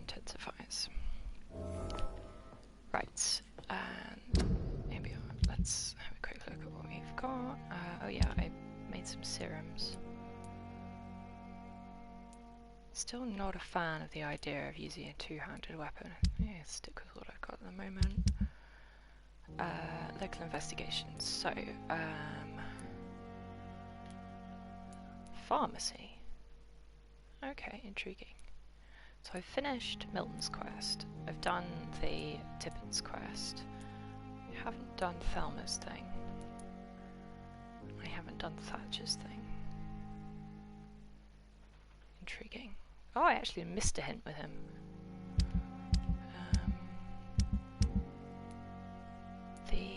intensifies. Right, and maybe let's have a quick look at what we've got. Oh yeah, I made some serums. Still not a fan of the idea of using a two-handed weapon. Yeah, stick with what I've got at the moment. Local investigations. So, pharmacy. Okay, intriguing. So I've finished Milton's quest. I've done the Tippin's quest. I haven't done Thelma's thing. I haven't done Thatcher's thing. Intriguing. Oh, I actually missed a hint with him. The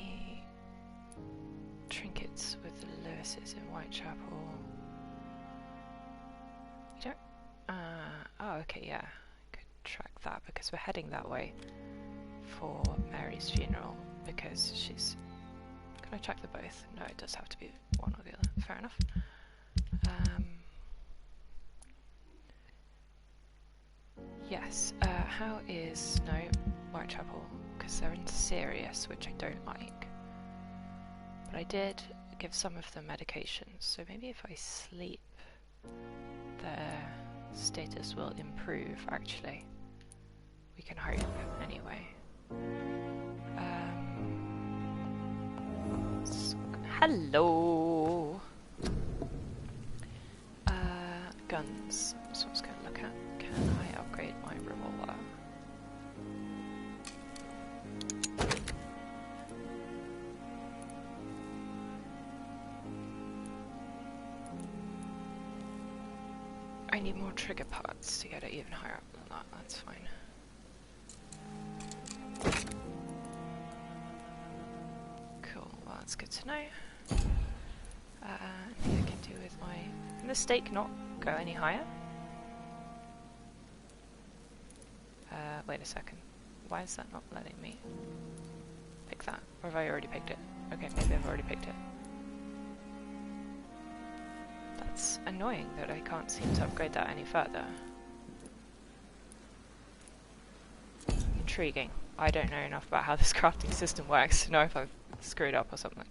trinkets with the Lewises in Whitechapel. You don't... oh, okay, yeah. I could track that because we're heading that way for Mary's funeral because she's... Can I track them both? No, it does have to be one or the other. Fair enough. Yes, how is... No, Whitechapel, because they're in Sirius, which I don't like. But I did give some of them medications, so maybe if I sleep, their status will improve, actually. We can hope, anyway. Hello! Guns. So I was going to look at. Can I upgrade my revolver? I need more trigger parts to get it even higher up than that, that's fine. Cool, well that's good to know. Anything I can do with my... Can the stake not go any higher? Wait a second. Why is that not letting me pick that? Or have I already picked it? Okay, maybe I've already picked it. That's annoying that I can't seem to upgrade that any further. Intriguing. I don't know enough about how this crafting system works to know if I've screwed up or something.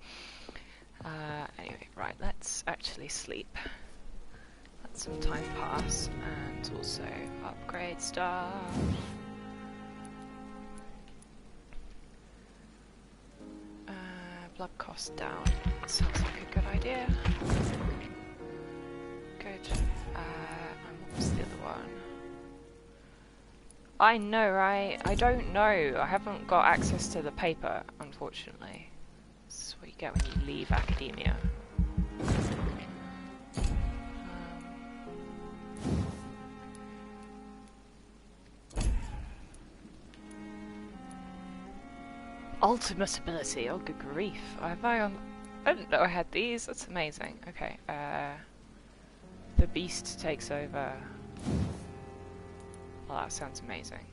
Anyway, right, let's actually sleep. Let some time pass and also upgrade stuff. Blood cost down. Sounds like a good idea. Good. And what was the other one? I know, right? I don't know. I haven't got access to the paper, unfortunately. That's what you get when you leave academia. Ultimate ability, oh good grief. Have I on... I didn't know I had these, that's amazing. Okay, the beast takes over. Well, that sounds amazing.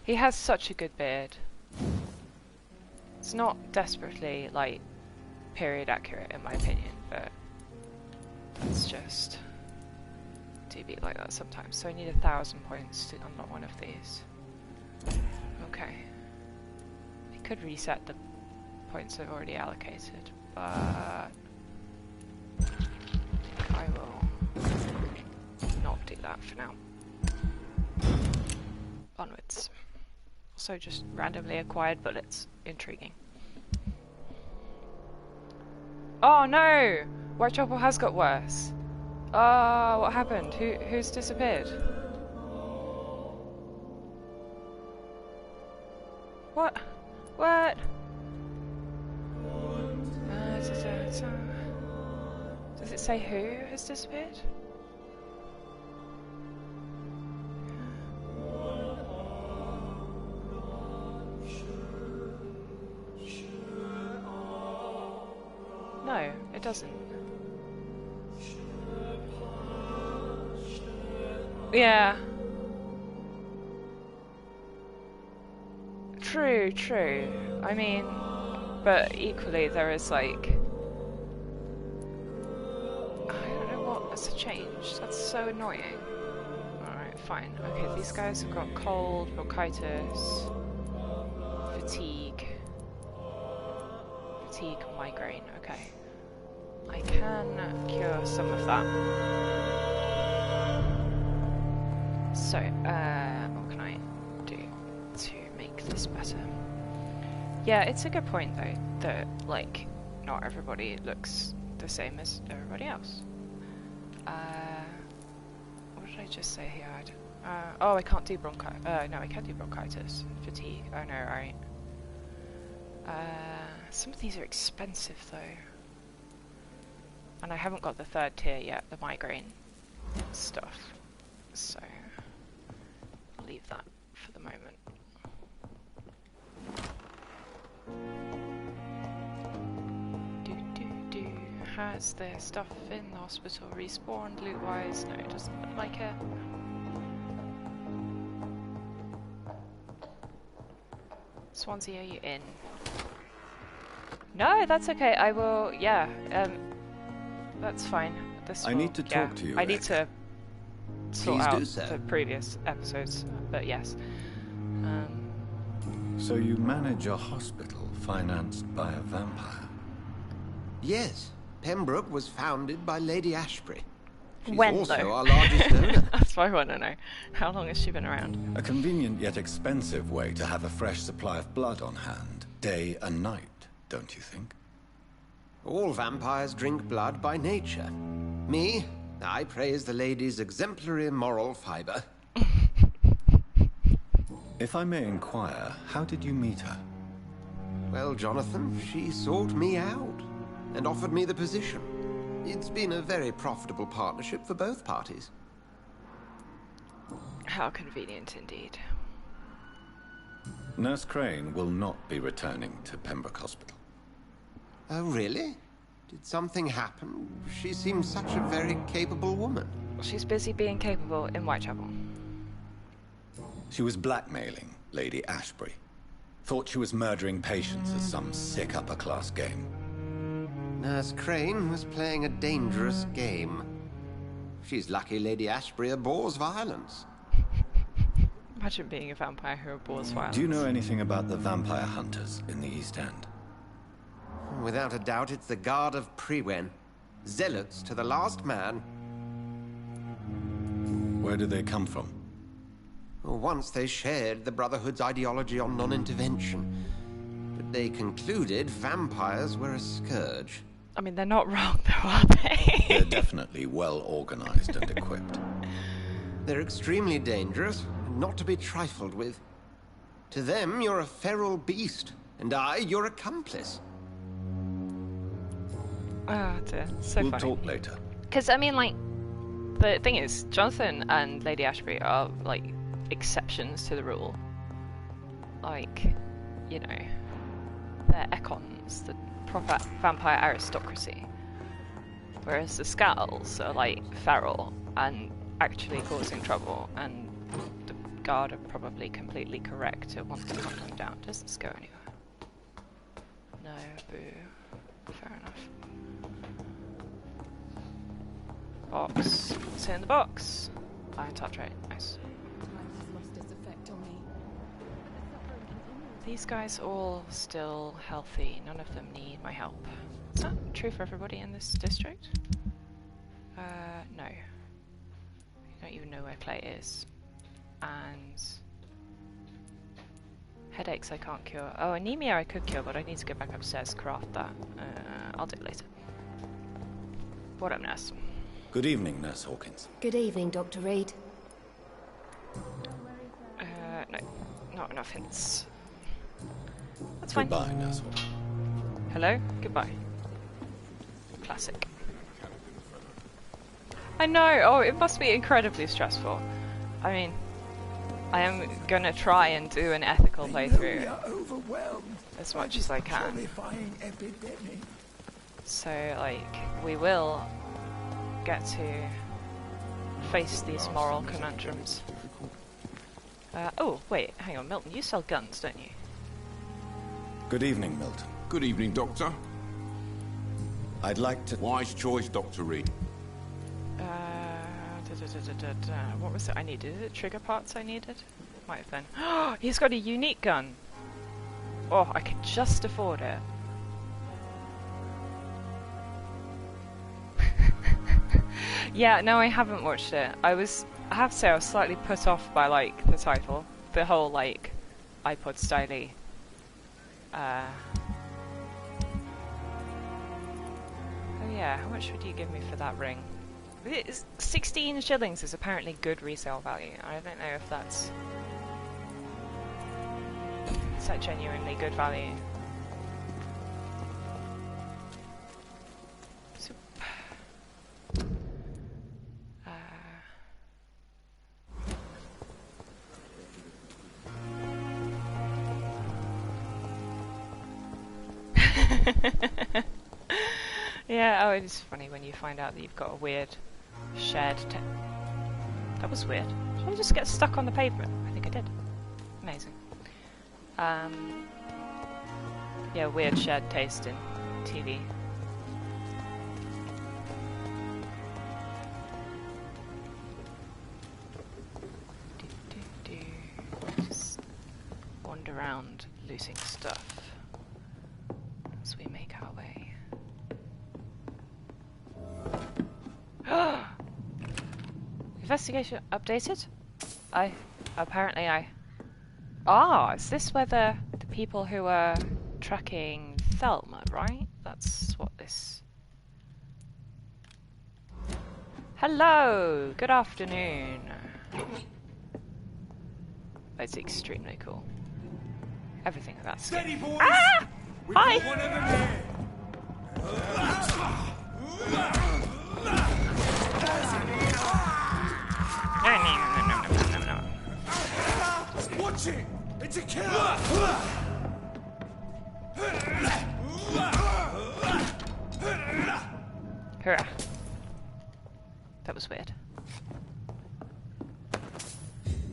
He has such a good beard. It's not desperately, like, period accurate in my opinion, but that's just... do be like that sometimes. So I need 1,000 points to unlock one of these. Okay. Could reset the points I've already allocated, but I will not do that for now. Onwards. Also just randomly acquired bullets. Intriguing. Oh no! Whitechapel has got worse. Oh, what happened? Who's disappeared? What? What? Does it say who has disappeared? No, it doesn't. Yeah. True, true. I mean, but equally there is like... I don't know what has changed. That's so annoying. Alright, fine. Okay, these guys have got cold, bronchitis, fatigue, migraine. Okay, I can cure some of that. So, what can I do to make this better? Yeah, it's a good point though that like not everybody looks the same as everybody else. What did I just say here? Oh, I can't do bronchitis. No, I can't do bronchitis. Fatigue. Oh no, right. Some of these are expensive though. And I haven't got the third tier yet, the migraine stuff. So, I'll leave that for the moment. Has their stuff in the hospital respawned loot-wise? No, it doesn't look like it. Swansea, are you in? No, that's okay. I will. Yeah. That's fine. I need to talk to you. I need to sort out the previous episodes, but yes. So you manage a hospital financed by a vampire? Yes. Pembroke was founded by Lady Ashbury. She's when, also though? our largest donor. That's what I want to know. How long has she been around? A convenient yet expensive way to have a fresh supply of blood on hand, day and night, don't you think? All vampires drink blood by nature. Me, I praise the lady's exemplary moral fibre. If I may inquire, how did you meet her? Well, Jonathan, she sought me out and offered me the position. It's been a very profitable partnership for both parties. How convenient indeed. Nurse Crane will not be returning to Pembroke Hospital. Oh, really? Did something happen? She seems such a very capable woman. She's busy being capable in Whitechapel. She was blackmailing Lady Ashbury. Thought she was murdering patients as some sick upper-class game. Nurse Crane was playing a dangerous game. She's lucky Lady Ashbury abhors violence. Imagine being a vampire who abhors violence. Do you know anything about the vampire hunters in the East End? Without a doubt, it's the Guard of Prewen. Zealots to the last man. Where do they come from? Once they shared the Brotherhood's ideology on non-intervention, but they concluded vampires were a scourge. I mean, they're not wrong though, are they? They're definitely well organized and equipped. They're extremely dangerous, not to be trifled with. To them, you're a feral beast, and I, your accomplice. Oh dear, so We'll funny. talk later. Because, I mean, like, the thing is, Jonathan and Lady Ashbury are, like, exceptions to the rule. Like, you know, they're econs, the proper vampire aristocracy. Whereas the Scowls are, like, feral and actually causing trouble, and the Guard are probably completely correct to want to hunt them down. Does this go anywhere? No, boo. Fair enough. Box. What's in the box? Iron tartrate. Nice. These guys all still healthy. None of them need my help. Is that true for everybody in this district? No. I don't even know where Clay is. And headaches I can't cure. Oh, anemia I could cure, but I need to go back upstairs to craft that. I'll do it later. What up, nurse? Good evening, Nurse Hawkins. Good evening, Dr. Reed. No. Not enough hints. That's fine. Goodbye, Nurse Hawkins. Hello? Goodbye. Classic. I know! Oh, it must be incredibly stressful. I mean, I am gonna try and do an ethical playthrough as much as I can. So, like, we will get to face these moral conundrums. Oh, wait, hang on, Milton, you sell guns, don't you? Good evening, Milton. Good evening, Doctor. I'd like to... Wise choice, Dr. Reed. What was it I needed? Is it trigger parts I needed? Might have been. Oh, he's got a unique gun! Oh, I could just afford it. Yeah, no, I haven't watched it. I have to say, I was slightly put off by, like, the title. The whole, like, iPod styly. Oh yeah, how much would you give me for that ring? 16 shillings is apparently good resale value. I don't know if that's... Is that genuinely good value? So, yeah, oh, it's funny when you find out that you've got a weird shared that was weird. Did I just get stuck on the pavement? I think I did. Amazing. Yeah, weird shared taste in TV. Just wander around looting stuff as we make our way. Investigation updated? Ah, is this where the people who are tracking Thelma, right? That's what this... Hello! Good afternoon! That's extremely cool. Everything about Steady, skin. boys! Ah! We Hi! got one of them here. No. Watch it! It's a killer! Hurrah. That was weird.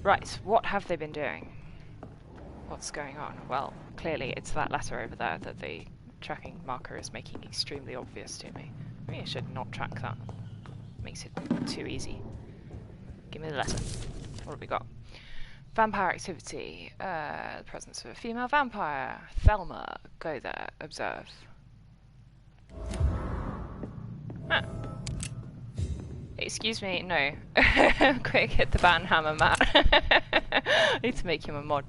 Right, what have they been doing? What's going on? Well, clearly it's that letter over there that the tracking marker is making extremely obvious to me. Maybe I should not track that. Makes it too easy. Give me the letter. What have we got? Vampire activity. The presence of a female vampire. Thelma. Go there. Observe. Huh. Excuse me, no. Quick, hit the ban hammer, Matt. I need to make him a mod.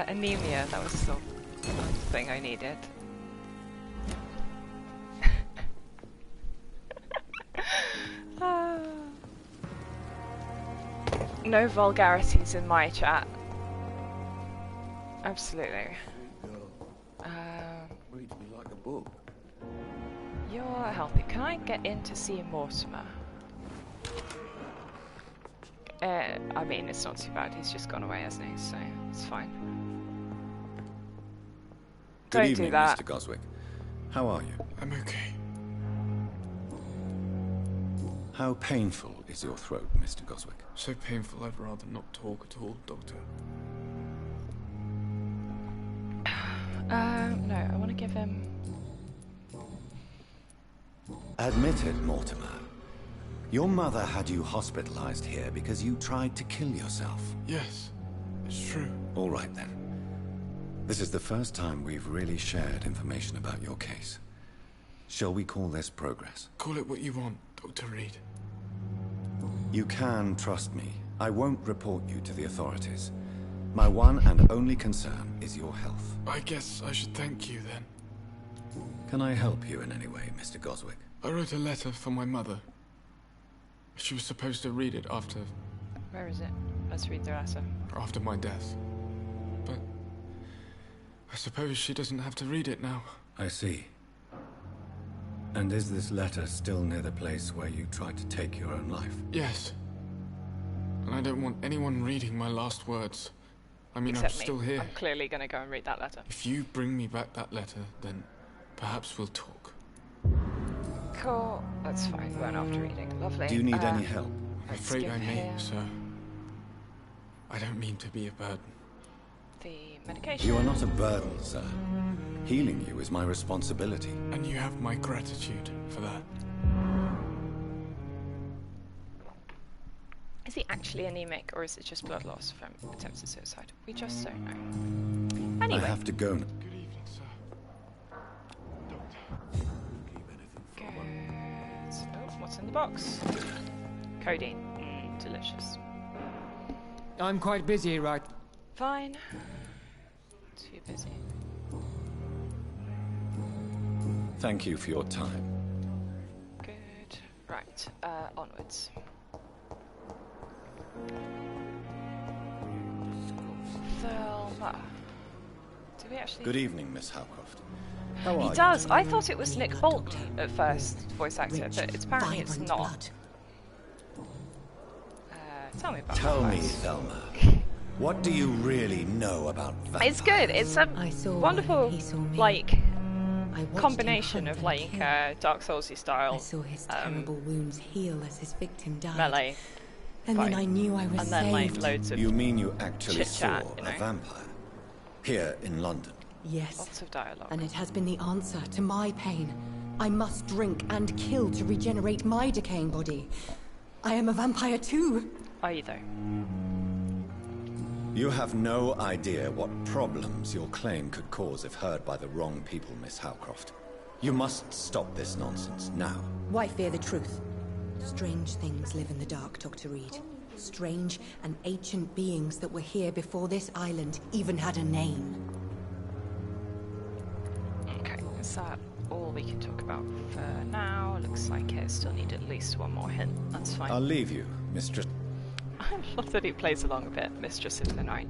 Anemia, that was the thing I needed. No vulgarities in my chat. Absolutely. Reads me like a book. You're healthy. Can I get in to see Mortimer? I mean, it's not too bad. He's just gone away, hasn't he? So it's fine. Good Don't evening, do that. Mr. Goswick. How are you? I'm okay. How painful is your throat, Mr. Goswick? So painful I'd rather not talk at all, Doctor. No, I want to give him... Admit it, Mortimer. Your mother had you hospitalized here because you tried to kill yourself. Yes, it's true. All right, then. This is the first time we've really shared information about your case. Shall we call this progress? Call it what you want, Dr. Reed. You can trust me. I won't report you to the authorities. My one and only concern is your health. I guess I should thank you, then. Can I help you in any way, Mr. Goswick? I wrote a letter for my mother. She was supposed to read it after Where is it? Let's read the letter. my death. But I suppose she doesn't have to read it now. I see. And is this letter still near the place where you tried to take your own life? Yes. And I don't want anyone reading my last words. I mean, I'm Except me. still here. I'm clearly going to go and read that letter. If you bring me back that letter, then perhaps we'll talk. Cool. That's fine. We're after reading. Lovely. Do you need any help? I'm Let's afraid give I may, him sir. I don't mean to be a burden. the medication. You are not a burden, sir. Healing you is my responsibility. And you have my gratitude for that. Is he actually anemic, or is it just blood loss from attempted suicide? We just don't know. Anyway. I have to go now. Good evening, sir. Good. Oh, what's in the box? Codeine. Delicious. I'm quite busy, right? Fine. Too busy. Thank you for your time. Good. Right. Onwards. Thelma. Do we actually... Good evening, Miss Howcroft. How are He you? does. I thought it was Nick Bolt at first, voice actor, but apparently it's not. Tell me about Tell me, Vampires. Thelma. What do you really know about vampires? It's good. It's a I saw wonderful, when he saw me. like, I watched combination him of, hunt and like, kill. Dark Soulsy style I saw his terrible wounds heal as his victim died. melee, and fight. then I knew I was and then, like, saved. loads of You mean you actually chit-chat, saw you know? a vampire? Here in London? Yes, lots of dialogue. and it has been the answer to my pain. I must drink and kill to regenerate my decaying body. I am a vampire too. Are you, though? You have no idea what problems your claim could cause if heard by the wrong people, Miss Howcroft. You must stop this nonsense now. Why fear the truth? Strange things live in the dark, Dr. Reed. Strange and ancient beings that were here before this island even had a name. Okay, is that all we can talk about for now? Looks like it still need at least one more hint. That's fine. I'll leave you, Mistress. I love that he plays along a bit, Mistress of the Night.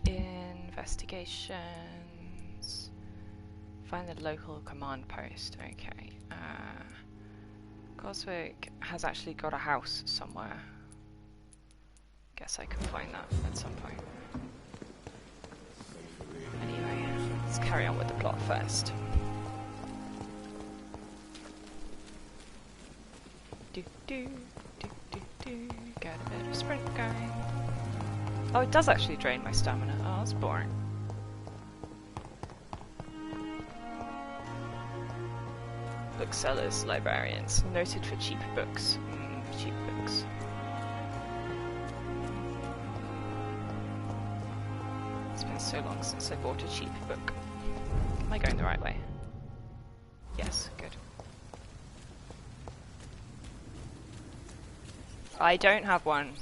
Investigations. Find the local command post. Okay. Goswick has actually got a house somewhere. Guess I can find that at some point. Anyway, let's carry on with the plot first. Do do do do do. Get a bit of sprint going. Oh, it does actually drain my stamina. Oh, that's boring. Booksellers, librarians, noted for cheap books. Cheap books. It's been so long since I bought a cheap book. Am I going the right way? Yes, good. I don't have one.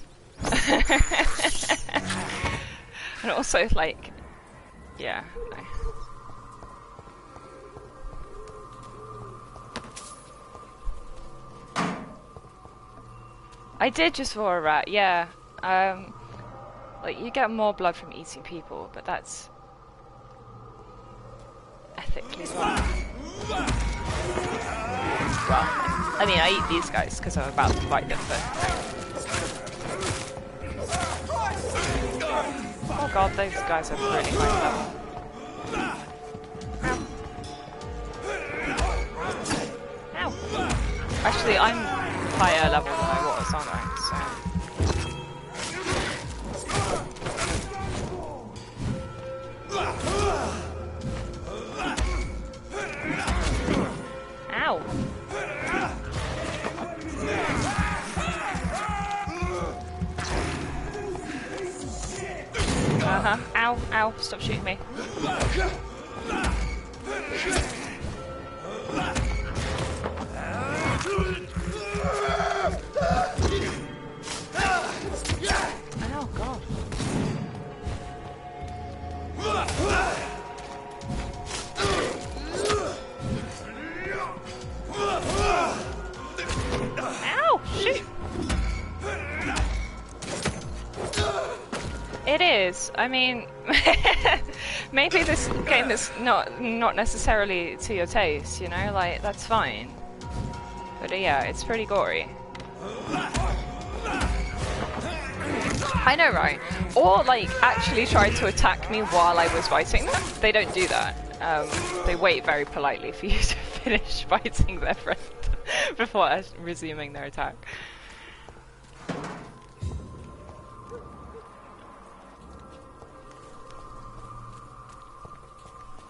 And also, like, yeah, no. I did just for a rat, yeah. Like, you get more blood from eating people, but that's ethically wrong. Well, I mean, I eat these guys because I'm about to fight them, but... Oh god, those guys are really high level. Ow. Ow. Actually, I'm higher level than I was, aren't I? So... Ow! Uh-huh. Ow, ow, stop shooting me. Oh, God. Ow! Shoot! It is. I mean, maybe this game is not necessarily to your taste, you know? Like, that's fine. But yeah, it's pretty gory. I know, right? Or, like, actually try to attack me while I was fighting them. They don't do that. They wait very politely for you to finish fighting their friend before resuming their attack.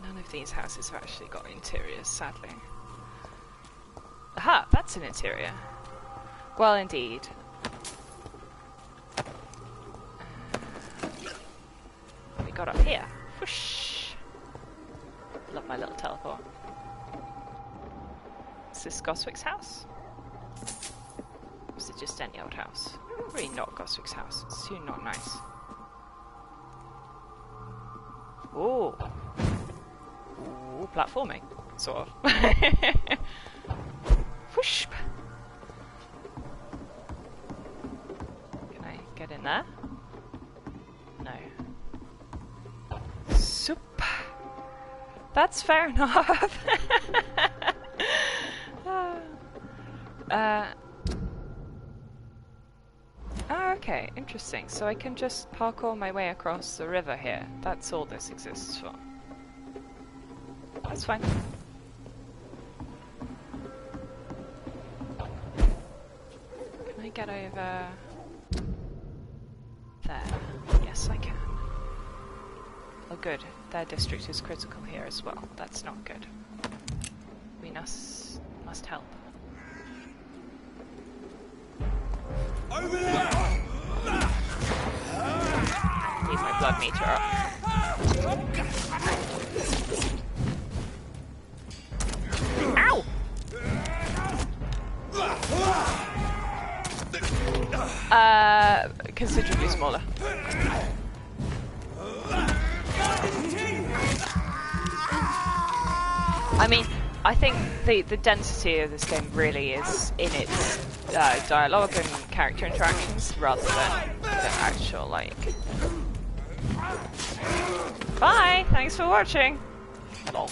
None of these houses have actually got interiors, sadly. Aha, that's an interior. Well, indeed. What we got up here? Whoosh! Love my little teleport. Is this Goswick's house? Or is it just any old house? Really not Goswick's house. It's too not nice. Ooh. Ooh, platforming. Sort of. Whoosh! Can I get in there? No. Soup. That's fair enough. Okay, interesting. So I can just parkour my way across the river here. That's all this exists for. That's fine. Can I get over there? Yes, I can. Oh good, their district is critical here as well. That's not good. We must help. Over there! Need my blood meter up. Ow! Considerably smaller. I mean, I think the density of this game really is in its dialogue and character interactions rather than the actual, like... Bye! Thanks for watching! Lol.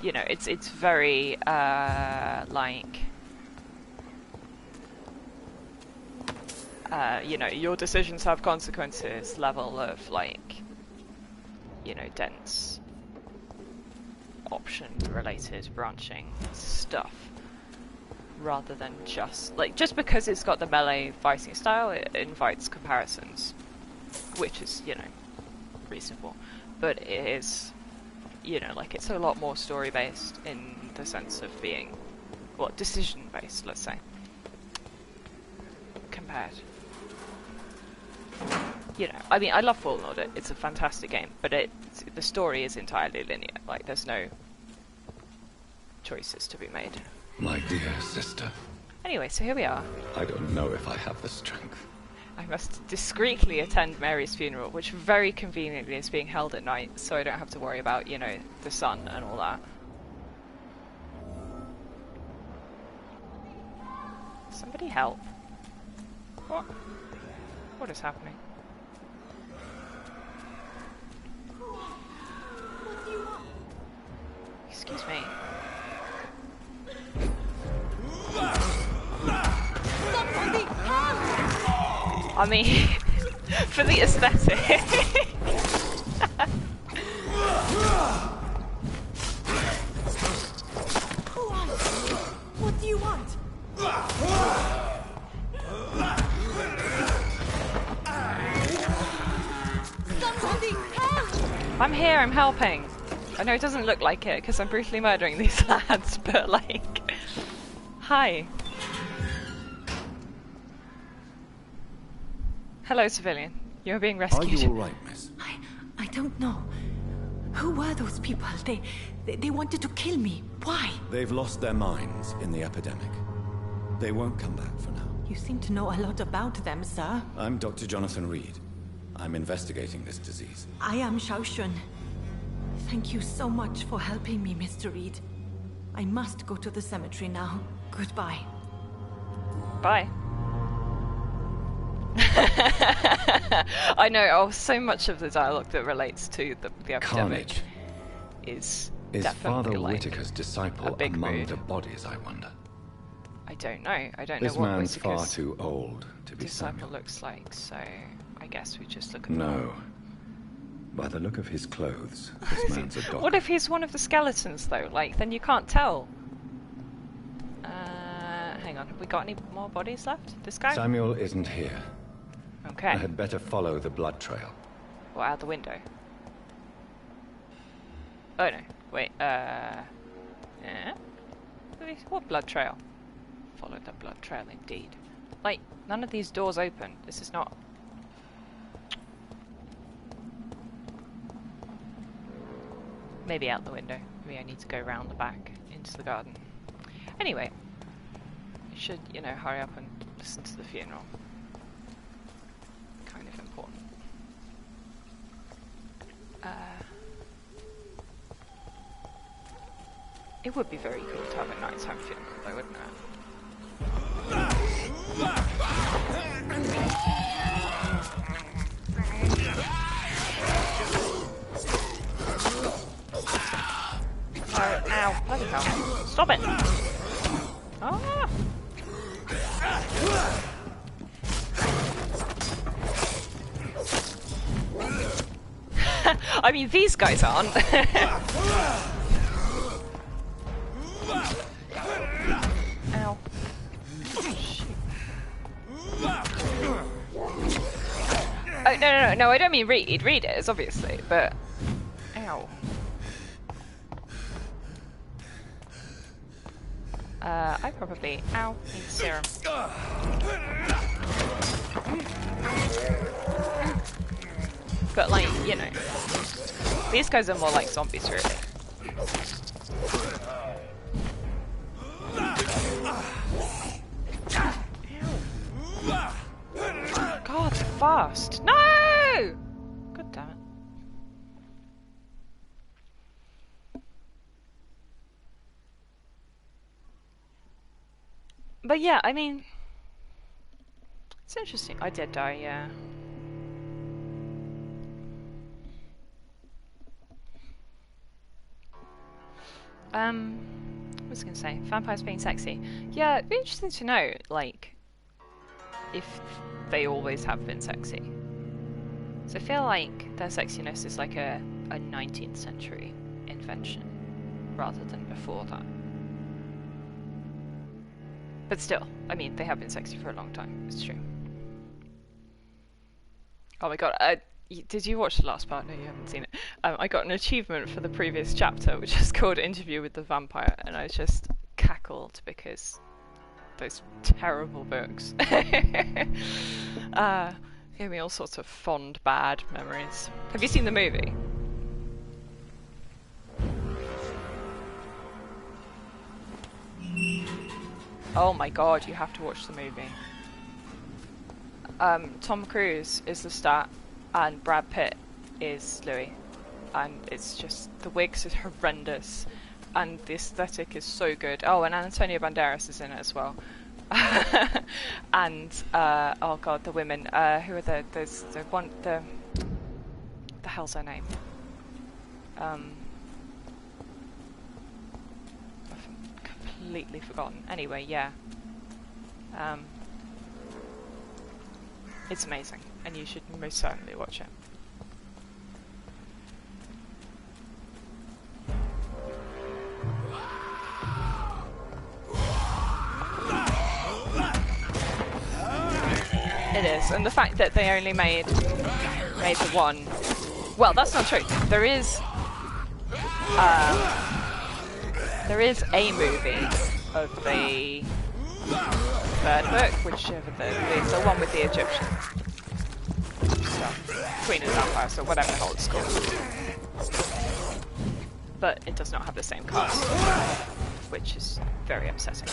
You know, it's very, like... you know, your decisions have consequences level of, like, you know, dense option-related branching stuff, rather than just, like, just because it's got the melee fighting style, it invites comparisons, which is, you know, reasonable, but it is, you know, like, it's a lot more story-based in the sense of being, well, decision-based, let's say, compared. You know, I mean, I love Fallen Order, it's a fantastic game, but the story is entirely linear, like, there's no choices to be made. My dear sister. Anyway, so here we are. I don't know if I have the strength. I must discreetly attend Mary's funeral, which very conveniently is being held at night, so I don't have to worry about, you know, the sun and all that. Somebody help. What? What is happening? Excuse me. I mean, for the aesthetic. What do you want? Somebody help! I'm here, I'm helping. I know it doesn't look like it because I'm brutally murdering these lads, but like... Hi. Hello, civilian. You're being rescued. Are you alright, miss? I don't know. Who were those people? They wanted to kill me. Why? They've lost their minds in the epidemic. They won't come back for now. You seem to know a lot about them, sir. I'm Dr. Jonathan Reed. I'm investigating this disease. I am Xiaoxun. Thank you so much for helping me, Mr. Reed. I must go to the cemetery now. Goodbye. Bye. I know, oh, so much of the dialogue that relates to the epidemic Carnage. is Is definitely Father like Whitaker's disciple a big among mood. the bodies, I wonder? I don't know. I don't This know what man's far Whittaker's too old to be disciple Samuel. looks like, so I guess we just look at No. By the look of his clothes, this man's a doctor. What if he's one of the skeletons, though? Like, then you can't tell. Hang on. Have we got any more bodies left? This guy? Samuel isn't here. Okay. I had better follow the blood trail. Or out the window. Oh, no. Wait, yeah? What blood trail? Follow the blood trail, indeed. Like, none of these doors open. This is not... Maybe out the window. Maybe I need to go round the back into the garden. Anyway, I should, you know, hurry up and listen to the funeral. Kind of important. It would be very cool to have a nighttime funeral, though, wouldn't it? Oh, ow, bloody hell. Stop it! Ah! I mean, these guys aren't. Ow. Shoot. Oh, no, I don't mean read. Read it is, obviously, but... Ow. I probably... Ow, need serum. But, like, you know... These guys are more like zombies, really. God, fast! No! God damn it. But yeah, I mean... It's interesting. I did die, yeah. What was I gonna say? Vampires being sexy. Yeah, it'd be interesting to know, like, if they always have been sexy. So I feel like their sexiness is like a 19th century invention, rather than before that. But still, I mean, they have been sexy for a long time, it's true. Oh my god, did you watch the last part? No, you haven't seen it. I got an achievement for the previous chapter, which is called Interview with the Vampire, and I just cackled because those terrible books gave me all sorts of fond, bad memories. Have you seen the movie? Oh my god, you have to watch the movie. Tom Cruise is the star, and Brad Pitt is Louis, and it's just, the wigs is horrendous, and the aesthetic is so good. Oh, and Antonio Banderas is in it as well. And oh god, the women. Who are there's the one, the hell's her name? I've completely forgotten. Anyway, yeah. It's amazing, and you should most certainly watch it. It is, and the fact that they only made the one. Well, that's not true. There is a movie of the third book, whichever the one with the Egyptian stuff, Queen of the Vampires, or whatever the hell it's called. But it does not have the same cast, which is very upsetting.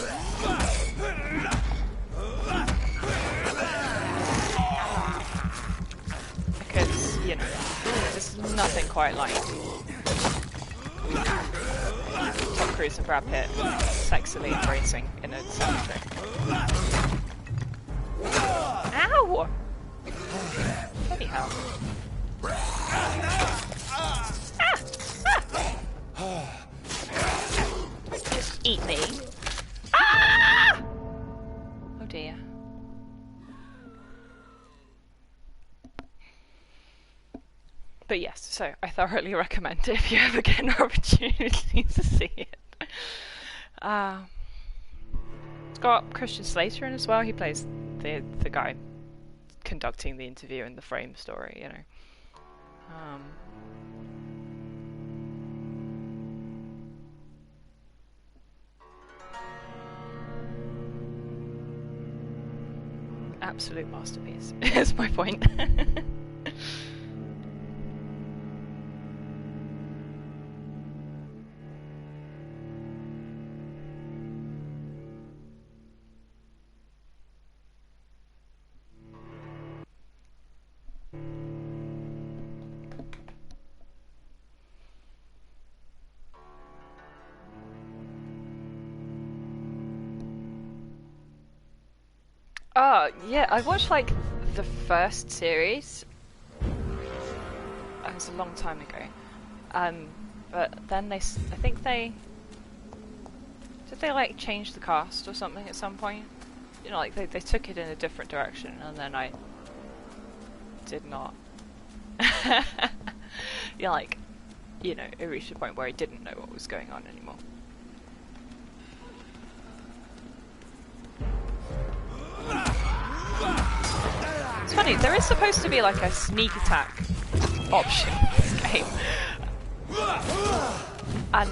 Because, you know, there's nothing quite like Tom Cruise and Brad Pitt sexily embracing in a cemetery. Ow! Bloody hell. Don't just eat me. Ah! But yes, so I thoroughly recommend it if you ever get an opportunity to see it. It's got Christian Slater in as well. He plays the guy conducting the interview in the Frame story, you know. Absolute masterpiece is my point. Oh, yeah, I watched like the first series. It was a long time ago. But then I think did they like change the cast or something at some point? You know, like they took it in a different direction, and then I did not. Yeah, like, you know, it reached a point where I didn't know what was going on anymore. It's funny, there is supposed to be like a sneak attack option in this game. And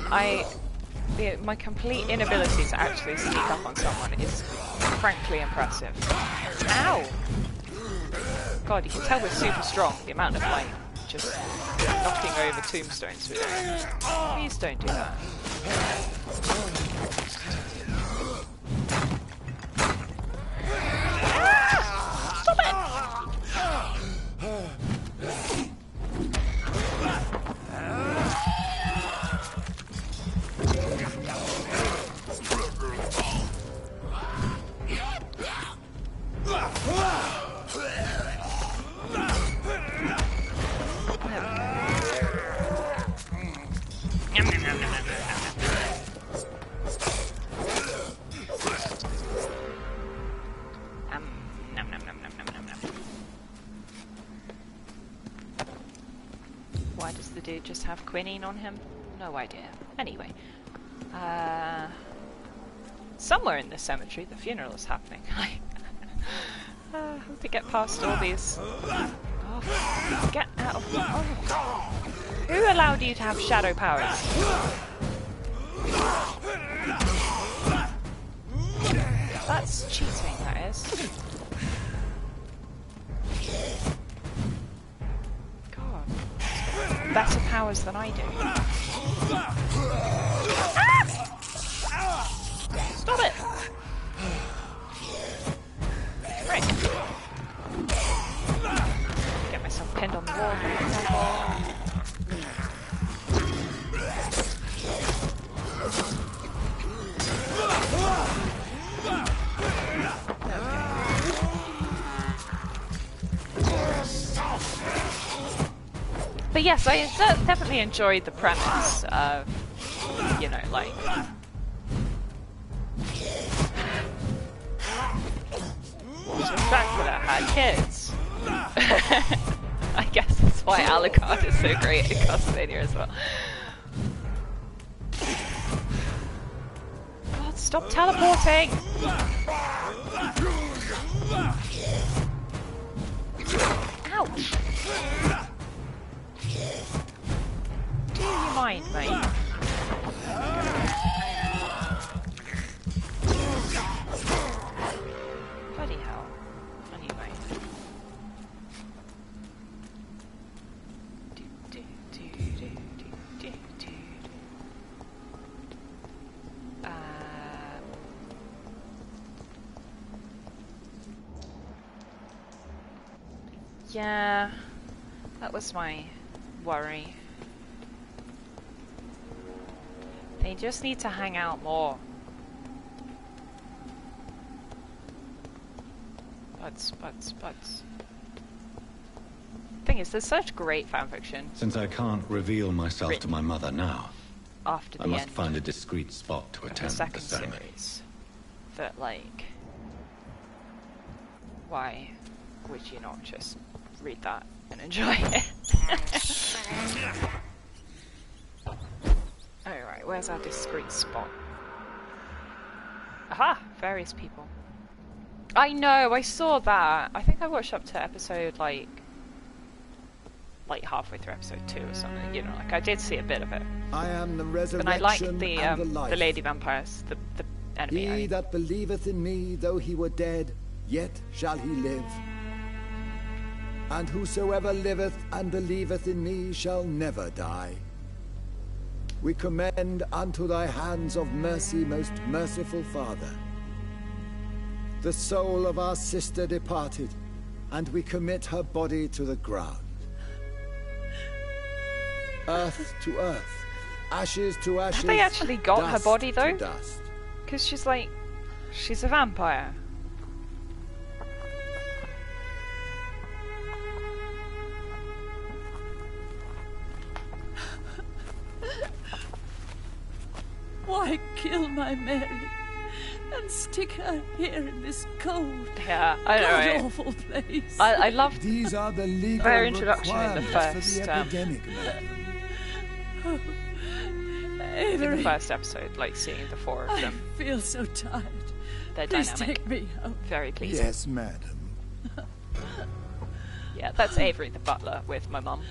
my complete inability to actually sneak up on someone is frankly impressive. Ow! God, you can tell we're super strong, the amount of like, just knocking over tombstones with it. Please don't do that. Stop it! Why does the dude just have quinine on him? No idea. Anyway. Somewhere in this cemetery the funeral is happening. I have to get past all these... Oh, get out of... Oh. Who allowed you to have shadow powers? That's cheating, that is. God. Better powers than I do. Ah! Stop it! Frick. Get myself pinned on the wall. But yes, I definitely enjoyed the premise of, you know, like... What's the fact that I had kids? I guess that's why Alucard is so great in Castlevania as well. God, stop teleporting! Ouch! Do you mind, mate? Bloody hell. Anyway. Yeah, that was my worry. They just need to hang out more. But... Thing is, there's such great fanfiction. Since I can't reveal myself to my mother now, After the I must end find a discreet spot to of attend the second the ceremony. series. That, like... Why would you not just read that and enjoy it? Where's our discreet spot? Aha! Various people. I know, I saw that. I think I watched up to episode, like halfway through episode 2 or something, you know, like I did see a bit of it. I am the resurrection But I like and the life. the lady vampires, the enemy. He that believeth in me, though he were dead, yet shall he live. And whosoever liveth and believeth in me shall never die. We commend unto thy hands of mercy, most merciful Father, the soul of our sister departed, and we commit her body to the ground. Earth to earth, ashes to ashes. Have they actually got her body though? Dust. Because she's like, she's a vampire. Why kill my Mary and stick her here in this cold, Yeah, I know, right? awful place? I loved These are the legal their introduction in the requirements first, for the epidemic, madam. in the Avery, first episode, like seeing the four of I them. feel so tired. They're Please dynamic. take me home. Very pleasing. Yes, madam. Yeah, that's Avery the butler with my mum.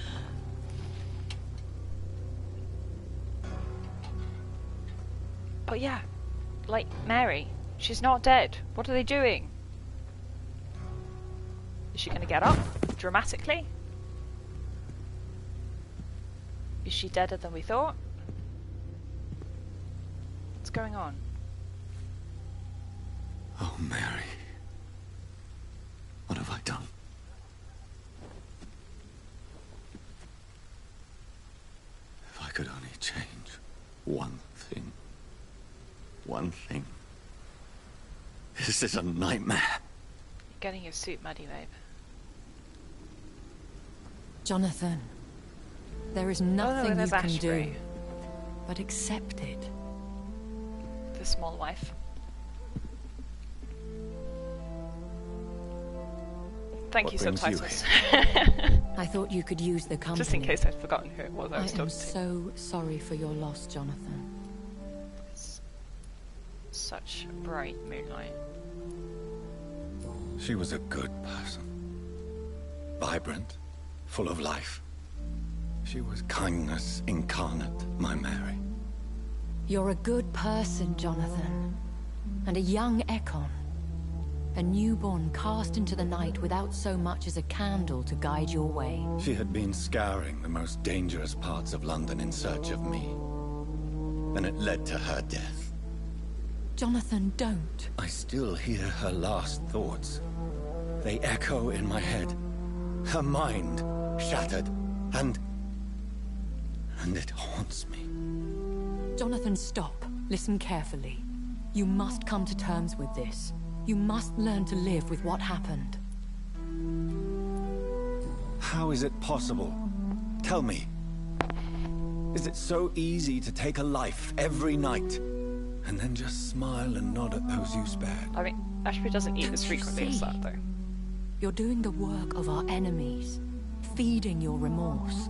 But yeah, like Mary, she's not dead. What are they doing? Is she gonna get up dramatically? Is she deader than we thought? What's going on? Oh, Mary. What have I done? If I could only change one thing. One thing. This is a nightmare. You're getting your suit muddy, babe. Jonathan, there is Oh nothing no, you there's can Ashbury, do but accept it. the small wife. Thank What you, brings you subtitles. I thought you could use the company. Just in case I'd forgotten who it was I I was am talking to. so sorry for your loss, Jonathan. It's such bright moonlight. She was a good person. Vibrant, full of life. She was kindness incarnate, my Mary. You're a good person, Jonathan. And a young Ekon. A newborn cast into the night without so much as a candle to guide your way. She had been scouring the most dangerous parts of London in search of me. And it led to her death. Jonathan, don't. I still hear her last thoughts. They echo in my head. Her mind shattered, and it haunts me. Jonathan, stop. Listen carefully. You must come to terms with this. You must learn to live with what happened. How is it possible? Tell me. Is it so easy to take a life every night, and then just smile and nod at those you spared? I mean, Ashbury doesn't eat as Don't you frequently as see? that, though. You're doing the work of our enemies, feeding your remorse.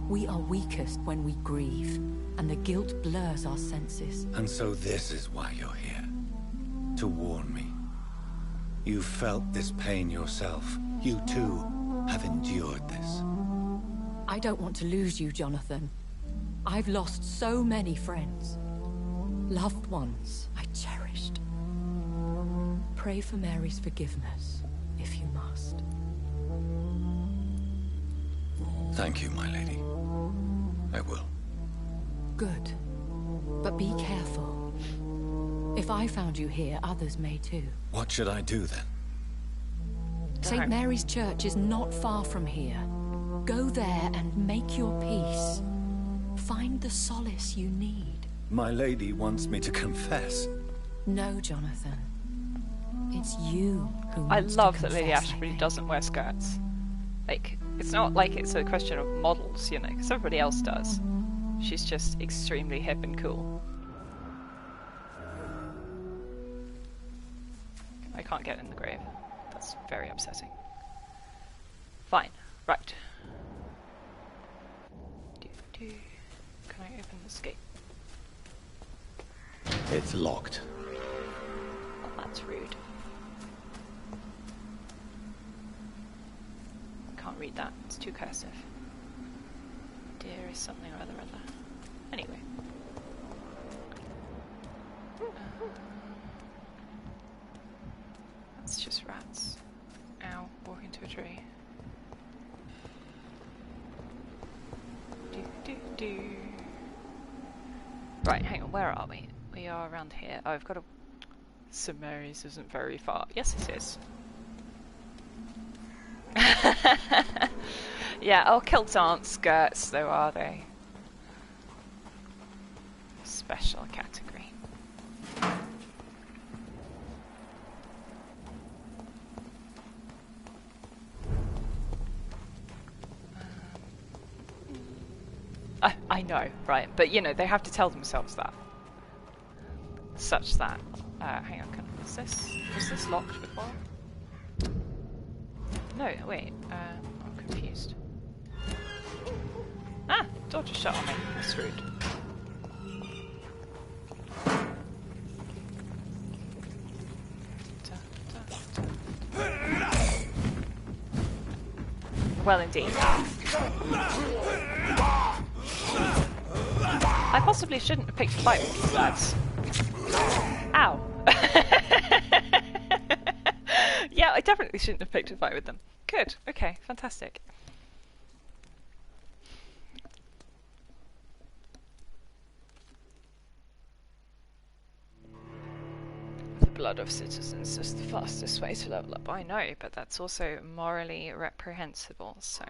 We are weakest when we grieve, and the guilt blurs our senses. And so this is why you're here. To warn me. You've felt this pain yourself. You too have endured this. I don't want to lose you, Jonathan. I've lost so many friends. Loved ones I cherished. Pray for Mary's forgiveness, if you must. Thank you, my lady. I will. Good. But be careful. If I found you here, others may too. What should I do then? St. Mary's Church is not far from here. Go there and make your peace. Find the solace you need. My lady wants me to confess. No, Jonathan. It's you who I needs love to that Lady confess, I Ashbury think. doesn't wear skirts. Like, it's not like it's a question of models, you know, because everybody else does. She's just extremely hip and cool. I can't get in the grave. That's very upsetting. Fine. Right. Can I open this gate? It's locked. Well, that's rude. Can't read that. It's too cursive. Dear is something or other. Anyway. That's just rats. Ow, walk into a tree. Do. Right, hang on, where are we? We are around here. Oh, I've got a... St. Mary's isn't very far. Yes, it is. Yeah, oh, kilts aren't skirts, though, are they? Special category. I know, right, but you know, they have to tell themselves that. Such that. Hang on, was this locked before? No, wait, I'm confused. Ah, door just shut on me. That's rude. Well, indeed. I possibly shouldn't have picked a fight with these lads. Ow. Yeah, I definitely shouldn't have picked a fight with them. Good, okay, fantastic. The blood of citizens is the fastest way to level up. I know, but that's also morally reprehensible, so...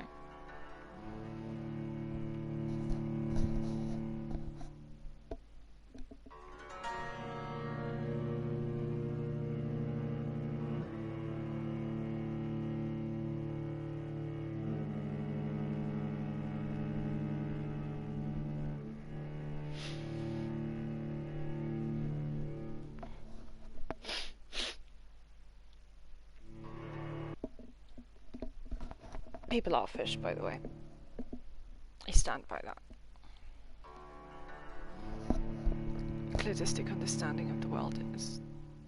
People are fish, by the way. I stand by that. Cladistic understanding of the world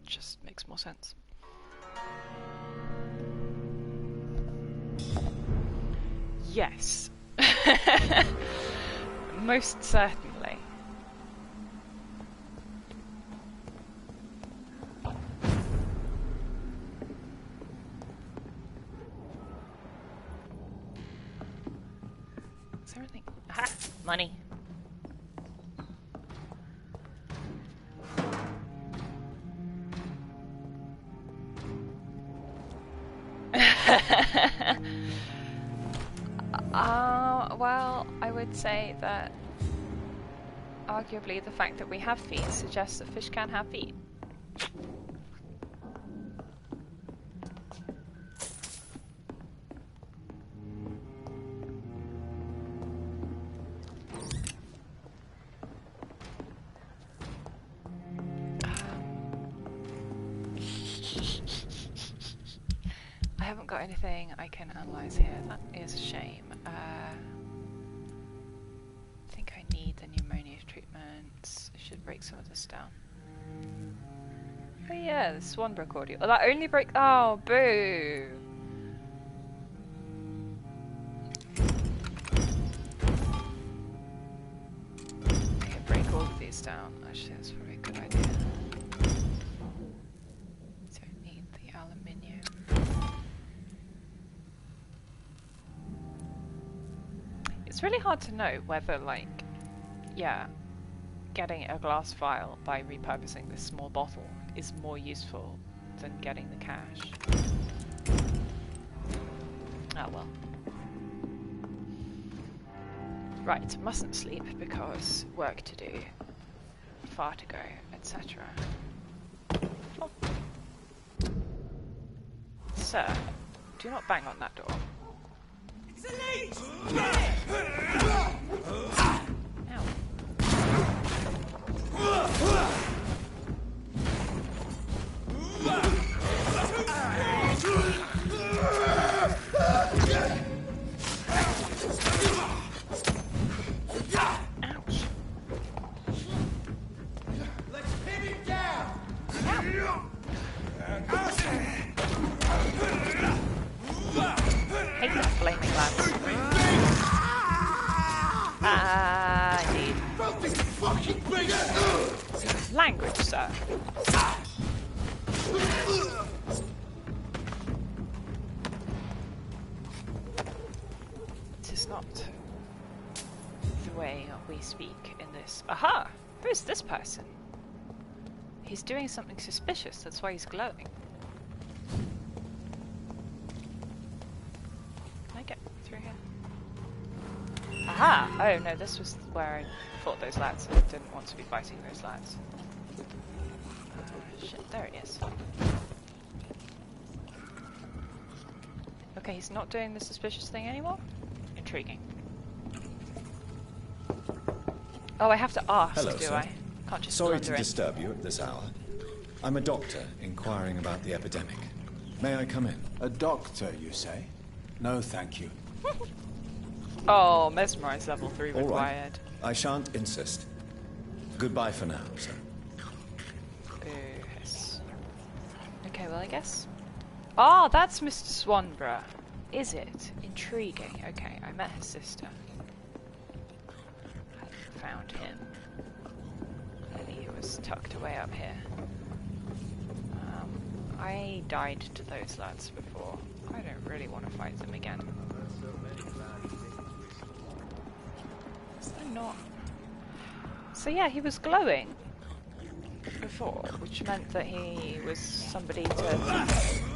just makes more sense. Yes. Most certainly. Is there anything? Aha! Money. Well, I would say that arguably the fact that we have feet suggests that fish can have feet. I haven't got anything I can analyze here. That is a shame. I think I need the pneumonia treatments. I should break some of this down. Oh yeah, the Swanbrook audio. Oh, that only break. Oh, boo! I can break all of these down. Actually, that's probably a good idea. Don't need the aluminium. It's really hard to know whether, like, yeah, getting a glass vial by repurposing this small bottle is more useful than getting the cash. Oh well. Right, mustn't sleep because work to do, far to go, etc. Oh. Sir, do not bang on that door. It's a leech! Ow. Let's hit it! Indeed. Language, sir. It is not the way we speak in this. Aha! Who's this person? He's doing something suspicious, that's why he's glowing. Can I get through here? Aha! Oh no, this was where I fought those lads. I didn't want to be fighting those lads. Shit, there he is. Okay, he's not doing the suspicious thing anymore? Intriguing. Oh, I have to ask, Hello, do sir. I? Can't just Sorry wander to in. disturb you at this hour. I'm a doctor inquiring about the epidemic. May I come in? A doctor, you say? No, thank you. Oh, mesmerize level 3 All right. required. I shan't insist. Goodbye for now, sir. Yes. Okay, well, I guess. Oh, that's Mr. Swanborough. Is it? Intriguing. Okay, I met his sister. I found him. And he was tucked away up here. I died to those lads before. I don't really want to fight them again. Is there not? So yeah, he was glowing before, which meant that he was somebody to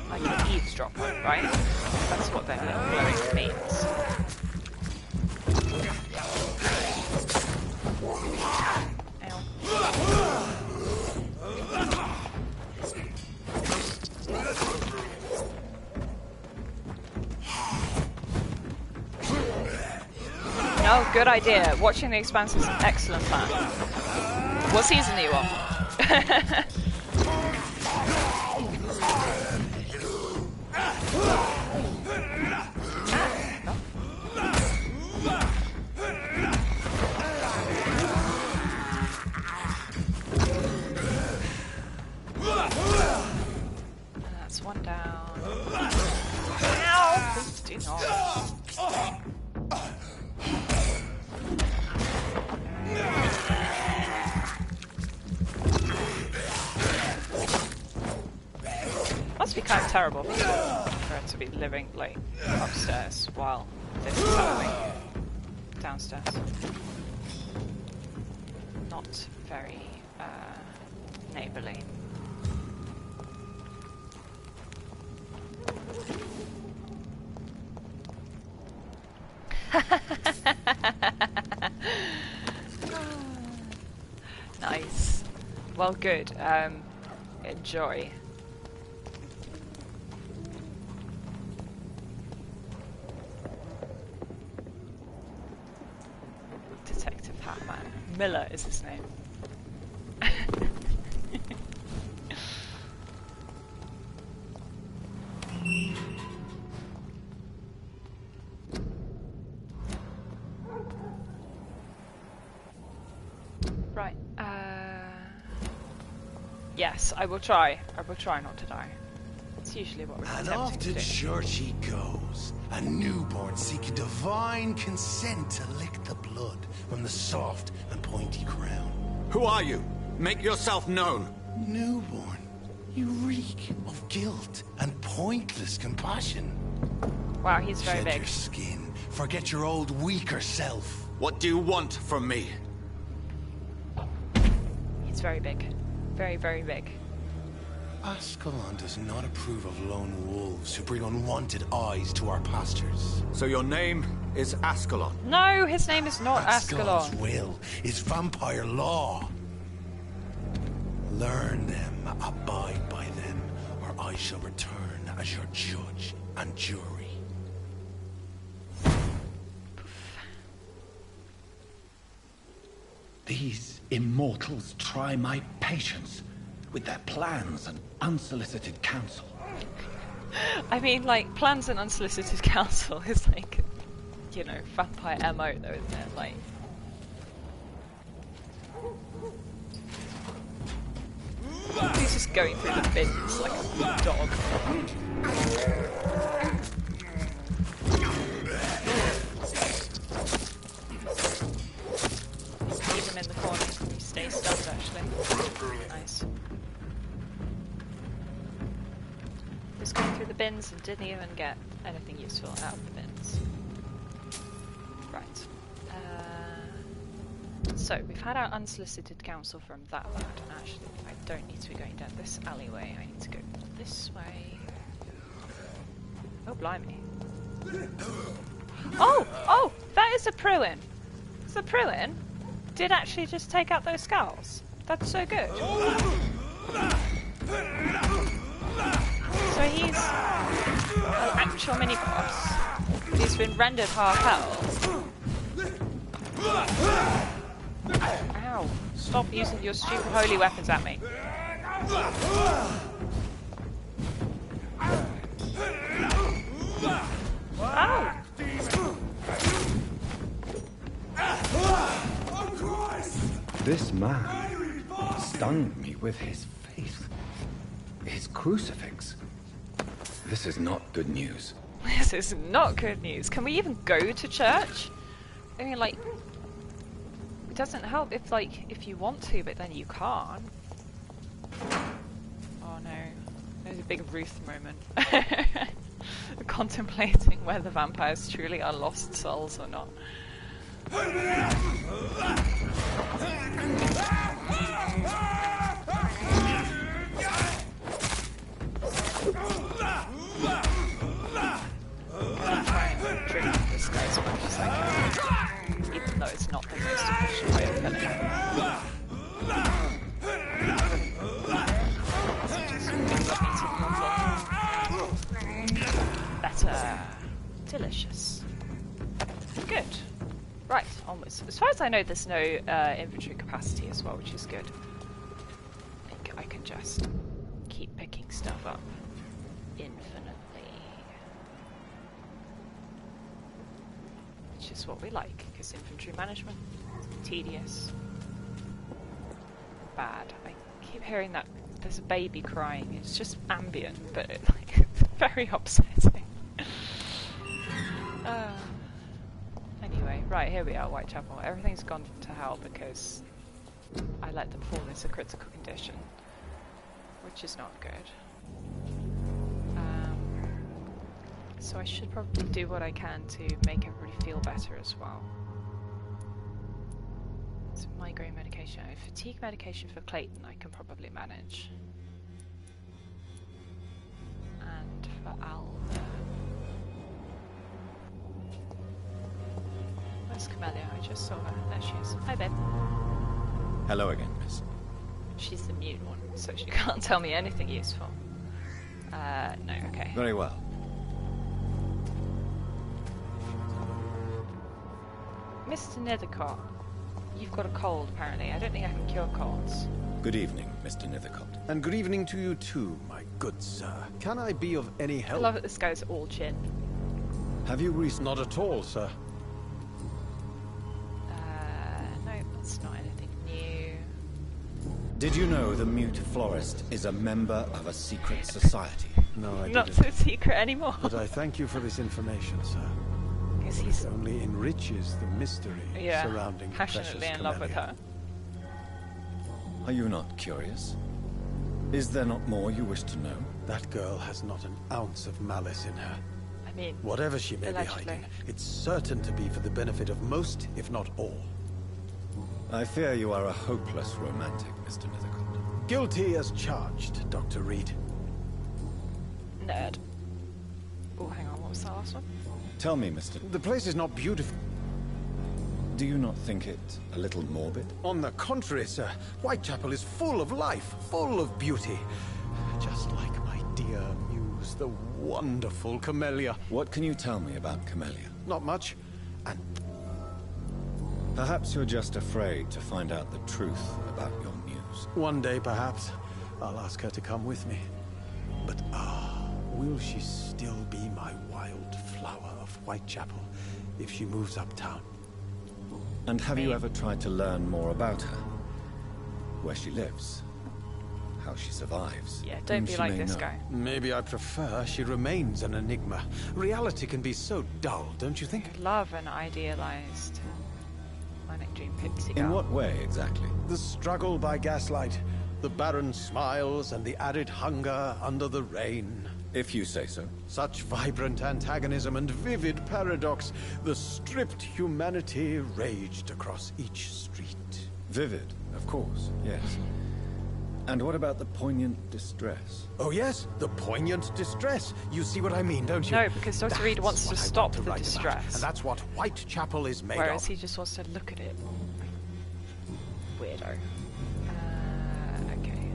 like an eavesdropper, right? That's what that little glowing means. Ow. No, good idea. Watching The Expanse is an excellent plan. What season are you on? That's one down. Ow! Please do not. Must be kind of terrible for her to be living like upstairs while this is happening downstairs. Not very neighbourly. Nice. Well, good. Enjoy. Detective Hatman. Miller is his name. Right. Yes, I will try. I will try not to die. It's usually what we're And attempting off to to do. church he goes, a newborn seeking divine consent to lick the blood from the soft and pointy crown. Who are you? Make yourself known. Newborn, you reek of guilt and pointless compassion. Wow, he's very Shed big. your skin, forget your old weaker self. What do you want from me? He's very big. Very, very big. Ascalon does not approve of lone wolves who bring unwanted eyes to our pastures. So your name is Ascalon. No, his name is not Ascalon's Ascalon. will is vampire law. Learn them, abide by them, or I shall return as your judge and jury. These immortals try my patience with their plans and unsolicited counsel. I mean, like, plans and unsolicited counsel is like, you know, vampire MO though, isn't it? Like... He's just going through the bins like a dog. day stuff, actually. Nice. Was going through the bins and didn't even get anything useful out of the bins. Right. So, we've had our unsolicited counsel from that lad. Actually, I don't need to be going down this alleyway. I need to go this way. Oh, blimey. Oh! Oh! That is a Pruin! It's a Pruin? Did actually just take out those skulls. That's so good. So he's an actual mini-boss. He's been rendered half health. Ow. Stop using your stupid holy weapons at me. Ow! This man stunned me with his faith. His crucifix. This is not good news. This is not good news. Can we even go to church? I mean, like, it doesn't help if, like, if you want to, but then you can't. Oh no. There's a big Ruth moment. Contemplating whether vampires truly are lost souls or not. I'm trying to drink this guy as much as I can, even though it's not the most efficient way of killing him. Better. Delicious. Good. Right, onwards. As far as I know, there's no inventory capacity as well, which is good. I think I can just keep picking stuff up infinitely. Which is what we like, because inventory management is tedious. Bad. I keep hearing that there's a baby crying. It's just ambient, but it's very upsetting. Anyway, right, here we are, Whitechapel. Everything's gone to hell because I let them fall into critical condition, which is not good. So I should probably do what I can to make everybody feel better as well. Some migraine medication, fatigue medication for Clayton I can probably manage. And for Alva... Where's Camellia? I just saw her. There she is. Hi, babe. Hello again, miss. She's the mute one, so she can't tell me anything useful. No, okay. Very well. Mr. Nethercott, you've got a cold, apparently. I don't think I can cure colds. Good evening, Mr. Nethercott. And good evening to you too, my good sir. Can I be of any help? I love that this guy's all chin. Have you Not at all, sir. No, that's not anything new. Did you know the mute florist is a member of a secret society? No, I didn't. Not so secret anymore. But I thank you for this information, sir. Because It only enriches the mystery surrounding passionately precious in love with Camellia. her. Are you not curious? Is there not more you wish to know? That girl has not an ounce of malice in her. I mean, whatever she may allegedly. be hiding, it's certain to be for the benefit of most, if not all. I fear you are a hopeless romantic, Mr. Nethercott. Guilty as charged, Dr. Reed. Nerd. Oh, hang on, what was that last one? Tell me, Mr. The place is not beautiful. Do you not think it a little morbid? On the contrary, sir. Whitechapel is full of life, full of beauty. Just like my dear muse, the wonderful Camellia. What can you tell me about Camellia? Not much. And perhaps you're just afraid to find out the truth about your muse. one day, perhaps, I'll ask her to come with me. But will she still be my wild flower of Whitechapel if she moves uptown? And have you ever tried to learn more about her? Where she lives? How she survives? Yeah, don't be like this guy. Maybe I prefer she remains an enigma. Reality can be so dull, don't you think? I love an idealized manic dream Pixie In girl. what way, exactly? The struggle by gaslight, the barren smiles and the arid hunger under the rain. If you say so. Such vibrant antagonism and vivid paradox, the stripped humanity raged across each street. Vivid, of course, yes. And what about the poignant distress? Oh yes, the poignant distress. You see what I mean, don't you? No, because Dr. Reed wants to stop the distress. And that's what Whitechapel is made Whereas of. he just wants to look at it. Weirdo. Okay.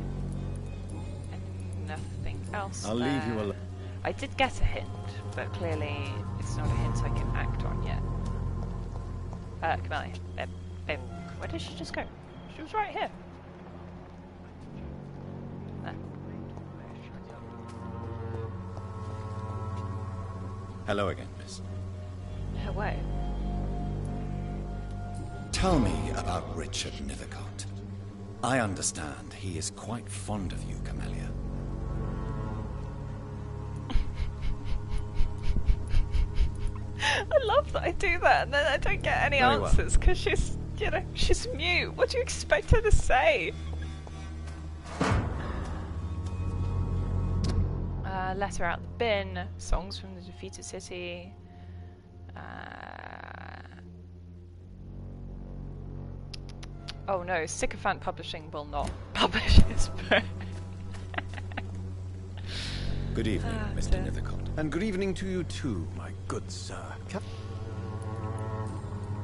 And nothing else. I'll leave you alone. I did get a hint, but clearly it's not a hint I can act on yet. Camellia. Babe, where did she just go? She was right here. Hello again, miss. Hello. Tell me about Richard Nethercott. I understand he is quite fond of you, Camellia. I love that I do that and then I don't get any Very well. answers because she's, you know, she's mute. What do you expect her to say? Letter out the bin. Songs from the defeated city. Oh no, Sycophant Publishing will not publish this book. Good evening, Mr. Nethercott. And good evening to you too, my good sir.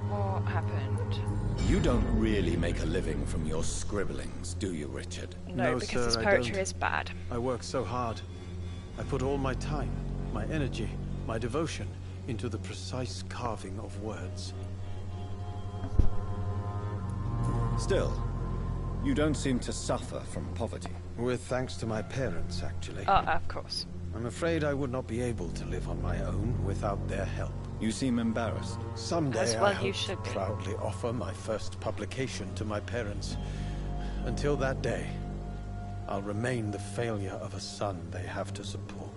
What happened? You don't really make a living from your scribblings, do you, Richard? No, because his sir, I poetry don't. is bad. I work so hard. I put all my time, my energy, my devotion into the precise carving of words. Still, you don't seem to suffer from poverty. With thanks to my parents, actually. Of course. I'm afraid I would not be able to live on my own without their help. You seem embarrassed. Someday As well I you hope should to be. proudly offer my first publication to my parents. Until that day, I'll remain the failure of a son they have to support.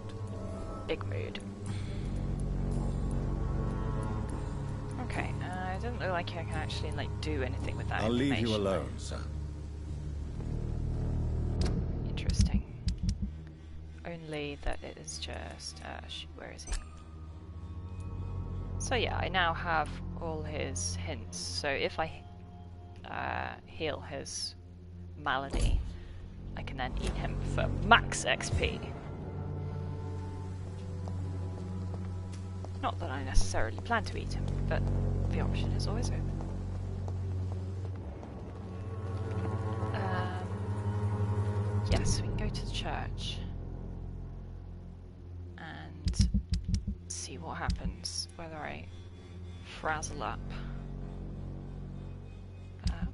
Big mood. Okay, it doesn't look like I can actually like do anything with that I'll leave you information. alone, sir. Interesting. Only that it is just... where is he? So yeah, I now have all his hints. So if I heal his malady, I can then eat him for max XP. Not that I necessarily plan to eat him, but the option is always open. Yes, we can go to the church and see what happens, whether I frazzle up.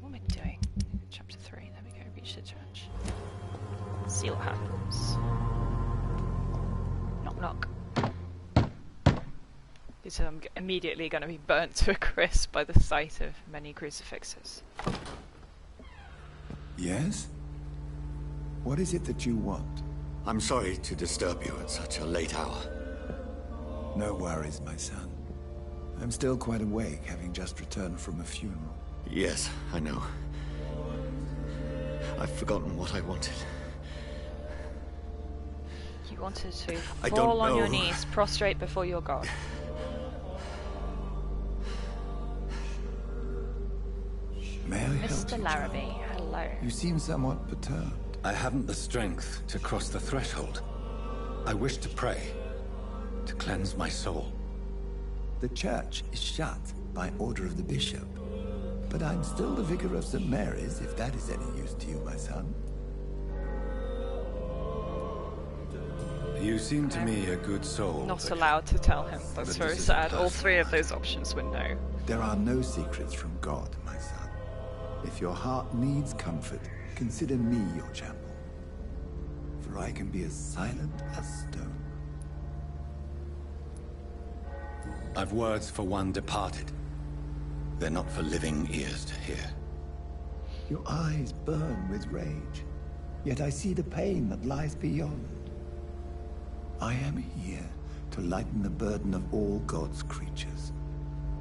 What am I doing? Chapter 3, there we go, reach the church. See what happens. Knock knock. So I'm immediately going to be burnt to a crisp by the sight of many crucifixes. Yes? What is it that you want? I'm sorry to disturb you at such a late hour. No worries, my son. I'm still quite awake, having just returned from a funeral. Yes, I know. I've forgotten what I wanted. You wanted to I fall don't on your know. knees, prostrate before your god. May I help Mr. you, Larrabee, child? hello. You seem somewhat perturbed. I haven't the strength to cross the threshold. I wish to pray, to cleanse my soul. The church is shut by order of the bishop. But I'm still the vicar of St. Mary's, if that is any use to you, my son. You seem to me a good soul. Not but allowed to tell him. That's But very this is sad. All personal. 3 of those options were no. There are no secrets from God, my son. If your heart needs comfort, consider me your chapel. For I can be as silent as stone. I've words for one departed. They're not for living ears to hear. Your eyes burn with rage, yet I see the pain that lies beyond. I am here to lighten the burden of all God's creatures.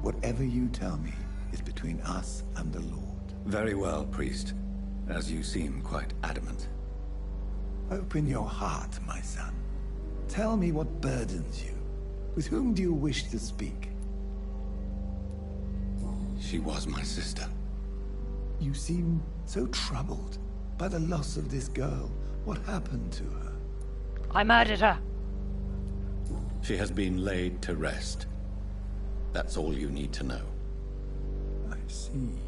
Whatever you tell me, is between us and the Lord. Very well, priest. As you seem quite adamant. Open your heart, my son. Tell me what burdens you. With whom do you wish to speak? She was my sister. You seem so troubled by the loss of this girl. What happened to her? I murdered her. She has been laid to rest. That's all you need to know. I see.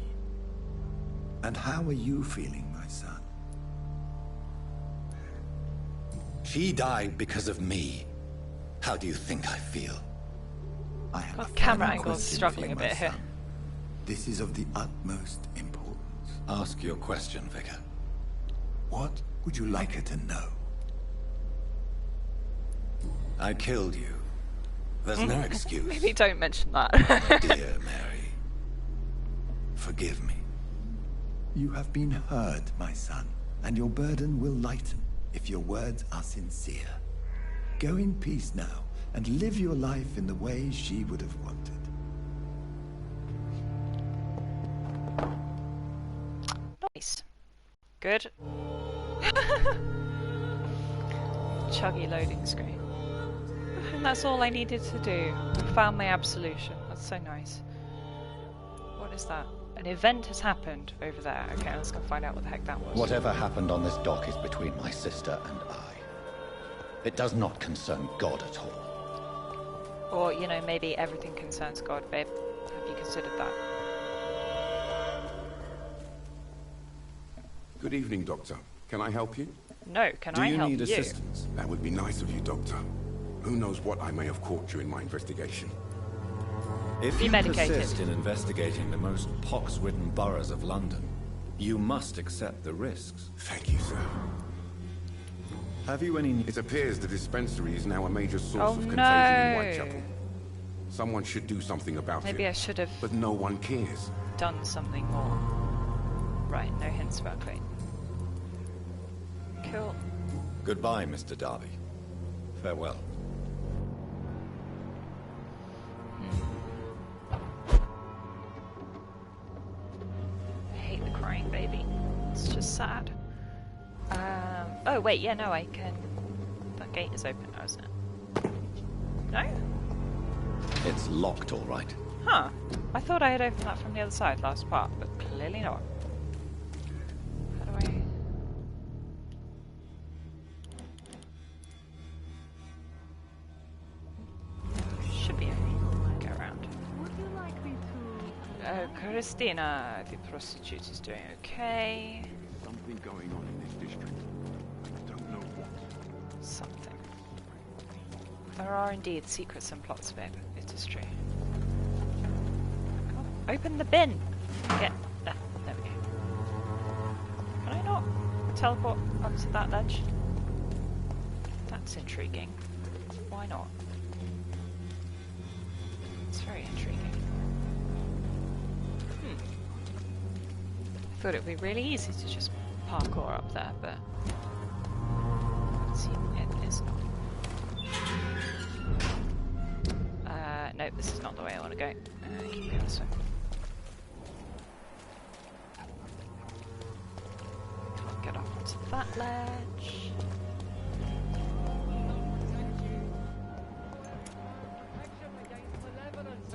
And how are you feeling, my son? She died because of me. How do you think I feel? I have a camera final angle's question struggling for you, a bit my here. son. This is of the utmost importance. Ask your question, Vicar. What would you like her to know? I killed you. There's no excuse. Maybe don't mention that. Dear Mary, forgive me. You have been heard, my son, and your burden will lighten if your words are sincere. Go in peace now, and live your life in the way she would have wanted. Nice. Good. Chuggy loading screen. And that's all I needed to do. I found my absolution. That's so nice. What is that? An event has happened over there. Okay, let's go find out what the heck that was. Whatever happened on this dock is between my sister and I. It does not concern God at all. Or, you know, maybe everything concerns God, babe. Have you considered that? Good evening, Doctor. Can I help you? No, can I help you? Do you need assistance? That would be nice of you, Doctor. Who knows what I may have caught during my investigation. If Be you medicated. persist in investigating the most pox-ridden boroughs of London, you must accept the risks. Thank you, sir. Have you any... It appears the dispensary is now a major source Oh, of contagion no. in Whitechapel. Someone should do something about Maybe it. I should have But no one cares. done something more. Right, no hints about Clayton. Cool. Goodbye, Mr. Darby. Farewell. I hate the crying baby. It's just sad. Oh wait, yeah, no, I can... That gate is open now, isn't it? No? It's locked, all right. Huh. I thought I had opened that from the other side last part, but clearly not. How do I... Should be able to go around. Would you like me to... Christina, the prostitute is doing okay. Something going on in this district. I don't know what. Something. There are indeed secrets and plots, babe. It is true. Oh, open the bin! Get... there we go. Can I not teleport onto that ledge? That's intriguing. Why not? It's very intriguing. I thought it would be really easy to just parkour up there, but it is not. No, this is not the way I want to go. Keep going this way. Can't get up onto that ledge.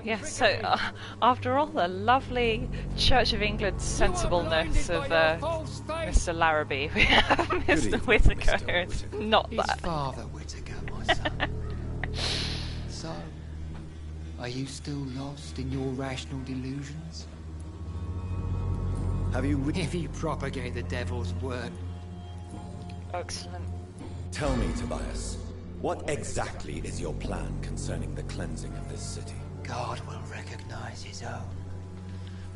Yeah, so after all the lovely Church of England sensibleness of Mr. Larrabee, we have Mr. Whittaker. It's not His that. father, Whittaker, my son. So, are you still lost in your rational delusions? Have you... If you propagate the devil's word. Excellent. Tell me, Tobias, what exactly is your plan concerning the cleansing of this city? God will recognize his own.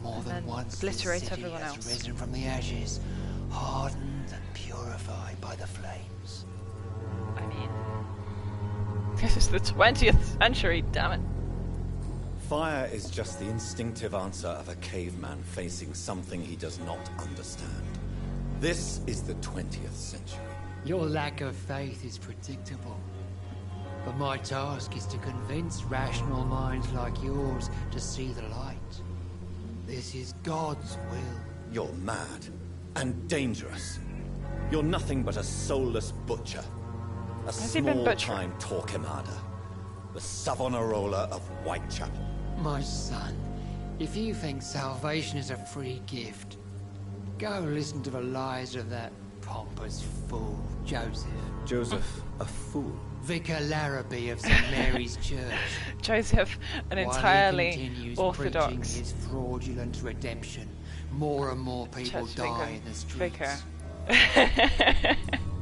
More And than then once this obliterate city everyone has else. risen from the ashes, hardened and purified by the flames. I mean, this is the 20th century, damn it. Fire is just the instinctive answer of a caveman facing something he does not understand. This is the 20th century. Your lack of faith is predictable. But my task is to convince rational minds like yours to see the light. This is God's will. You're mad and dangerous. You're nothing but a soulless butcher. A Has he been butchering? small-time Torquemada. The Savonarola of Whitechapel. My son, if you think salvation is a free gift, go listen to the lies of that pompous fool, Joseph. Joseph, a fool? Vicar Larrabee of St. Mary's Church. Joseph, an While entirely he continues orthodox preaching his fraudulent redemption, more and more people church die in the streets. vicar.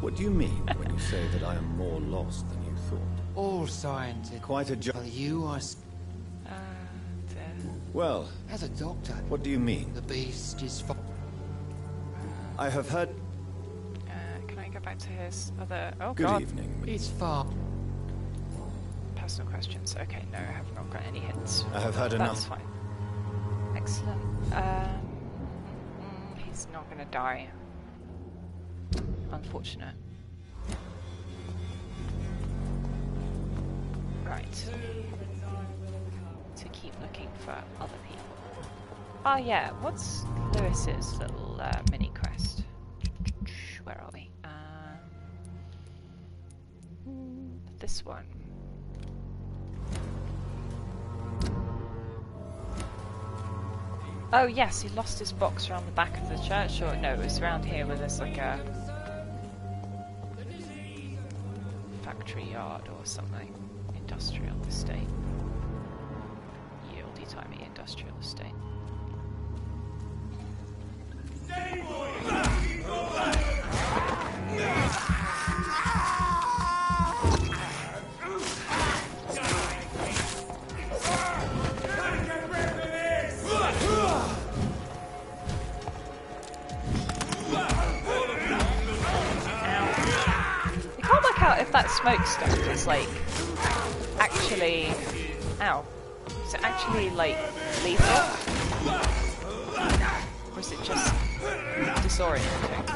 What do you mean when you say that I am more lost than you thought? All signs are Quite a well, you are Well, as a doctor. What do you mean? The beast is I have heard... Can I go back to his other... Oh, Good God. evening. It's far. Personal questions. Okay, no, I have not got any hints. I have heard That's enough. fine. Excellent. He's not going to die. Unfortunate. Right. To keep looking for other people. Oh yeah, what's Lewis's little mini quest? Where are we? This one. Oh yes, he lost his box around the back of the church, or no, it was around here where there's like a factory yard or something. Industrial estate. Yieldy timey industrial estate. If that smoke stuff is like actually, ow, is it actually like lethal, or is it just disorienting?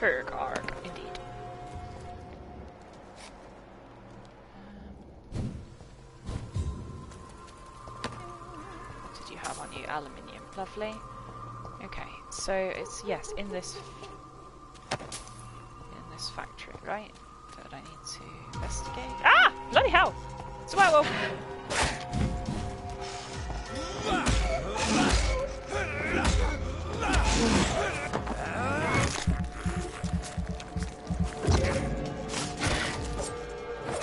Hergarg, indeed. What did you have on you? Aluminium, lovely. Okay, so it's, yes, in this factory, right? That I need to investigate. Ah! Bloody hell! It's a werewolf!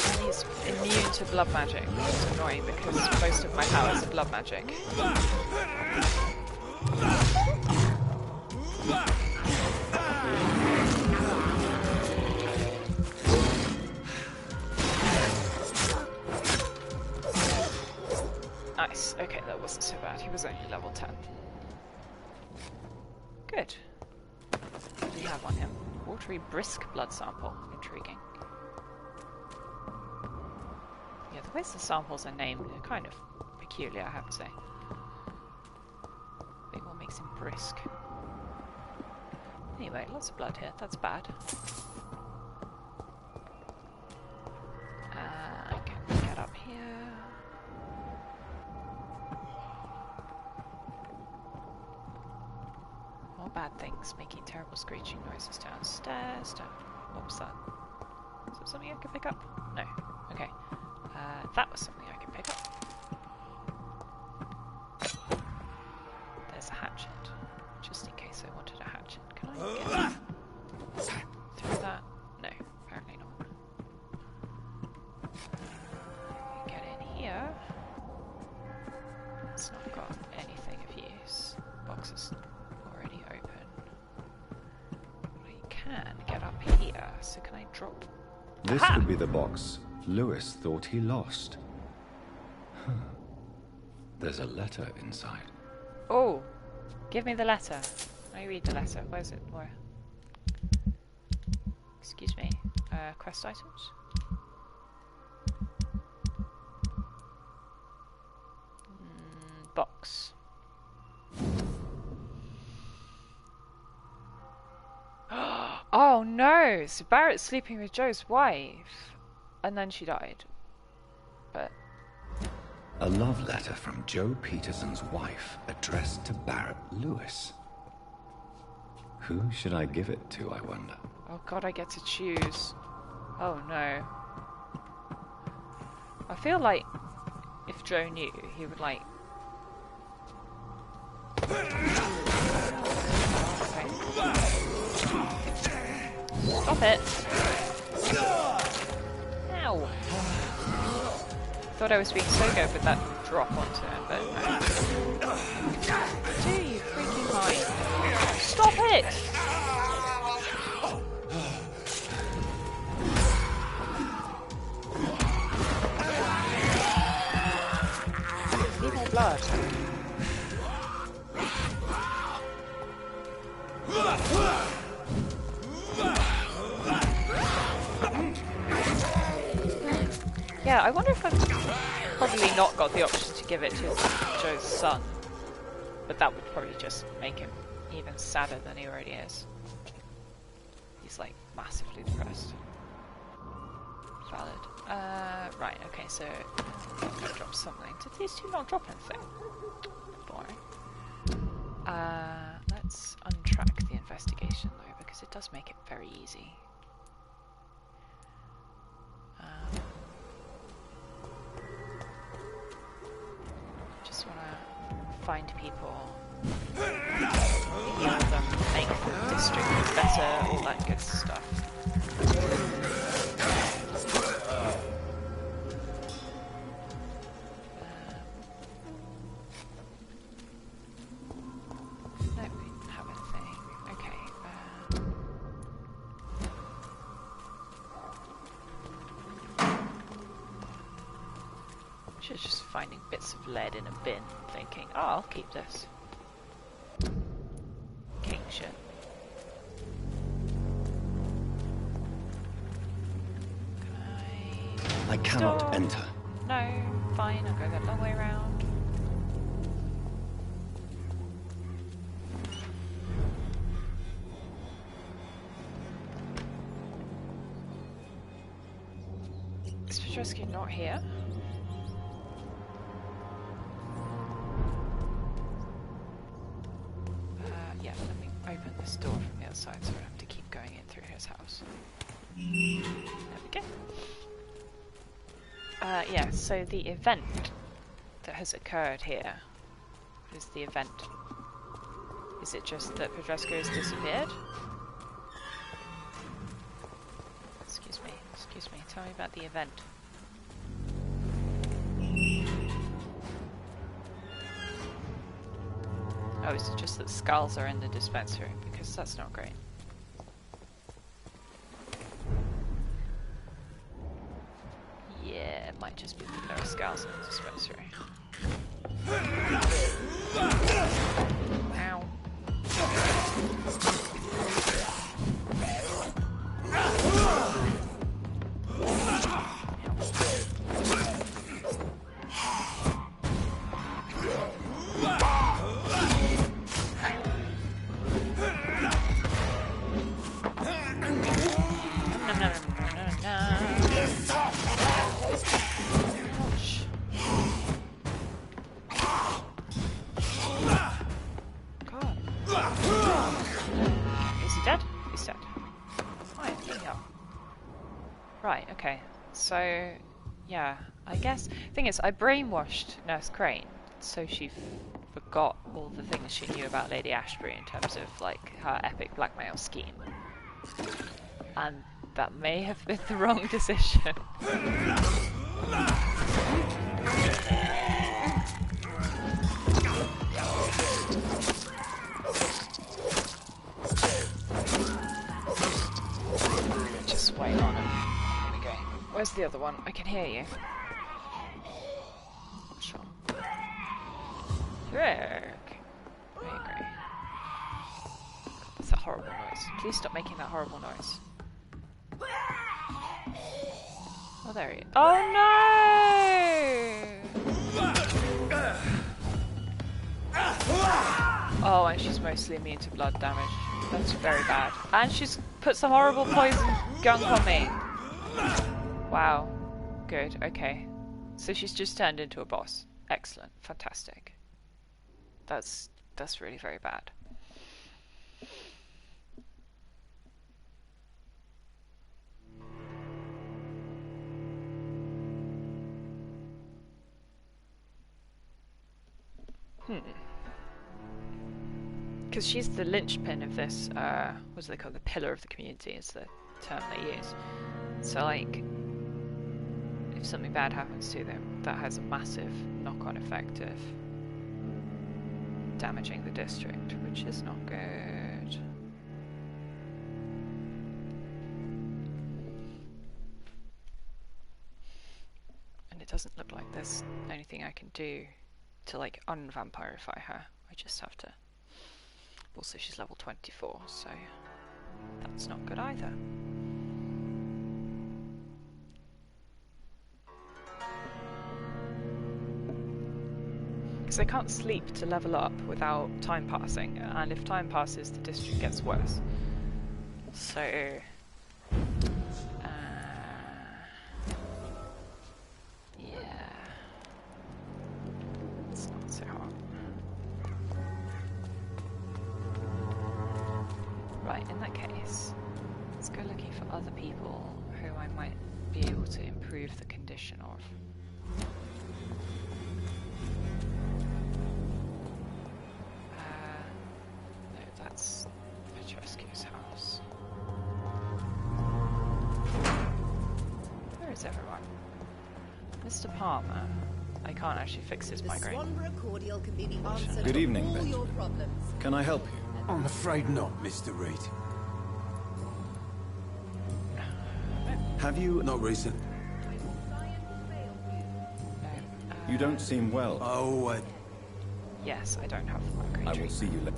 And he's immune to blood magic, which is annoying because most of my powers are blood magic. Nice, okay, that wasn't so bad. He was only level 10. Good. What do we have on him? Watery brisk blood sample. Intriguing. Yeah, the ways the samples are named are kind of peculiar, I have to say. Big one makes him brisk. Anyway, lots of blood here. That's bad. I can get up here. More bad things, making terrible screeching noises downstairs. What was that? Is that something I could pick up? No. Okay. That was something I could pick up. There's a hatchet. Just in case I wanted a hatchet. Can I get through that? No, apparently not. Get in here. It's not got anything of use. Box is already open. I can get up here, so can I drop? This Aha! could be the box Lewis thought he lost. Huh. There's a letter inside. Oh! Give me the letter. Let me read the letter. Where's it? Where? Excuse me. Quest items? Box. Oh no! So Barrett's sleeping with Joe's wife. and then she died. But A love letter from Joe Peterson's wife, addressed to Barrett Lewis. Who should I give it to, I wonder? oh god, I get to choose. Oh no. I feel like if Joe knew, he would like... Stop it! Ow! Thought I was being so good with that drop onto him, but no. Do you freaking mind? Stop it! Need more blood. Yeah, I wonder if I've probably not got the option to give it to Joe's son. But that would probably just make him even sadder than he already is. He's like massively depressed. Valid. Right, okay, so I'm gonna drop something. Did these two not drop anything? Boring. Let's untrack the investigation though, because it does make it very easy. Just want to find people, heal them, make the district better, all that good stuff. No, we didn't have anything. Okay. Just finding bits of lead in a bin, thinking, oh, I'll keep this. King shit. I cannot enter. No, fine, I'll go that long way round. Is Petrescu not here? Yeah, let me open this door from the other side so I don't have to keep going in through his house. There we go. Yeah, so the event that has occurred here is the event. Is it just that Petrescu has disappeared? Excuse me, tell me about the event. Oh, is it just that skulls are in the dispensary? Because that's not great. Yeah, it might just be that there are skulls in the dispensary. Ow. So, yeah, I guess... Thing is, I brainwashed Nurse Crane, so she forgot all the things she knew about Lady Ashbury in terms of, like, her epic blackmail scheme. And that may have been the wrong decision. Just wait on him. Where's the other one? I can hear you. Sure. Frick. I agree. That's a horrible noise. Please stop making that horrible noise. Oh, there he is. Oh no! Oh, and she's mostly immune to blood damage. That's very bad. And she's put some horrible poison gunk on me. Wow. Good, okay. So she's just turned into a boss. Excellent. Fantastic. That's really very bad. Because she's the linchpin of this, what do they call it? The pillar of the community is the term they use. So, like, if something bad happens to them, that has a massive knock-on effect of damaging the district, which is not good. And it doesn't look like there's anything I can do to, like, unvampirify her. I just have to... Also, she's level 24, so that's not good either. Because I can't sleep to level up without time passing, and if time passes, the district gets worse. So... yeah... It's not so hard. Right, in that case, let's go looking for other people who I might be able to improve the condition of. No, that's Petrescu's house. Where is everyone? Mr. Palmer. I can't actually fix his migraine. Swanborough cordial can be the answer Good to evening, all Benjamin. your problems. Can I help you? I'm afraid not, Mr. Reed. Have you... Not recent. You don't seem well. Oh, Yes, I don't have the migraine I will see you later.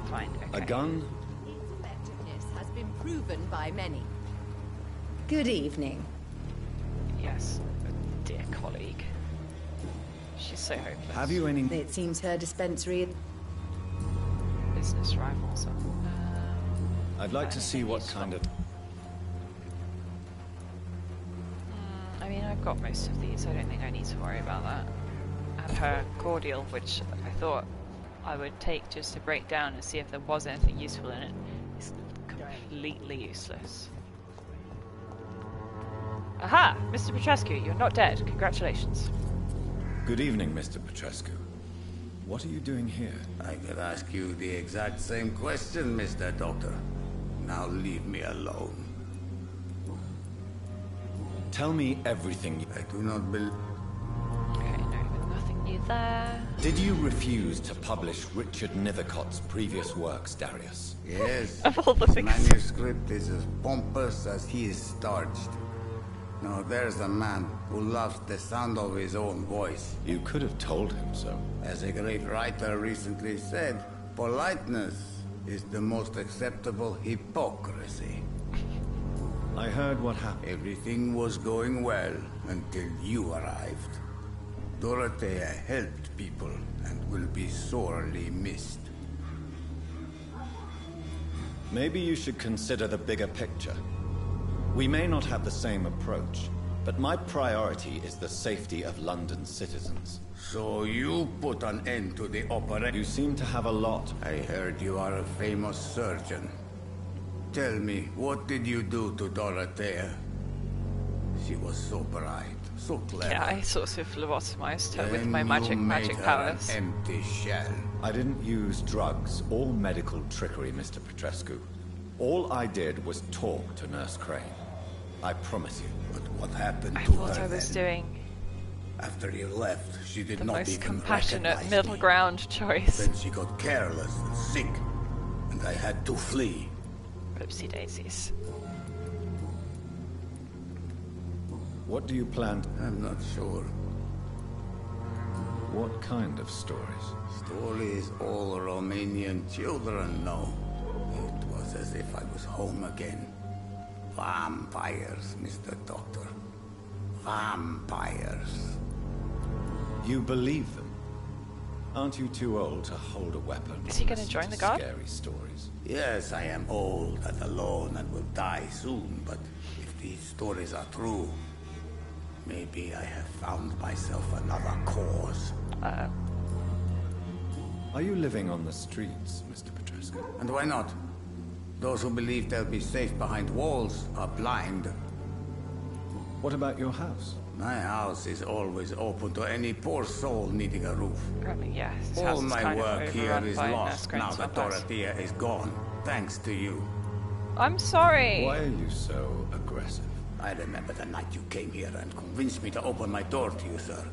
Fine, okay. A gun? Its effectiveness has been proven by many. Good evening. Yes, a dear colleague. She's so hopeless. Have you any... It seems her dispensary... Business rivals. I'd like to see what kind of... I mean, I've got most of these. I don't think I need to worry about that. And her cordial, which I thought I would take just to break down and see if there was anything useful in it, is completely useless. Aha! Mr. Petrescu, you're not dead. Congratulations. Good evening, Mr. Petrescu. What are you doing here? I could ask you the exact same question, Mr. Doctor. Now leave me alone. Tell me everything. I do not believe... Okay, no, nothing new there. Did you refuse to publish Richard Nethercott's previous works, Darius? Yes. Of all the His things. manuscript is as pompous as he is starched. Now there's a man who loves the sound of his own voice. You could have told him so. As a great writer recently said, politeness is the most acceptable hypocrisy. I heard what happened. Everything was going well until you arrived. Dorothea helped people and will be sorely missed. Maybe you should consider the bigger picture. We may not have the same approach, but my priority is the safety of London's citizens. So you put an end to the operation? You seem to have a lot. I heard you are a famous surgeon. Tell me, what did you do to Dorothea? She was so bright, so clever. Yeah, I sort of lobotomized her with Then my you magic made her powers. an empty shell. I didn't use drugs or medical trickery, Mr. Petrescu. All I did was talk to Nurse Crane. I promise you. But what happened I to thought her I was then? doing After you left, she did the not most even compassionate recognize middle me. ground choice. Then she got careless and sick, and I had to flee. Oopsie daisies. What do you plan to... I'm not sure. What kind of stories? Stories all Romanian children know. It was as if I was home again. Vampires, Mr. Doctor. Vampires. You believe them? Aren't you too old to hold a weapon? Is he going to join the guard? Scary stories. Yes, I am old and alone and will die soon, but if these stories are true, Maybe I have found myself another cause. Uh-oh. Are you living on the streets, Mr. Petrescu? And why not? Those who believe they'll be safe behind walls are blind. What about your house? My house is always open to any poor soul needing a roof. Yeah, All my work here is lost now that Dorothea is gone, thanks to you. I'm sorry. Why are you so aggressive? I remember the night you came here and convinced me to open my door to you, sir.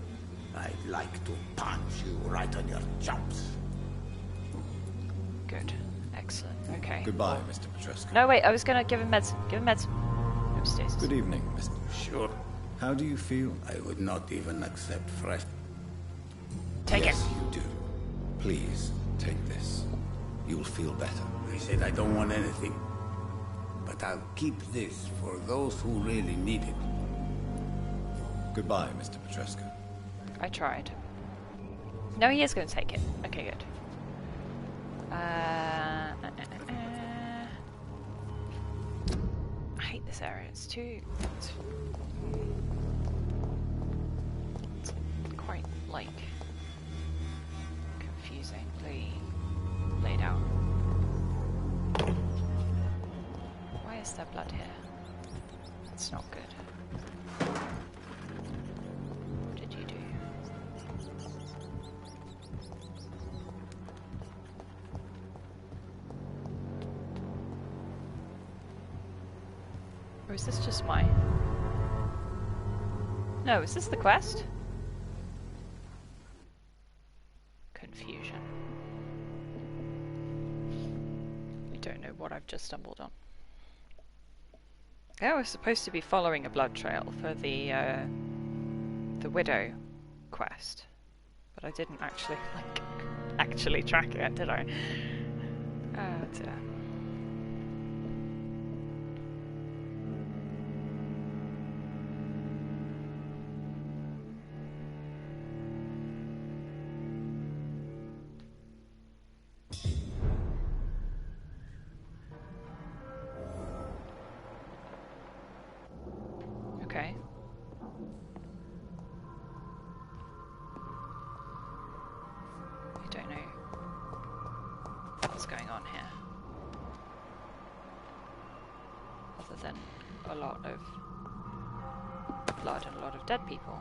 I'd like to punch you right on your chops. Good. Excellent. Okay. Goodbye, Mr. Petrescu. No, wait, I was gonna give him medicine. Give him medicine. Upstairs. Good evening, Mr. Sure. How do you feel? I would not even accept fresh. Take yes, you do. Please, take this. You'll feel better. I said I don't want anything. But I'll keep this for those who really need it. Goodbye, Mr. Petrescu. I tried. No, he is going to take it. Okay, good. I hate this area. It's too... It's quite, like, confusingly laid out. Why is there blood here? That's not good. What did you do? Or is this just my... No, is this the quest? Confusion. I don't know what I've just stumbled on. I was supposed to be following a blood trail for the widow quest, but I didn't actually actually track it, did I? Oh dear. Okay. I don't know what's going on here. Other than a lot of blood and a lot of dead people.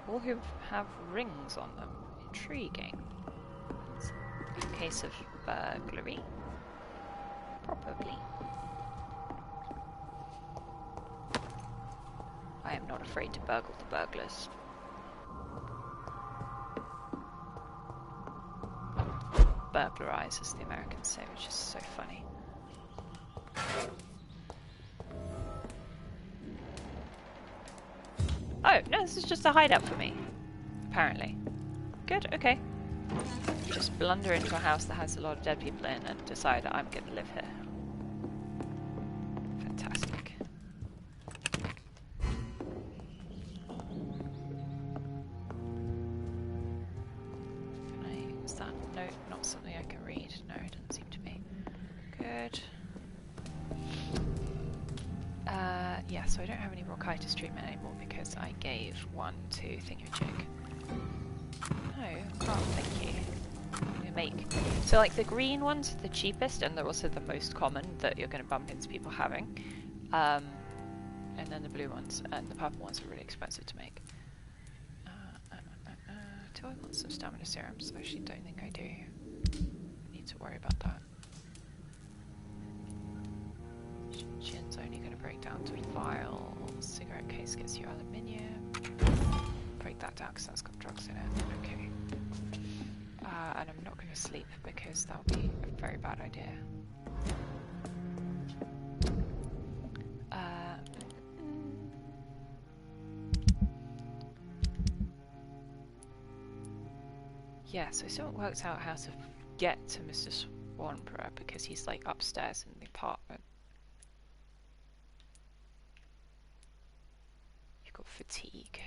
All who have rings on them. Intriguing. It's a case of burglary. Probably. I am not afraid to burgle the burglars. Burglarize, as the Americans say, which is so funny. Oh, no, this is just a hideout for me. Apparently. Good, okay. Just blunder into a house that has a lot of dead people in and decide I'm going to live here. Fantastic. Is that note not something I can read? No, it doesn't seem to be. Good. Yeah, so I don't have any bronchitis treatment anymore because I gave one to Thingamajig. No, can't, thank you. So like the green ones are the cheapest and they're also the most common that you're going to bump into people having. And then the blue ones and the purple ones are really expensive to make. Do I want some stamina serums? I actually don't think I do. Need to worry about that. Gin's only going to break down to vials. Cigarette case gets you aluminium. Break that down because that's got drugs in it. Okay. And I'm not going to sleep because that would be a very bad idea. Yeah, so I still haven't worked out how to get to Mr. Swanborough because he's like upstairs in the apartment. You've got fatigue.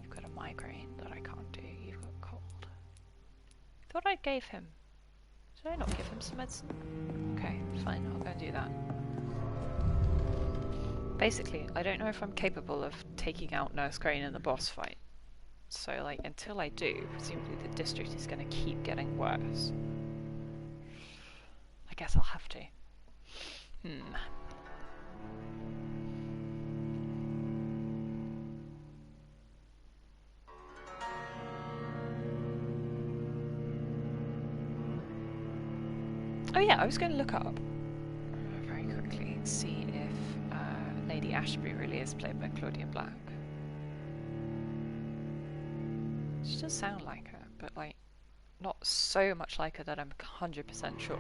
You've got a migraine that I can't do. You've got a cold. I thought I gave him. Did I not give him some medicine? Okay, fine, I'll go and do that. Basically, I don't know if I'm capable of taking out Nurse Crane in the boss fight. So, like, until I do, presumably the district is going to keep getting worse. I guess I'll have to. Oh yeah, I was going to look up very quickly and see if Lady Ashbury really is played by Claudia Black. She does sound like her, but like not so much like her that I'm 100% sure.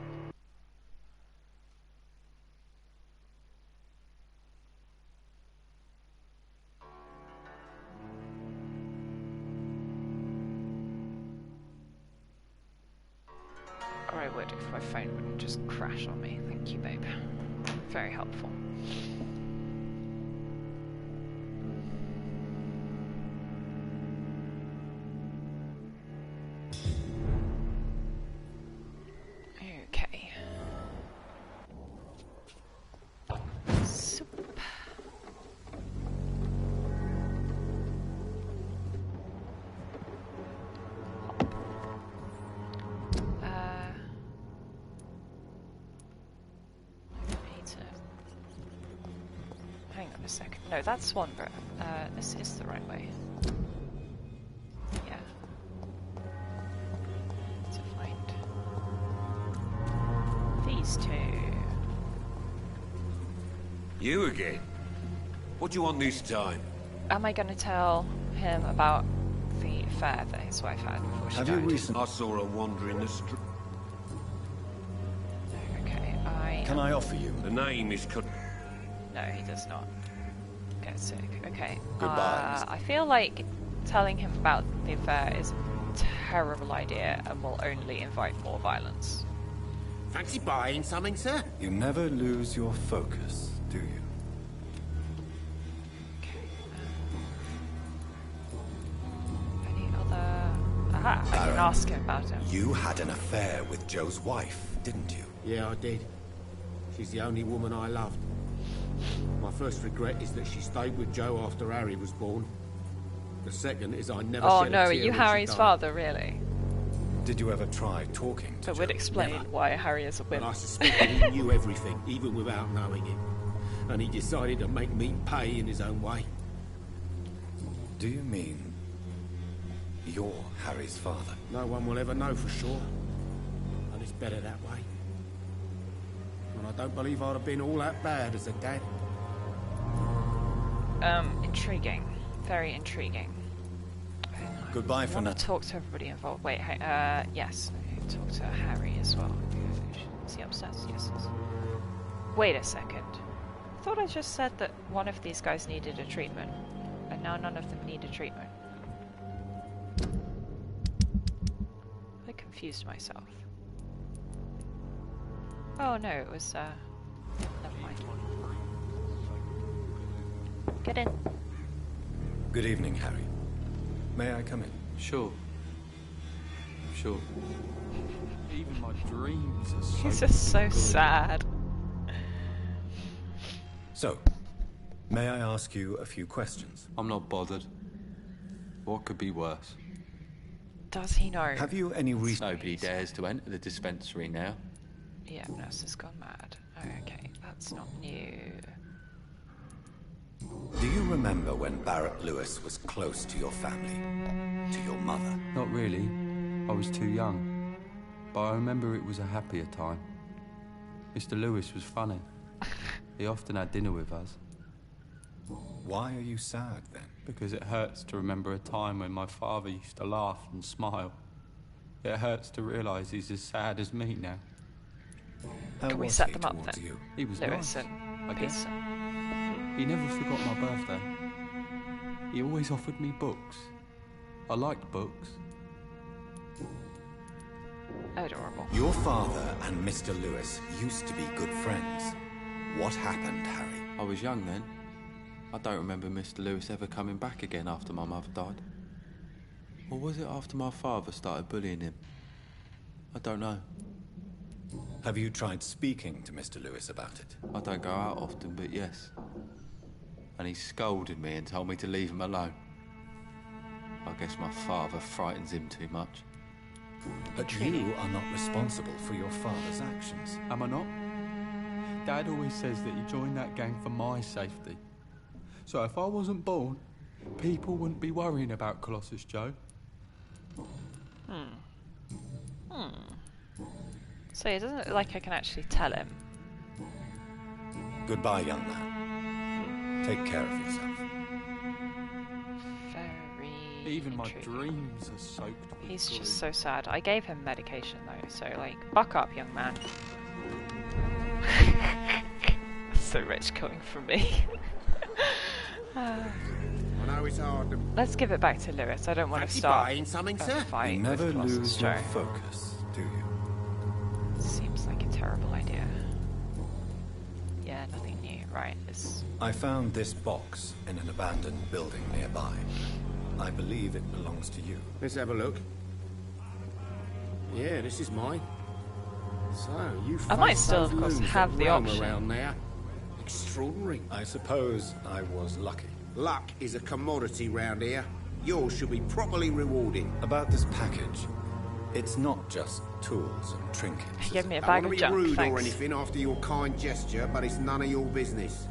Or I would if my phone wouldn't just crash on me. Thank you, babe. Very helpful. Okay. Soup. Hang on a second. No, that's Swanborough. This is the right way. Yeah. To find these two. You again? What do you want this time? Am I going to tell him about the affair that his wife had before she died? I saw her wandering the street. Okay, Can I offer you? The name is cut. No, he does not. Get sick. Okay. Goodbye. I feel like telling him about the affair is a terrible idea and will only invite more violence. Fancy buying something, sir? You never lose your focus, do you? Any other... Aha, I can ask him about it. You had an affair with Joe's wife, didn't you? Yeah, I did. She's the only woman I loved. My first regret is that she stayed with Joe after Harry was born. The second is I never Oh shed no, a are tear you when she Harry's died. father, really? Did you ever try talking to That would Joe? explain Never. why Harry is a But wimp. I suspected he knew everything, even without knowing it. And he decided to make me pay in his own way. Do you mean you're Harry's father? No one will ever know for sure. And it's better that way. And I don't believe I'd have been all that bad as a dad. Intriguing. Very intriguing. Goodbye for now. I want to talk to everybody involved. Wait, hey, yes. I need to talk to Harry as well. Is he upstairs? Yes, yes. Wait a second. I thought I just said that one of these guys needed a treatment, and now none of them need a treatment. I confused myself. Oh no, it was, never mind. Get in. Good evening, Harry. May I come in? Sure. Sure. Even my dreams are so He's just so good. sad. So, may I ask you a few questions? I'm not bothered. What could be worse? Does he know? Have you any reason? Nobody dares to enter the dispensary now. Yeah, nurse has gone mad. Okay, that's not new. Do you remember when Barrett Lewis was close to your family? To your mother? Not really. I was too young. But I remember it was a happier time. Mr. Lewis was funny. He often had dinner with us. Why are you sad then? Because it hurts to remember a time when my father used to laugh and smile. It hurts to realise he's as sad as me now. How Can we was set he them up towards then? you? He was Lewis nice, and I guess. Peterson. He never forgot my birthday. He always offered me books. I liked books. Adorable. Your father and Mr. Lewis used to be good friends. What happened, Harry? I was young then. I don't remember Mr. Lewis ever coming back again after my mother died. Or was it after my father started bullying him? I don't know. Have you tried speaking to Mr. Lewis about it? I don't go out often, but yes. and he scolded me and told me to leave him alone. I guess my father frightens him too much. But you are not responsible for your father's actions. Am I not? Dad always says that he joined that gang for my safety. So if I wasn't born, people wouldn't be worrying about Colossus Joe. So it doesn't look like I can actually tell him. Goodbye, young man. Take care of yourself. Very Even my intriguing. dreams are soaked with He's glue. just so sad. I gave him medication though, so like, buck up, young man. So rich coming from me. I know it's hard to... Let's give it back to Lewis. I don't want to Fancy start buying something, a sir? fight You never with Colossus lose your Joe. focus, do you? Seems like a terrible idea. Yeah, nothing new. Right, it's... I found this box in an abandoned building nearby. I believe it belongs to you. Let's have a look. Yeah, this is mine. So, you I might faced still, those of course, loons have that the roam option. around there. Extraordinary. I suppose I was lucky. Luck is a commodity round here. Yours should be properly rewarded. About this package, it's not just tools and trinkets. Give me a I bag don't of want to be junk, rude or thanks. anything after your kind gesture, but it's none of your business.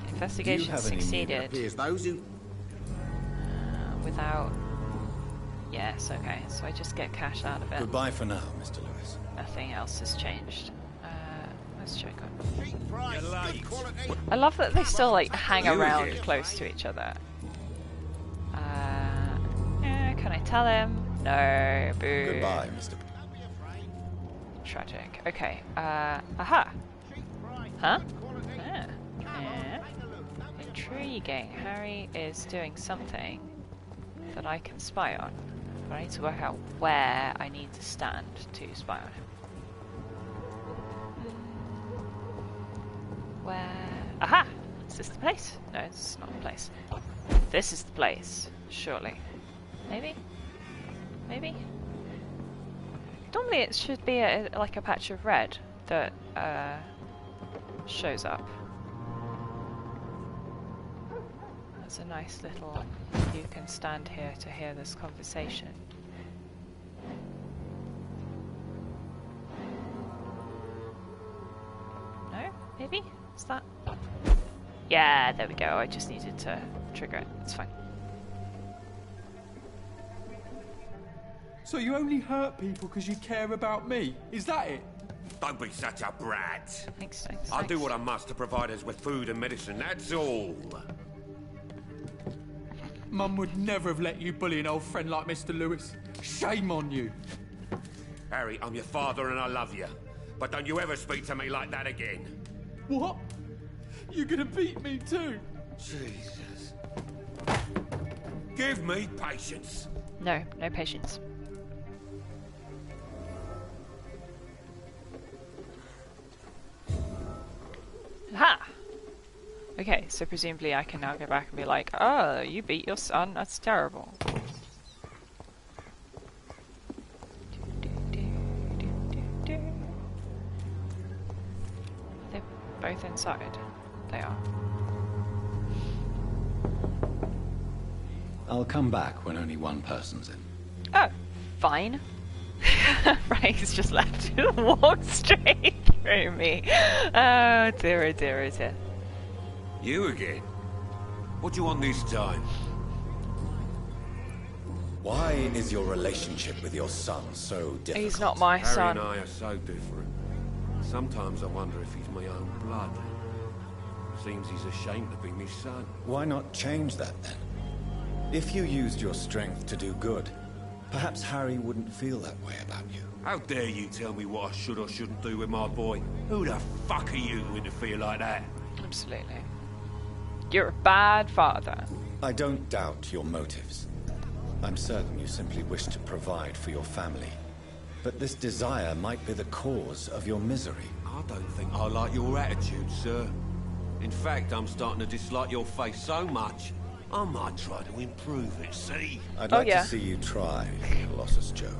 Investigation have any need? succeeded. Appears those who... Without... Yes, okay, so I just get cash out of it. Goodbye for now, Mr. Lewis. Nothing else has changed. Let's check on. Price, good quality. I love that they still like hang You around again. close to each other. Can I tell him? No, boo. Goodbye, Mr. Tragic. Okay. Aha. Huh? Yeah. Yeah. Intriguing. Harry is doing something that I can spy on, but I need to work out where I need to stand to spy on him. Where? Aha! Is this the place? No, it's not the place. This is the place, surely. Maybe? Maybe? Normally it should be like a patch of red that shows up. There's a nice little... You can stand here to hear this conversation. No? Maybe? Is that... Yeah, there we go. I just needed to trigger it. It's fine. So you only hurt people because you care about me? Is that it? Don't be such a brat. Thanks. I'll do what I must to provide us with food and medicine, that's all. Mum would never have let you bully an old friend like Mr. Lewis. Shame on you. Harry, I'm your father and I love you. But don't you ever speak to me like that again. What? You're gonna beat me too? Jesus. Give me patience. No patience. Ha! Okay, so presumably I can now go back and be like, oh, you beat your son, that's terrible. They're both inside. They are. I'll come back when only one person's in. Oh, fine. Right, he's just left. Walked straight through me. Oh dear, oh dear, oh dear. You again? What do you want this time? Why is your relationship with your son so difficult? He's not my Harry son. and I are so different. Sometimes I wonder if he's my own blood. Seems he's ashamed to be my son. Why not change that then? If you used your strength to do good, perhaps Harry wouldn't feel that way about you. How dare you tell me what I should or shouldn't do with my boy? Who the fuck are you to interfere like that? Absolutely. You're a bad father. I don't doubt your motives. I'm certain you simply wish to provide for your family. But this desire might be the cause of your misery. I don't think I like your attitude, sir. In fact, I'm starting to dislike your face so much, I might try to improve it, see? I'd like to see you try, Colossus Joe.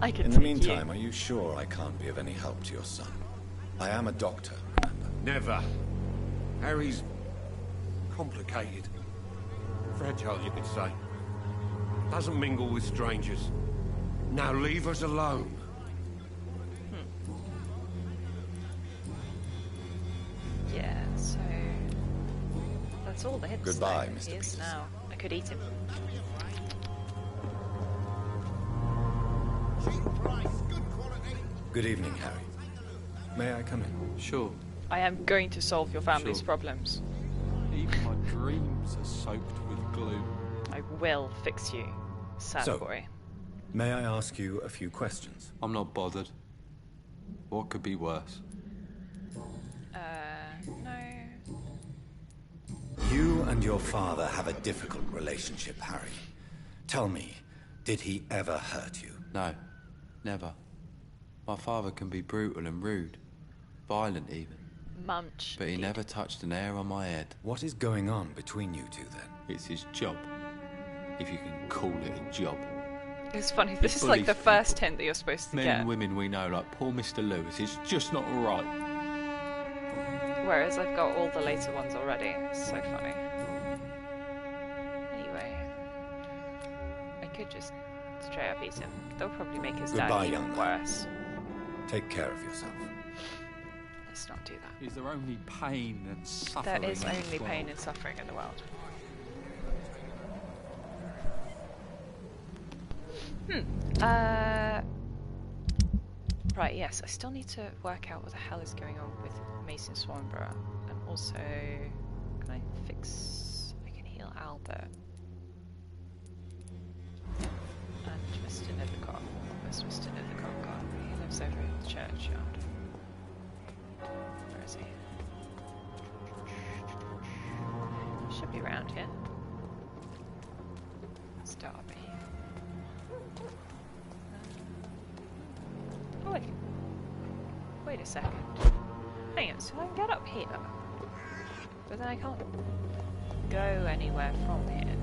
I can In the meantime, are you sure I can't be of any help to your son? I am a doctor, remember? Never. Harry's complicated. Fragile, you could say. Doesn't mingle with strangers. Now leave us alone. Yeah, so that's all the hints. Goodbye, though. Mr. He is Peters. now. I could eat him. Good evening, Harry. May I come in? Sure. I am going to solve your family's Sure. problems. Even my dreams are soaked with gloom. I will fix you, sad So- boy. May I ask you a few questions? I'm not bothered. What could be worse? No. You and your father have a difficult relationship, Harry. Tell me, did he ever hurt you? No, never. My father can be brutal and rude, violent even. Munch. But he never touched an hair on my head. What is going on between you two then? It's his job, if you can call it a job. It's funny, He this is like the bullies first hint that you're supposed to Men get. and women we know, like poor Mr. Lewis, is just not right. Whereas I've got all the later ones already. It's so funny. Anyway. I could just straight up eat him. They'll probably make his dad Goodbye, even young man. worse. Take care of yourself. Let's not do that. Is there only pain and suffering? There is in this only world? pain and suffering in the world. Right, yes, I still need to work out what the hell is going on with Mason Swanborough. And also, can I can heal Albert. And Mr. Nethercott. Where's Mr. Nethercott gone? He lives over in the churchyard. Where is he? Should be around here. It's Derby. Oh wait. Wait a second. Hang on, so I can get up here. But then I can't go anywhere from here.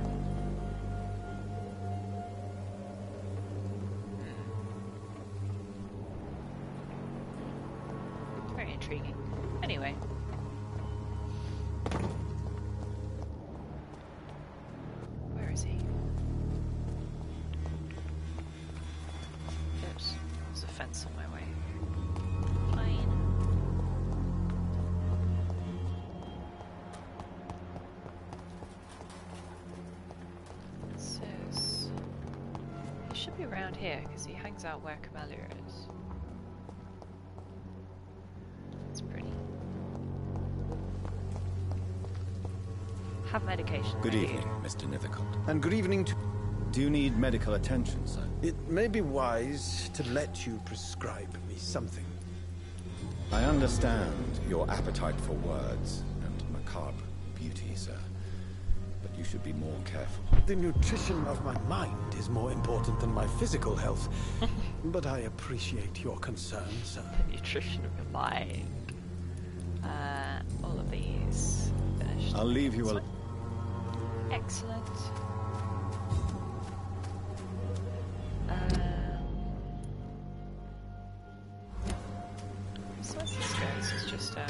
Very intriguing. Anyway. Where is he? There's a fence on my way. Fine. It says he should be around here because he hangs out where Camellia is. It's pretty. Have medication. Good ready. evening, Mr. Nethercott. And good evening to... Do you need medical attention, sir? It may be wise to let you prescribe me something. I understand your appetite for words and macabre beauty, sir. But you should be more careful. The nutrition of my mind is more important than my physical health. But I appreciate your concern, sir. The nutrition of your mind. All of these finished. I'll leave you alone. Excellent. So what's this go? This is just no,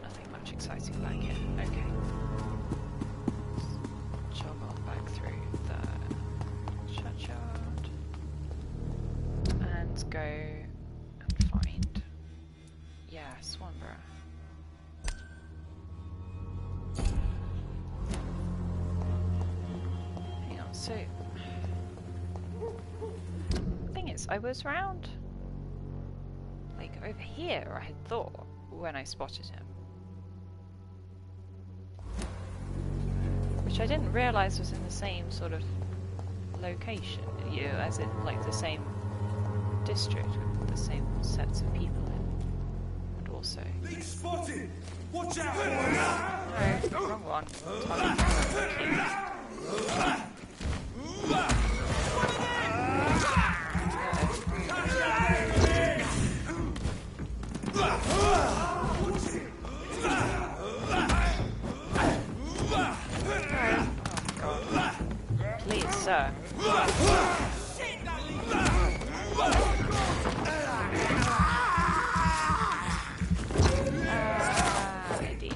nothing much exciting back here. Okay. Jog on back through the churchyard and go and find Swanborough. Hang on, so thing is, I was round like over here, I had thought, when I spotted him. Which I didn't realise was in the same sort of location, as in like the same district with the same sets of people in. And also... He's spotted! Watch out! No, wrong one. Please, sir. Indeed.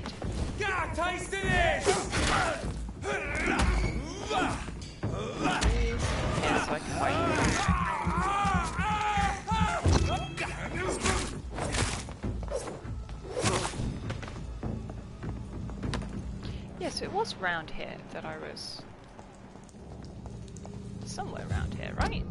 was round here that I was... somewhere around here, right?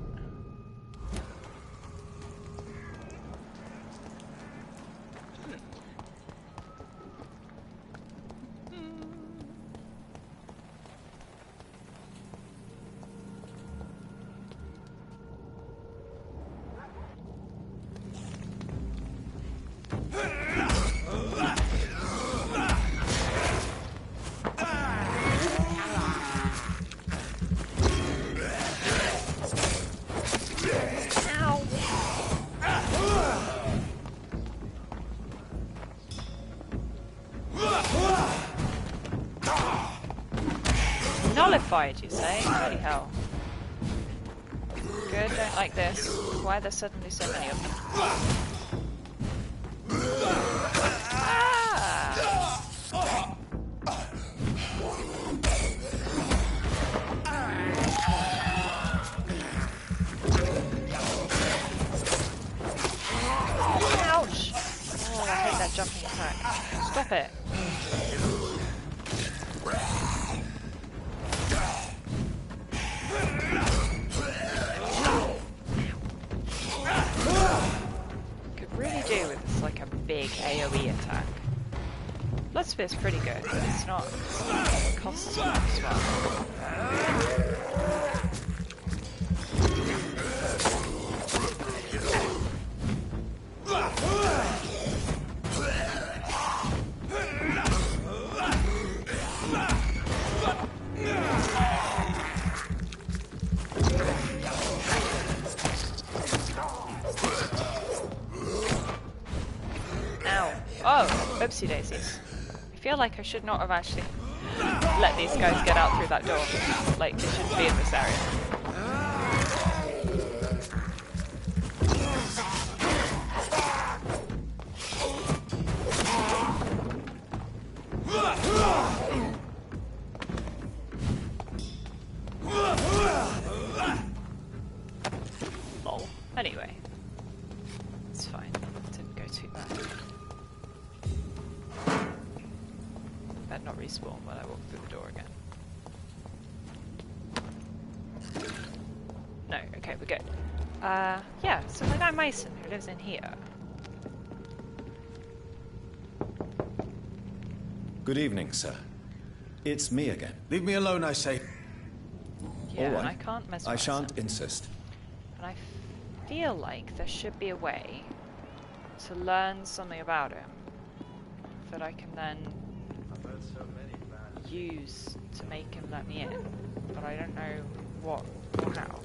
Nullified, you say? Bloody hell. Good, don't like this. Why are there suddenly so many of them? Ouch! Oh, I hate that jumping attack. Stop it. Big AoE attack. Bloodsphere's pretty good, but it's not. It costs too much as well. Oh, oopsie daisies. I feel like I should not have actually let these guys get out through that door. Like, they shouldn't be in this area. Lol. Anyway. It's fine. Didn't go too bad. Better not respawn when I walk through the door again. No, okay, we're good. Yeah, so my guy Mason, who lives in here. Good evening, sir. It's me again. Leave me alone, I say. Yeah, All right. and I can't mess with I shan't him. insist. And I feel like there should be a way to learn something about him that I can then use to make him let me in, but I don't know what or how.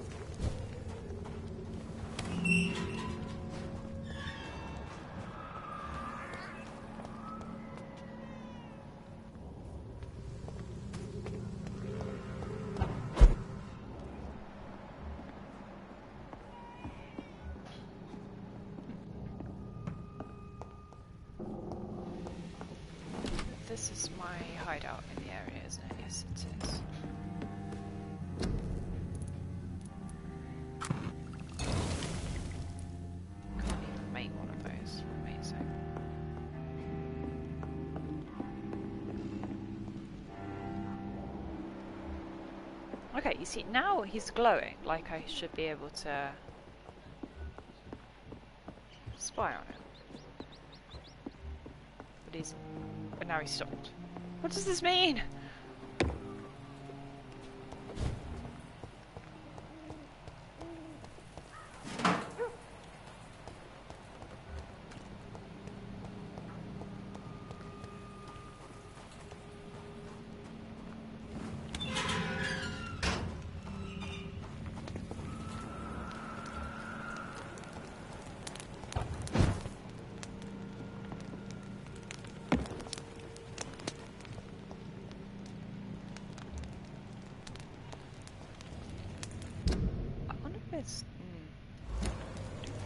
This is my hideout in the area, isn't it? Yes, it is. Can't even make one of those. Amazing. Okay, you see, now he's glowing, like I should be able to spy on him. But now he's stopped. What does this mean?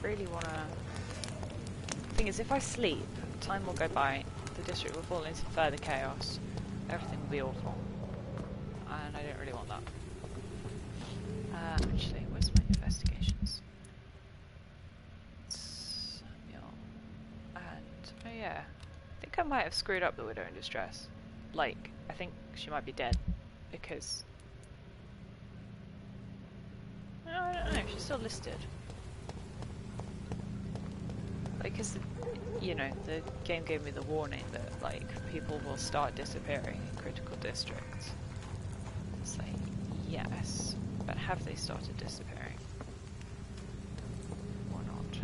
Really wanna... Thing is, if I sleep, time will go by, the district will fall into further chaos, everything will be awful, and I don't really want that. Actually, where's my investigations? Samuel, and oh yeah, I think I might have screwed up the widow in distress, like I think she might be dead because I don't know. She's still listed. Because you know, the game gave me the warning that like people will start disappearing in critical districts. It's like, yes, but have they started disappearing or not?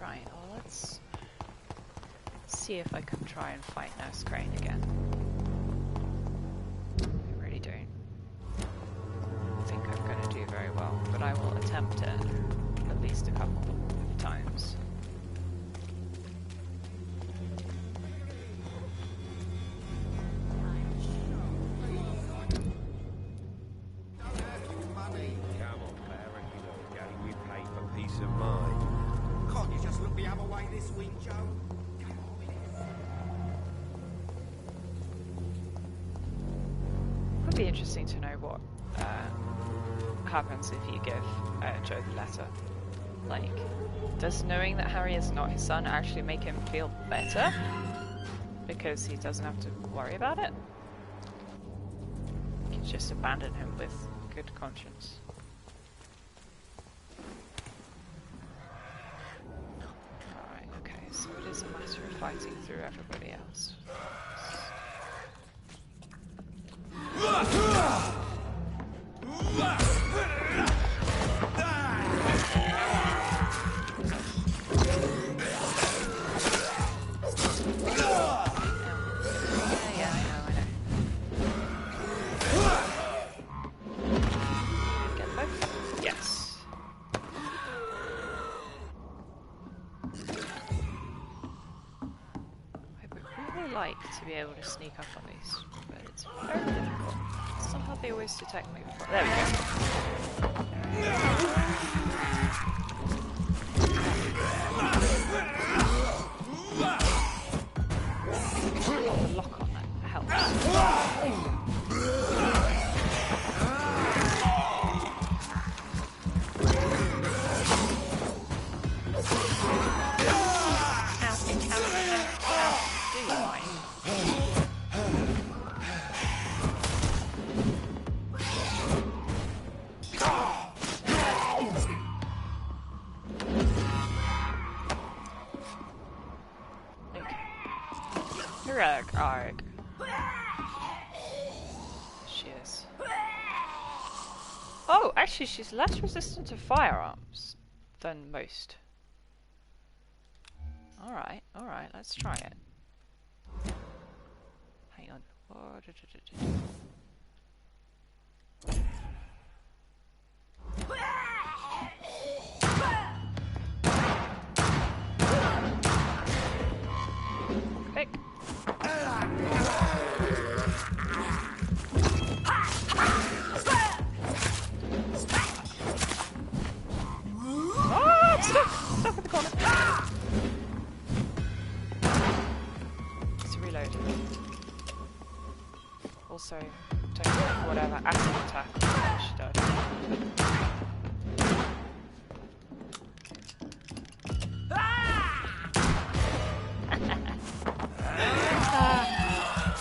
Right, well, let's see if I can try and fight Nurse Crane again. I really don't think I'm going to do very well, but I will attempt it at least a couple of times. Come on, American game, we pay for peace of mind. Can't you just look the other way this week, Joe? It would be interesting to know what happens if you give Joe the letter. Like, does knowing that Harry is not his son actually make him feel better? Because he doesn't have to worry about it? You can just abandon him with good conscience. Alright, okay, so it is a matter of fighting through everybody else. To be able to sneak up on these, but it's very difficult. Somehow they always detect me before. There we go. The lock on that helps. Arg. She is. Oh, actually she's less resistant to firearms than most. Alright, let's try it. Hang on. Quick. Stuck in the corner. Let's reload. Also, don't take whatever acid attack she does.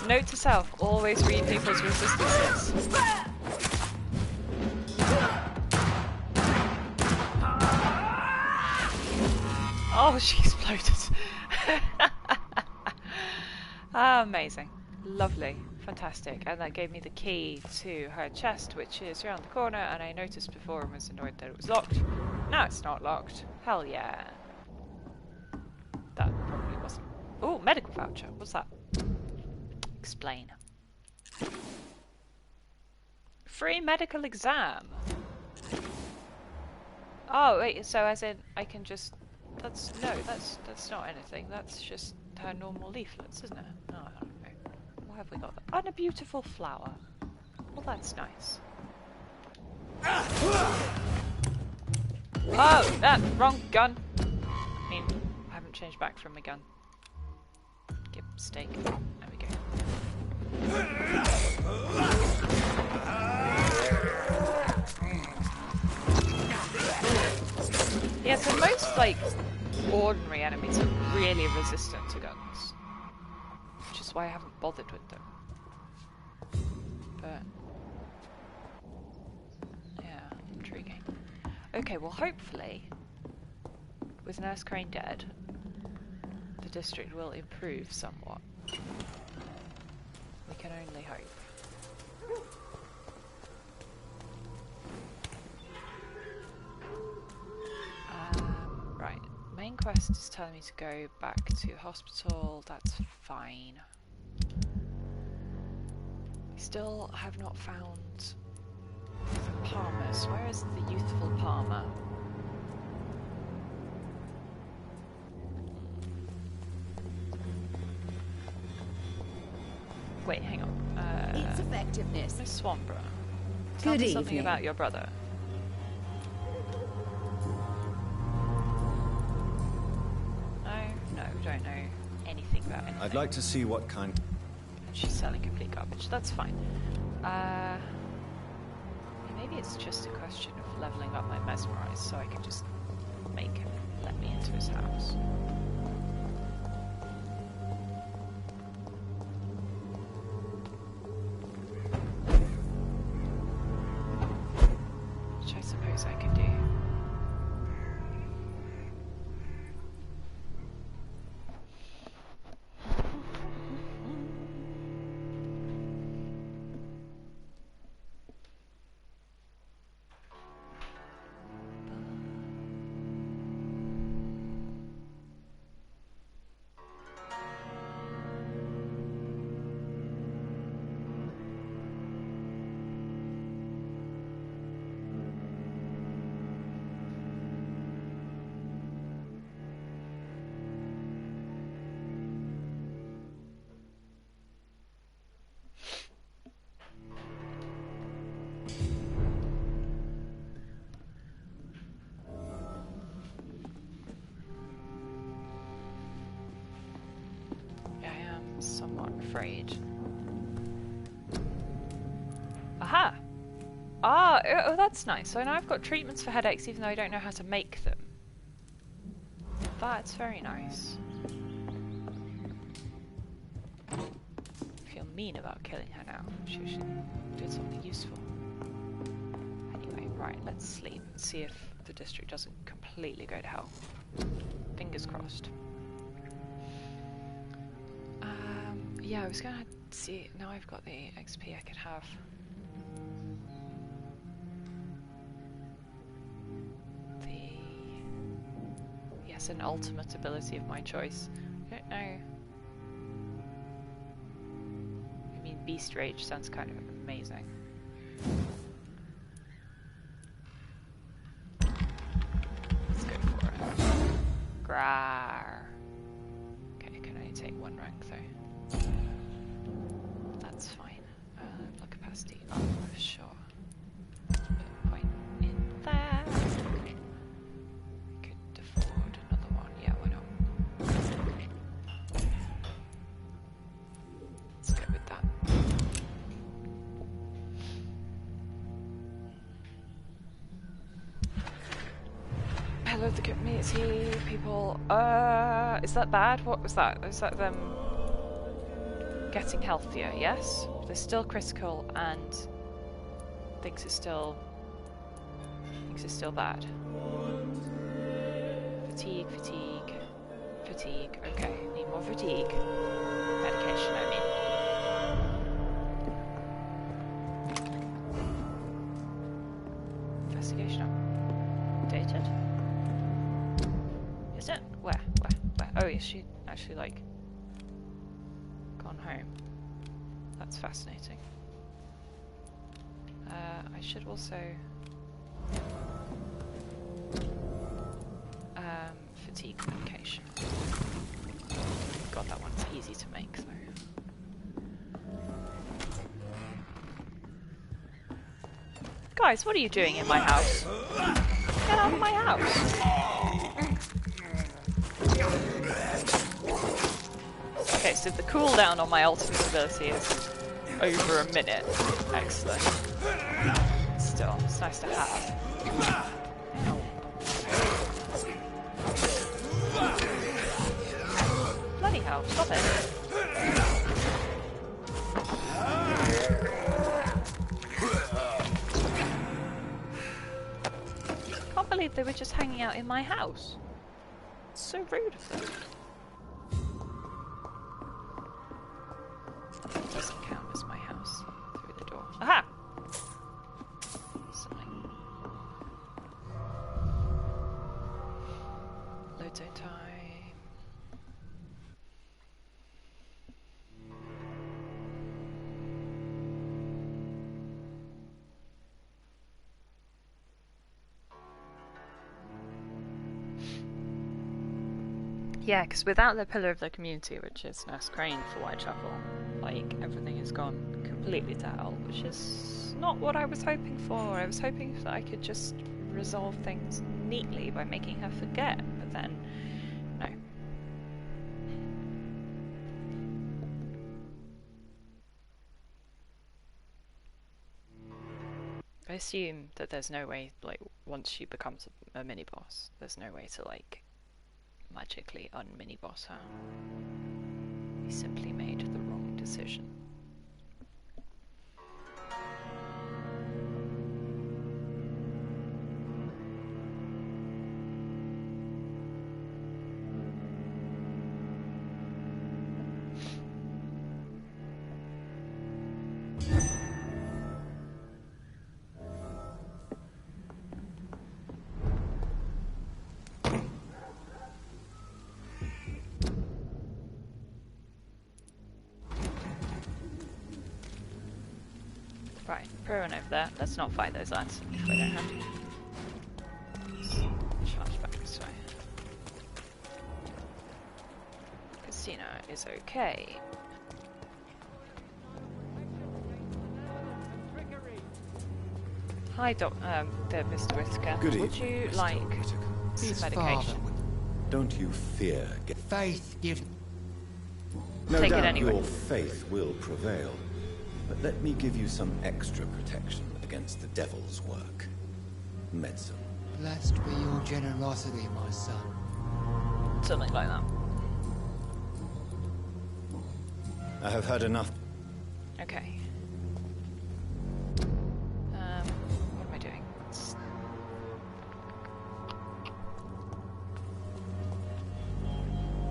Note to self, always read people's resistances. Oh, she exploded. Amazing. Lovely. Fantastic. And that gave me the key to her chest, which is around the corner, and I noticed before and was annoyed that it was locked. Now it's not locked. Hell yeah. That probably wasn't. Oh, medical voucher. What's that? Explain. Free medical exam. Oh, wait, so as in I can just... That's not anything. That's just her normal leaflets, isn't it? Oh, I don't know. What have we got? Oh, and a beautiful flower. Well, that's nice. Oh, that wrong gun. I mean, I haven't changed back from my gun. Give steak. There we go. Yeah, so most, like, ordinary enemies are really resistant to guns. Which is why I haven't bothered with them. But... yeah, intriguing. Okay, well hopefully, with Nurse Crane dead, the district will improve somewhat. We can only hope. Right, main quest is telling me to go back to the hospital, that's fine. We still have not found the Palmers. Where is the youthful Palmer? Wait, hang on. Its effectiveness. Miss Swanborough, tell me something about your brother. No, don't know anything about anything. I'd like to see what kind... She's selling complete garbage, that's fine. Maybe it's just a question of leveling up my mesmerize so I can just make him let me into his house. Which I suppose I could do. Somewhat afraid. Aha! Ah, oh, that's nice. So now I've got treatments for headaches even though I don't know how to make them. That's very nice. I feel mean about killing her now. She did something useful. Anyway, right, let's sleep and see if the district doesn't completely go to hell. Fingers crossed. Yeah, I was gonna see, now I've got the XP I could have. Yes, an ultimate ability of my choice. I don't know. I mean, Beast Rage sounds kind of amazing. Let's go for it. Grar. Okay, I can only take one rank though. That's fine. Blood capacity up, sure. Put a point in there. Could afford another one. Yeah, why not? Let's go with that. Hello, the community people. Is that bad? What was that? Was that them getting healthier? Yes, they're still critical and thinks it's still bad. Fatigue. Okay, need more fatigue medication. I mean. Investigation updated. Is it? Where? Oh, is she actually like gone home? That's fascinating. I should also fatigue medication. God, that one's easy to make though. Guys, what are you doing in my house? Get out of my house! Okay, so the cooldown on my ultimate ability is over a minute. Excellent. Still, it's nice to have. in my house. It's so rude of them. It doesn't count as my house through the door. Aha! Something. Load zone time. Yeah, because without the pillar of the community, which is Nurse Crane for Whitechapel, like, everything has gone completely to hell, which is not what I was hoping for. I was hoping that I could just resolve things neatly by making her forget, but then, no. I assume that there's no way, like, once she becomes a mini-boss, there's no way to, like, magically un-mini-boss her. He simply made the wrong decision. Right, everyone over there. Let's not fight those lads if we don't have to. Let's charge back this way. Casino is okay. Hi, Mr. Whittaker. Good Would evening, you Mr. like Whittaker. some medication? Don't you fear faith give. No Take it doubt anyway. your faith will prevail, but let me give you some extra protection against the devil's work. Medicine. Blessed be your generosity, my son. Something like that. I have had enough. Okay. What am I doing?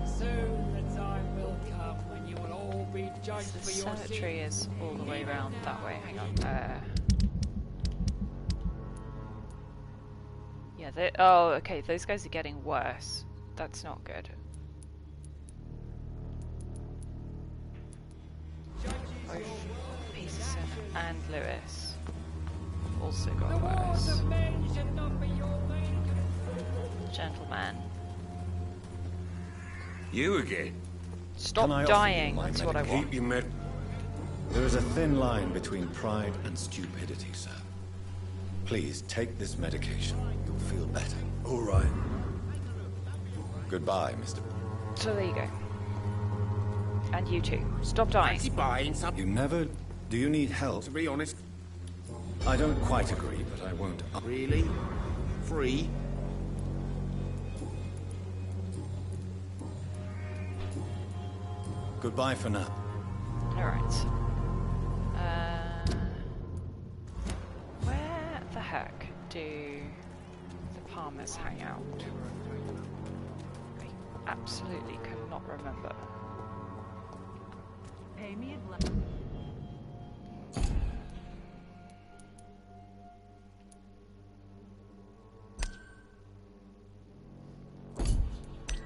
Soon the time will come when you will all be judged The for your cemetery sins. is all the way around that way. Hang on. Yeah, oh, okay, those guys are getting worse. That's not good. Both Peterson and Lewis also got worse. Gentleman. You again? Stop Can I offer dying, you my that's what I medication? want. Keep your med... There is a thin line between pride and stupidity, sir. Please take this medication. You'll feel better. All right. Goodbye, Mr. So there you go. And you too. Stop dying. You never... Do you need help? To be honest. I don't quite agree, but I won't... Really? Free? Goodbye for now. Alright. Where the heck do the Palmers hang out? I absolutely could not remember. Pay me a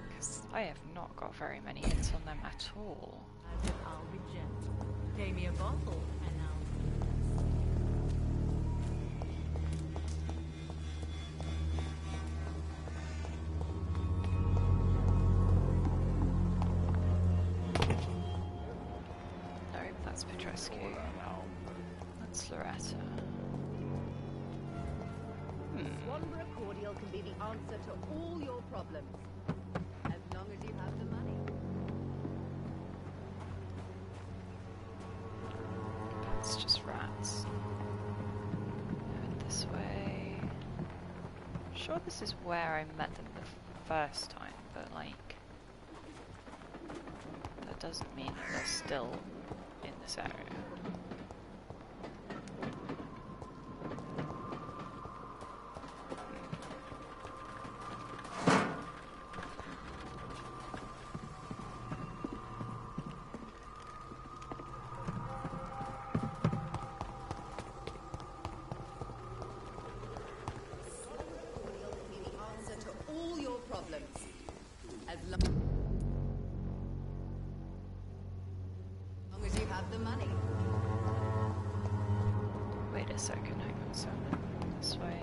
Because I have not got very many hits on them at all. I'll be gentle. Pay me a bottle, and Nope, that's Petrescu. That's Loretta. Swanborough cordial can be the answer to all your problems, as long as you have the money. It's just rats. This way. I'm sure this is where I met them the first time, but like... that doesn't mean that they're still in this area. As long as you have the money. Wait a second, hang on, so I'm going this way.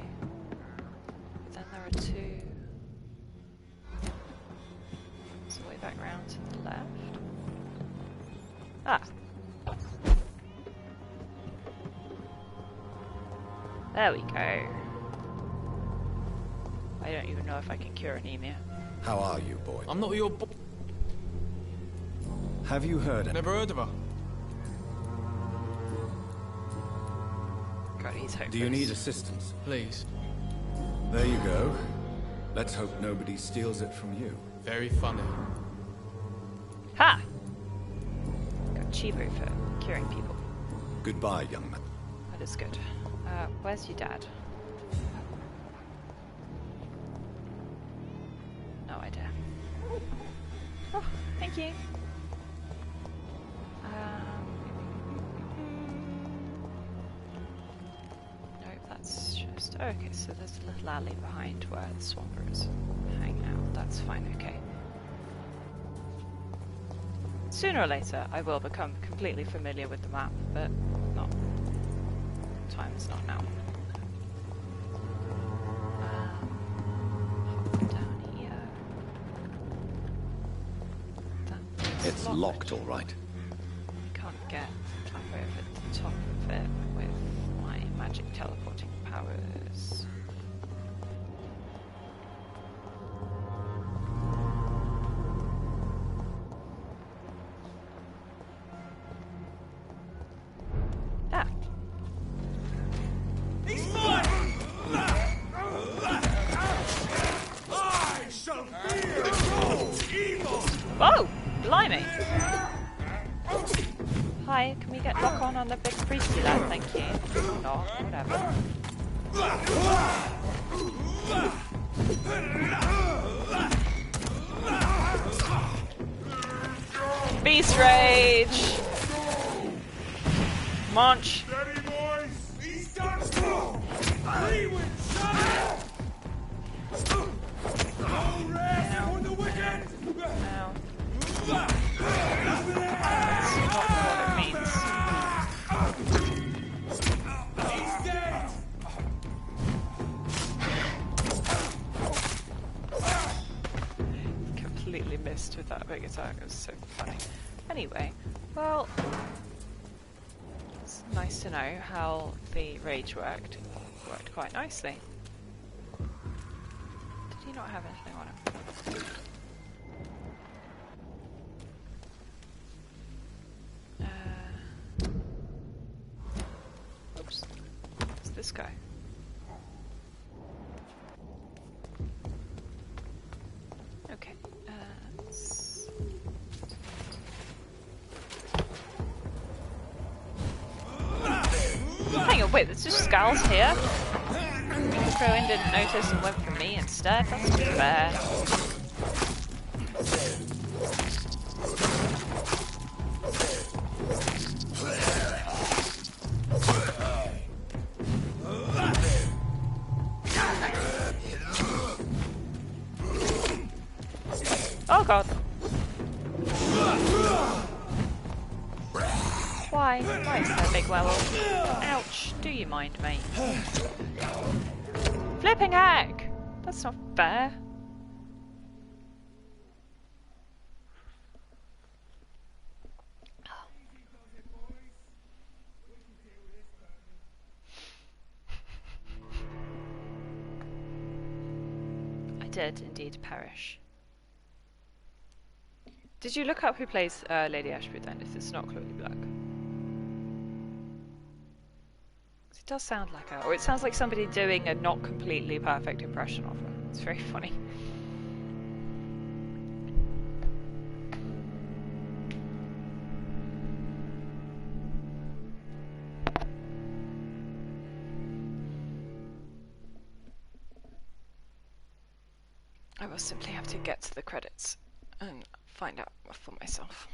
But then there are two. So way back round to the left. Ah! There we go. I don't even know if I can cure anemia. How are you, boy? I'm not your boy. Have you heard? Never heard of her. God, he's hopeless. Do you need assistance? Please. There you go. Let's hope nobody steals it from you. Very funny. Ha! Got Chivo for curing people. Goodbye, young man. That is good. Where's your dad? No idea. Oh, thank you. No, that's just... Oh, okay, so there's a little alley behind where the swampers hang out. That's fine, okay. Sooner or later, I will become completely familiar with the map, but not... Time is not now. Down here. It's locked, all right. I can't get up over the top of it with my magic teleporting powers. Whoa! Blimey! Hi, can we get lock on the big priesty lad, thank you? Or not, whatever. Beast Rage! Munch! Steady, boys! He's done strong! Leeward, son! No rest for the wicked! Ow. That's not what it means. He's dead! Completely missed with that big attack, it was so funny. Anyway, well, it's nice to know how the rage worked. It worked quite nicely. Did he not have anything on him? Oops. It's this guy. Okay. Hang on, wait, there's just skulls here? Crowan didn't notice and went for me instead? That's not fair. Oh god. Why? Why is there a big werewolf? Ouch. Do you mind, mate? Flipping heck! That's not fair. I did indeed perish. Did you look up who plays Lady Ashby then, if it's not Chloe Black? It does sound like her, or it sounds like somebody doing a not completely perfect impression of her. It's very funny. I will simply have to get to the credits and find out for myself.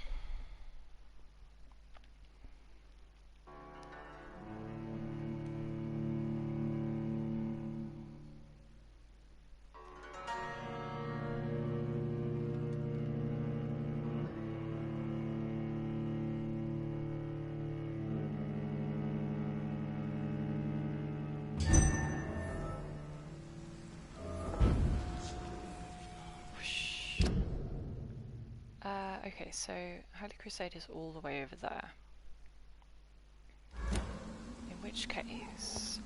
Okay, so Holy Crusade is all the way over there. In which case...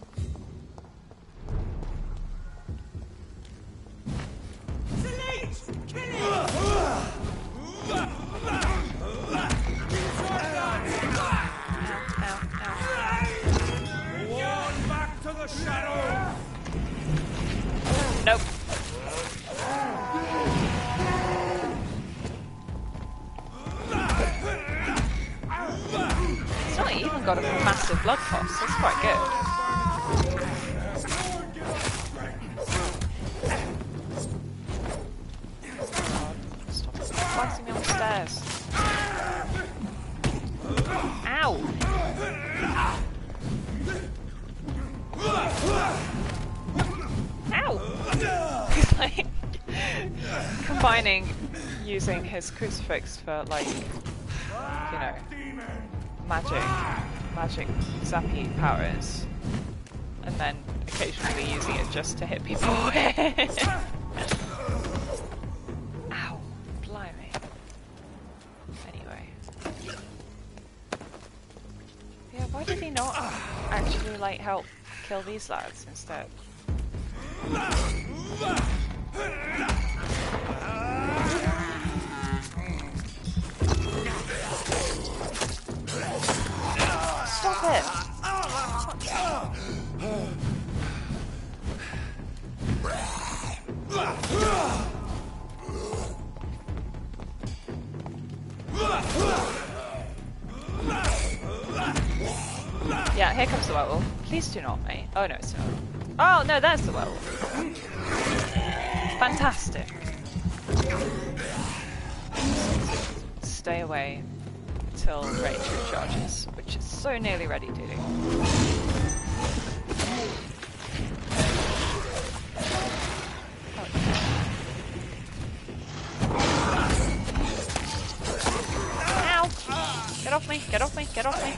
Back to the shadow! Nope. It's not even got a massive blood cost. That's quite good. Stop slicing me on the stairs. Ow! Ow! He's like combining using his crucifix for like, you know, magic zappy powers, and then occasionally using it just to hit people with. Ow, blimey. Anyway. Yeah, why did he not actually like help kill these lads instead? Stop it! Yeah, here comes the werewolf. Please do not, mate. Oh no, it's not. Oh no, there's the werewolf. Fantastic. Stay away till range recharges, which is so nearly ready to do. Ow! Get off me, get off me, get off me.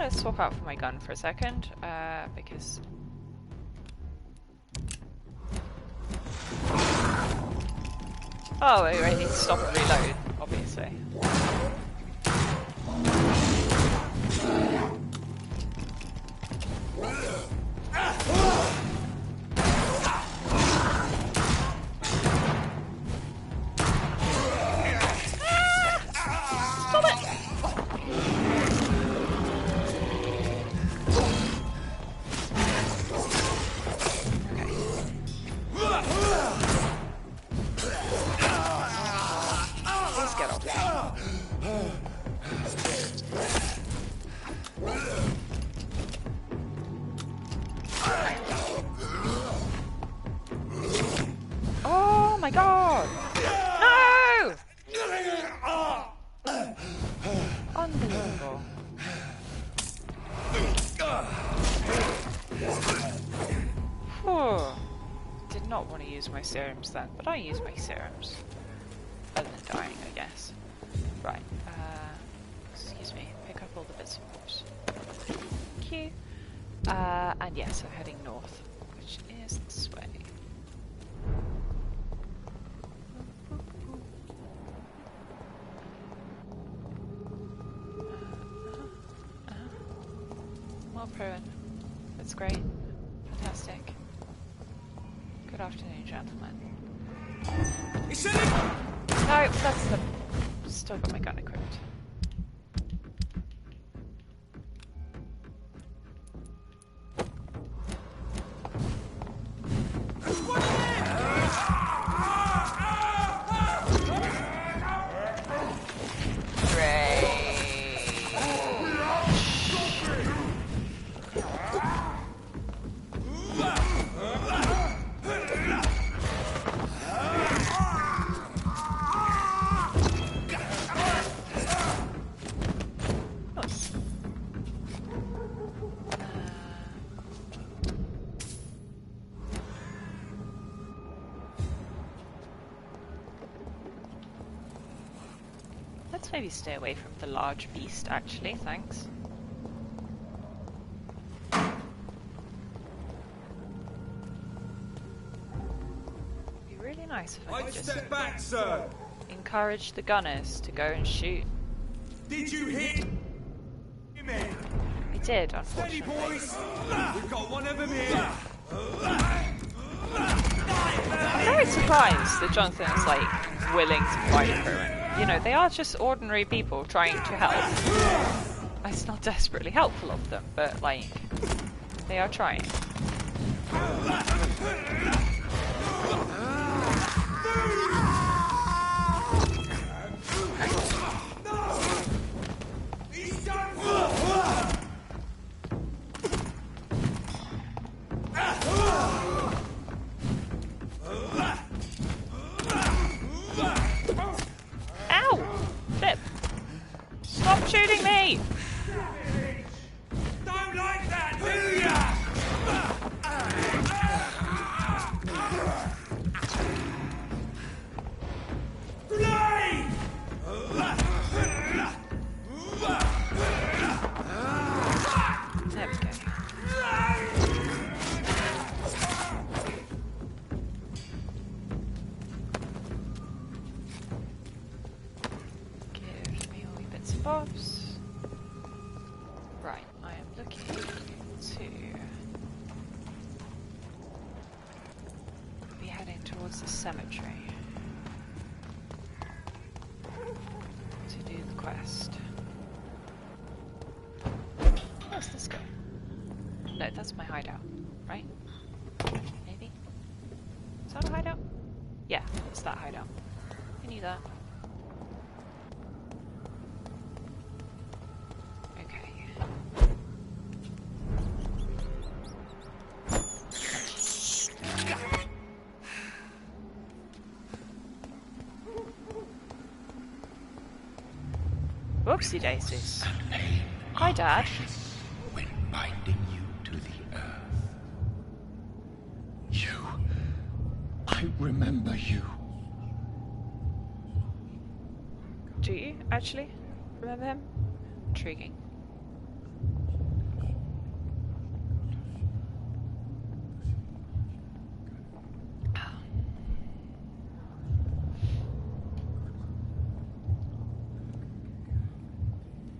Swap out for my gun for a second, because... Oh, I need to stop and reload, obviously. Stop it! Oh my god! No! Unbelievable. Whew. Did not want to use my serums then, but I use my serums. Other than dying, I guess. Right, excuse me, pick up all the bits and bobs. Thank you. And yes, I'm heading north, which is this way. More Pruin. That's great. Fantastic. Good afternoon, gentlemen. No, that's the... Still got my gun equipped. Let's maybe stay away from the large beast, actually, thanks. It'd be really nice if I could just step back, sir. encourage the gunners to go and shoot. Did you hit me? I did, Steady, unfortunately. boys. We've got one of them here. I'm very surprised that Jonathan is, like, willing to fight for it. You know, they are just ordinary people trying to help. It's not desperately helpful of them, but, like, they are trying. Ow! Flip! Stop shooting me! Don't like that, do ya? Grenade! There we go. Give me all your bits and bobs. Right, I am looking to be heading towards the cemetery to do the quest. Where's this go? No, that's my hideout, right? Maybe? Is that a hideout? Yeah, it's that hideout. I knew that. Okay. Whoopsie daisies. Hi, Dad. When binding you to the earth. You. I remember you. Do you actually remember him? Intriguing.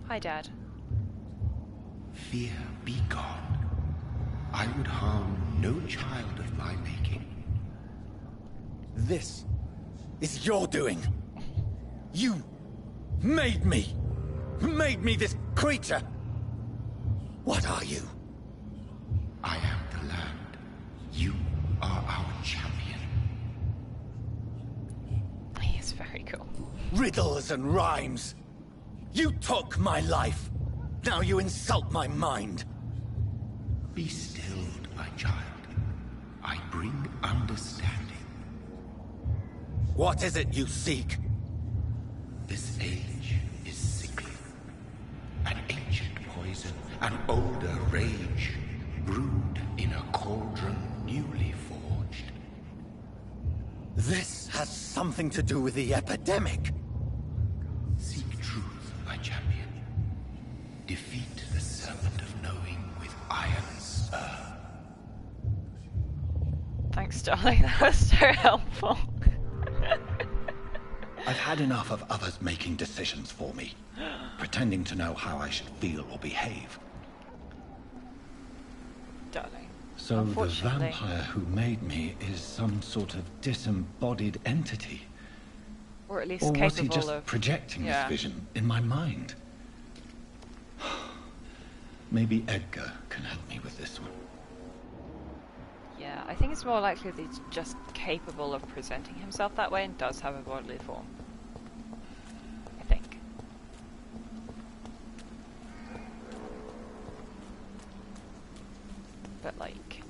Hi, Dad. Fear be gone. I would harm no child of my making. This is your doing. You made me. Made me this creature. What are you? I am the land. You are our champion. He is very cool. Riddles and rhymes. You took my life. Now you insult my mind. Be stilled, my child. I bring understanding. What is it you seek? This age is sickly. An ancient poison, an older rage, brewed in a cauldron newly forged. This has something to do with the epidemic. Seek truth, my champion. Defeat the serpent of knowing with iron spur. Thanks, darling. That was so helpful. I've had enough of others making decisions for me, pretending to know how I should feel or behave. Darling. So the vampire who made me is some sort of disembodied entity? Or at least or capable was he just of projecting this vision in my mind? Maybe Edgar can help me with this one. Yeah, I think it's more likely that he's just capable of presenting himself that way and does have a bodily form. I think. But like,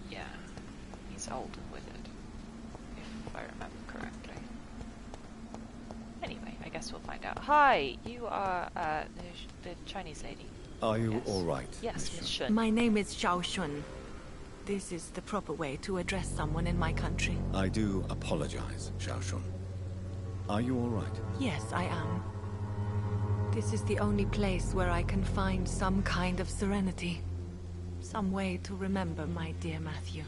yeah, he's old with it, if I remember correctly. Anyway, I guess we'll find out. Hi, you are the Chinese lady. Are you all right? Yes, Miss Shun. My name is Xiao Shun. This is the proper way to address someone in my country. I do apologize, Xiao Shun. Are you all right? Yes, I am. This is the only place where I can find some kind of serenity. Some way to remember my dear Matthew.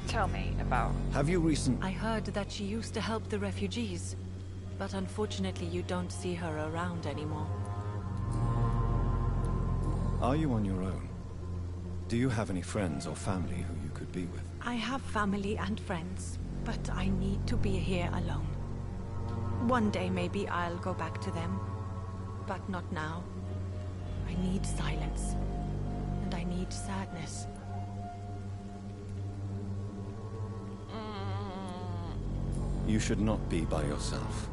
Tell me about... Have you I heard that she used to help the refugees, but unfortunately you don't see her around anymore. Are you on your own? Do you have any friends or family who you could be with? I have family and friends, but I need to be here alone. One day maybe I'll go back to them, but not now. I need silence, and I need sadness. You should not be by yourself.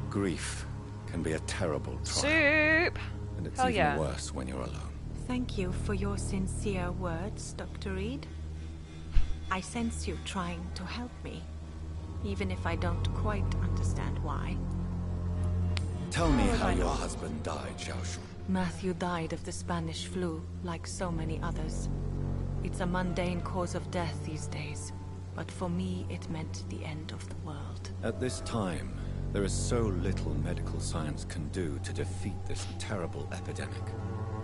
Grief can be a terrible trial. Soup! And it's Hell even yeah. worse when you're alone. Thank you for your sincere words, Dr. Reed. I sense you trying to help me, even if I don't quite understand why. Tell me how your husband died, Xiaoshun. Matthew died of the Spanish flu, like so many others. It's a mundane cause of death these days, but for me it meant the end of the world. At this time, there is so little medical science can do to defeat this terrible epidemic.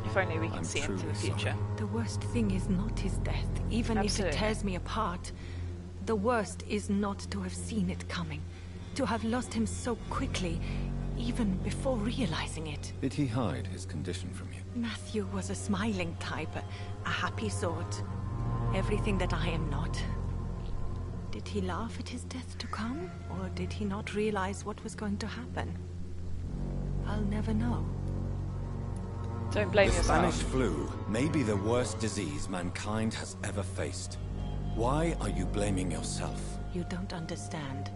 If only we can I'm see into the truly future. sorry. The worst thing is not his death, even if Absolutely. it tears me apart. The worst is not to have seen it coming, to have lost him so quickly, even before realizing it. Did he hide his condition from you? Matthew was a smiling type, a happy sort. Everything that I am not. Did he laugh at his death to come, or did he not realize what was going to happen? I'll never know. Don't blame The yourself. Spanish flu may be the worst disease mankind has ever faced. Why are you blaming yourself? You don't understand.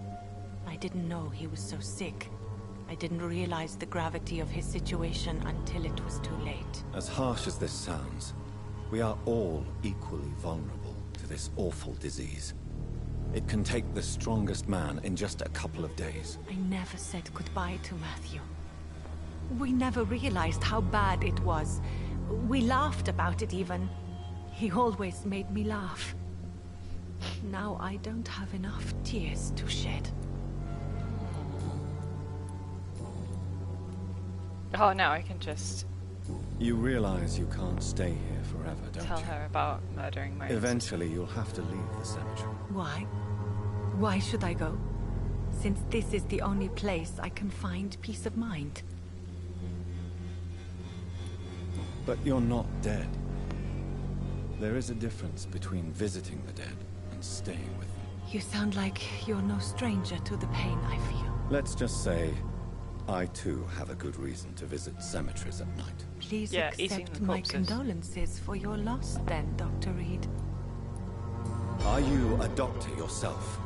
I didn't know he was so sick. I didn't realize the gravity of his situation until it was too late. As harsh as this sounds, we are all equally vulnerable to this awful disease. It can take the strongest man in just a couple of days. I never said goodbye to Matthew. We never realized how bad it was. We laughed about it even. He always made me laugh. Now I don't have enough tears to shed. Oh, now I can just You realize you can't stay here forever, don't tell you? her about murdering my Eventually, you'll have to leave the cemetery. Why? Why should I go? Since this is the only place I can find peace of mind. But you're not dead. There is a difference between visiting the dead and staying with them. You sound like you're no stranger to the pain I feel. Let's just say, I too have a good reason to visit cemeteries at night. Please Yeah, eating accept the my corpses. condolences for your loss then, Dr. Reed. Are you a doctor yourself?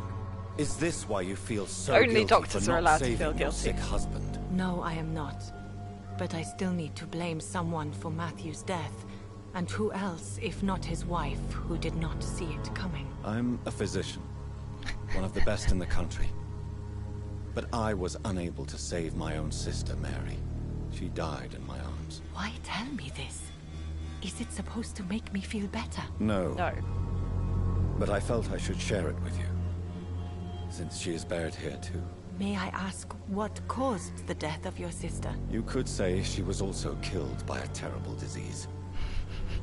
Is this why you feel so Only guilty doctors for are not allowed to saving feel your guilty. sick husband? No, I am not. But I still need to blame someone for Matthew's death. And who else, if not his wife, who did not see it coming? I'm a physician, one of the best in the country. But I was unable to save my own sister, Mary. She died in my arms. Why tell me this? Is it supposed to make me feel better? No. No. But I felt I should share it with you, since she is buried here too. May I ask what caused the death of your sister? You could say she was also killed by a terrible disease.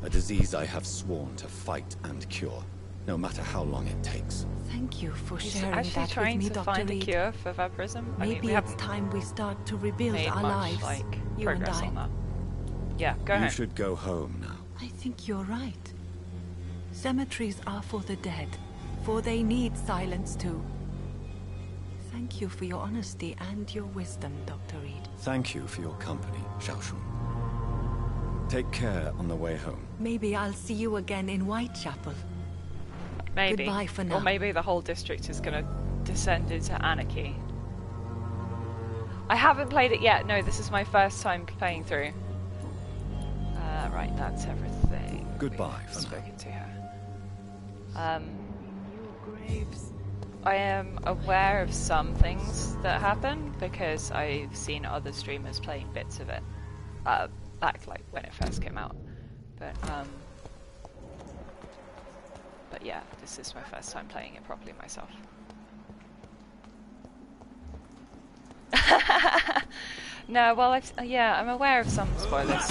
A disease I have sworn to fight and cure, no matter how long it takes. Thank you for He's sharing actually that trying with me, to Dr. find a Reed. cure for vampirism. I mean, Maybe we it's haven't time we start to rebuild made our much, lives, like, you and progress I. on that. Yeah, go You ahead. should go home now. I think you're right. Cemeteries are for the dead, for they need silence too. Thank you for your honesty and your wisdom, Dr. Reed. Thank you for your company, Xiaoshun. Take care on the way home. Maybe I'll see you again in Whitechapel. Maybe. Goodbye for now. Or maybe the whole district is going to descend into anarchy. I haven't played it yet. No, this is my first time playing through. Right, that's everything. Goodbye We've for now. spoken to her. I am aware of some things that happen because I've seen other streamers playing bits of it. Back like when it first came out. But yeah, this is my first time playing it properly myself. No, well, yeah, I'm aware of some spoilers.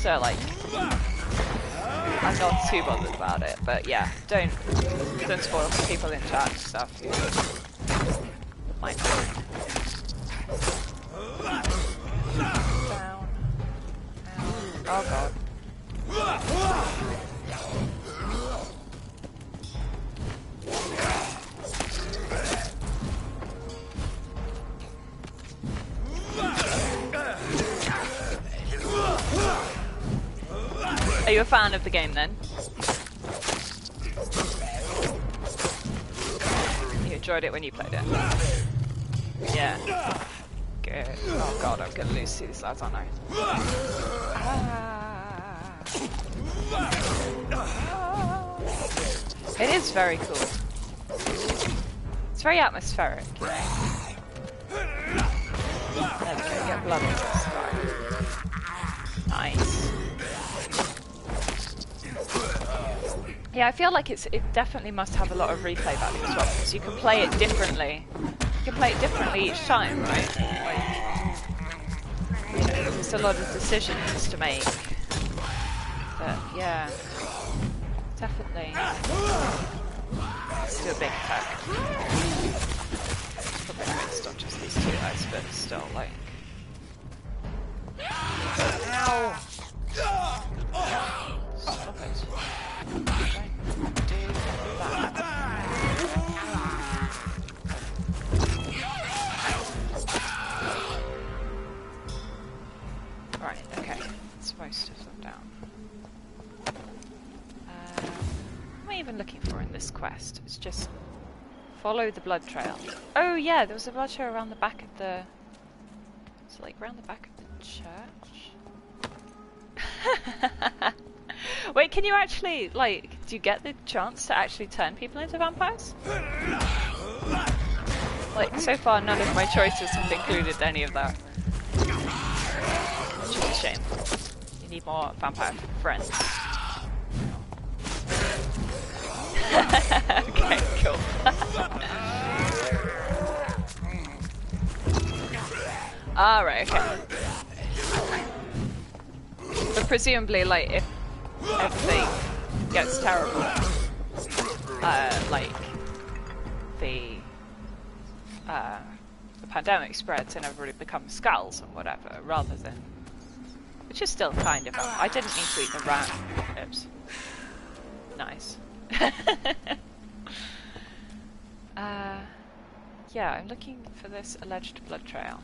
So, like, I'm not too bothered about it. But yeah, don't spoil for people in chat and stuff. You might not. Down. Oh god. Are you a fan of the game then? You enjoyed it when you played it? Yeah. Good. Oh god, I'm gonna lose to these lads, aren't I? It is very cool. It's very atmospheric. There we go, get blood on this guy. Nice. Yeah, I feel like it definitely must have a lot of replay value as well, because you can play it differently. You can play it differently each time, right? Like, you know, there's a lot of decisions to make. But yeah, definitely. Let's do a big attack. It's probably based on just these two guys, but still, like. Ow! Stop it. Don't do that. Right, okay. That's most of them down. What am I even looking for in this quest? It's just follow the blood trail. Oh yeah, there was a blood trail around the back of the... It's like around the back of the church? Wait, can you actually, like, do you get the chance to actually turn people into vampires? Like, so far none of my choices have included any of that. Which is a shame. You need more vampire friends. Okay, cool. Alright, okay. But presumably, like, if everything gets terrible, like, the pandemic spreads and everybody becomes skulls and whatever, rather than... Which is still kind of... I didn't need to eat the rat. Oops. Nice. Yeah, I'm looking for this alleged blood trail,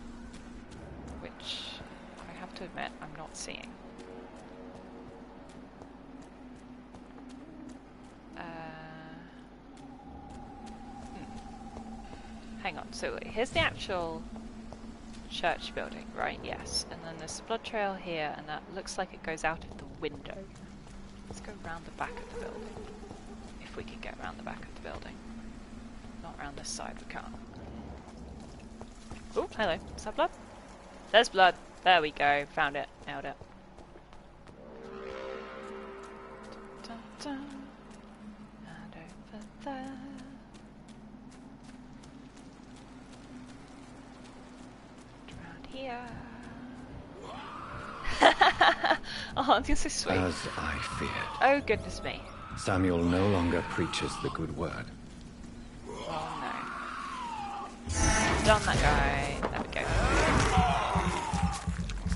which I have to admit I'm not seeing. Hang on, so here's the actual church building, right? Yes, and then there's a blood trail here, and that looks like it goes out of the window. Let's go round the back of the building. If we can get around the back of the building. Not around this side, we can't. Oh, hello. Is that blood? There's blood. There we go. Found it. Nailed it. Dun, dun, dun. And over there. Around here. Oh, this is sweet. As I feared. Oh, goodness me. Samuel no longer preaches the good word. Oh no. Done that guy. There we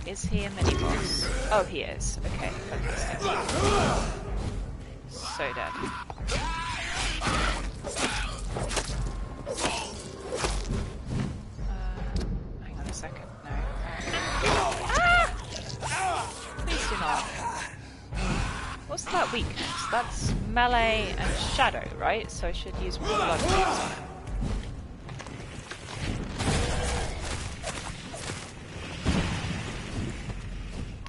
go. Is he a mini-boss? Oh, he is. Okay, fantastic. So dead. Hang on a second. No. Ah! Please do not. What's that weakness? That's melee and shadow, right? So I should use more blood on it.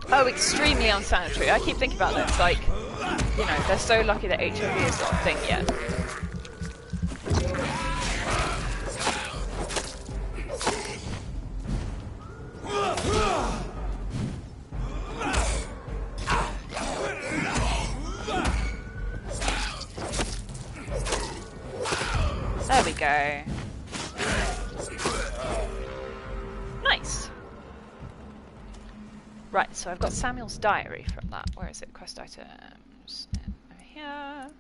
Oh, extremely unsanitary. I keep thinking about this, like, you know, they're so lucky that HIV is not a thing yet. There we go. Nice. Right, so I've got Samuel's diary from that. Where is it? Quest items. Over here.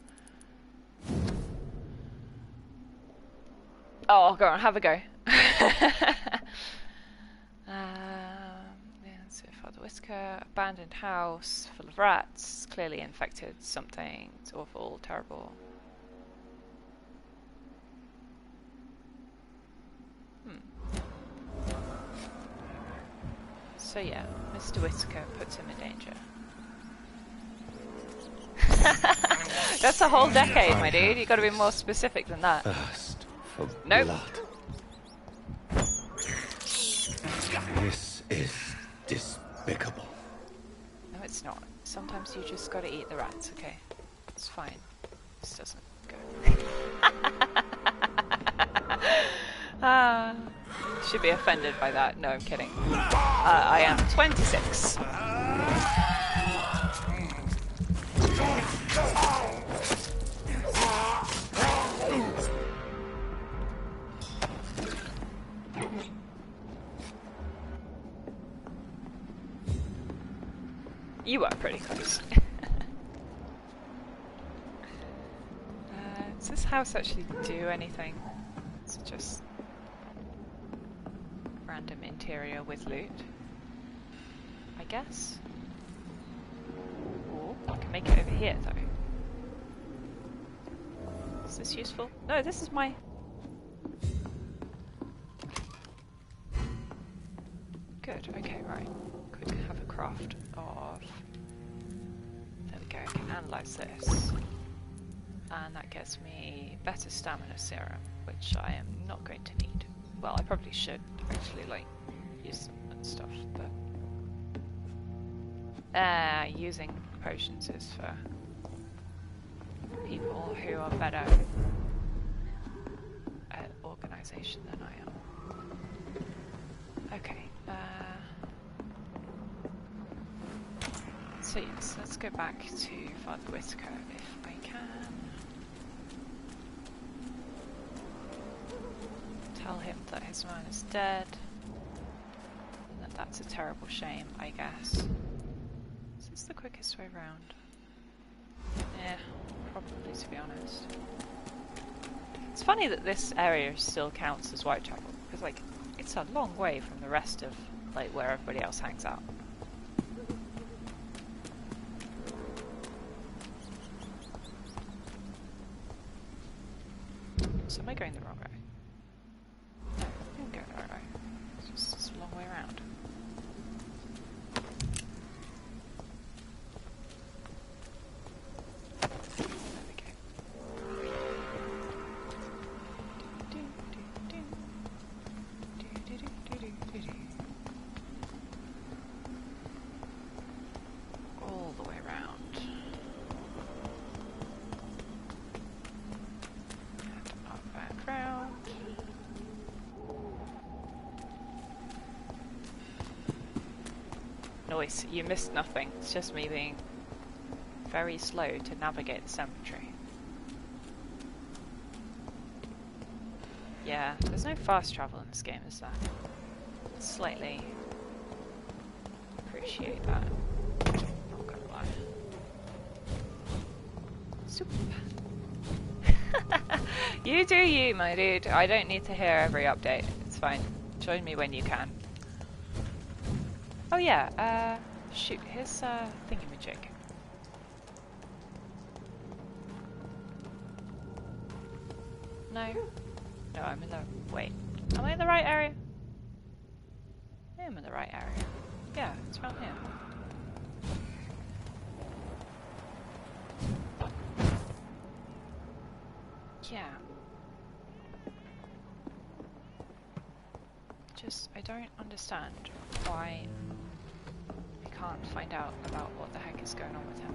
Oh, go on, have a go. Yeah, so Father Whisker, abandoned house, full of rats, clearly infected something. It's awful, terrible. So yeah, Mr. Whisker puts him in danger. That's a whole decade, my dude. You got to be more specific than that. Thirst for nope. blood. This is despicable. No, it's not. Sometimes you just got to eat the rats. Okay, it's fine. This doesn't go. Should be offended by that. No, I'm kidding. I am 26. You are pretty close. Does this house actually do anything? It's just random interior with loot, I guess. Or I can make it over here though. Is this useful? No, this is my... Good, okay, right. Quick, have a craft of... There we go, I can analyze this. And that gets me better stamina serum, which I am not going to need. Well, I probably should actually, like, use them and stuff, but... using potions is for people who are better at organisation than I am. Okay, so yes, let's go back to Father Whisker if I can. Tell him that his man is dead, and that that's a terrible shame, I guess. Is this the quickest way round? Yeah, probably, to be honest. It's funny that this area still counts as Whitechapel, because, like, it's a long way from the rest of, like, where everybody else hangs out. So am I going the wrong way? I'm going the right way. It's just a long way around. There we go. All the way around. And up and round. Noise, you missed nothing. It's just me being very slow to navigate the cemetery. Yeah, there's no fast travel in this game, is there? Slightly appreciate that. Not gonna lie. Soup. You do you, my dude. I don't need to hear every update. It's fine. Join me when you can. Oh yeah, shoot, here's thingamajig. No. No, I'm in the... Wait. Am I in the right area? I am in the right area. Yeah, it's around here. Yeah. Just, I don't understand why I can't find out about what the heck is going on with him.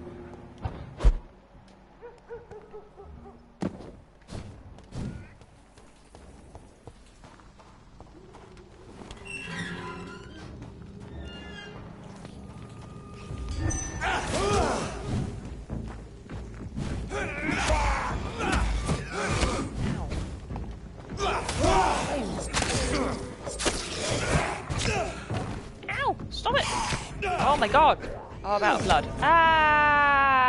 my god! Oh, I'm out of blood. Ah!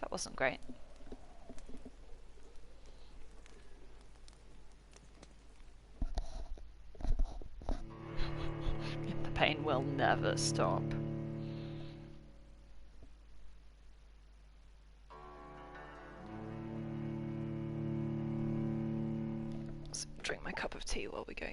That wasn't great. The pain will never stop. Let's drink my cup of tea while we go.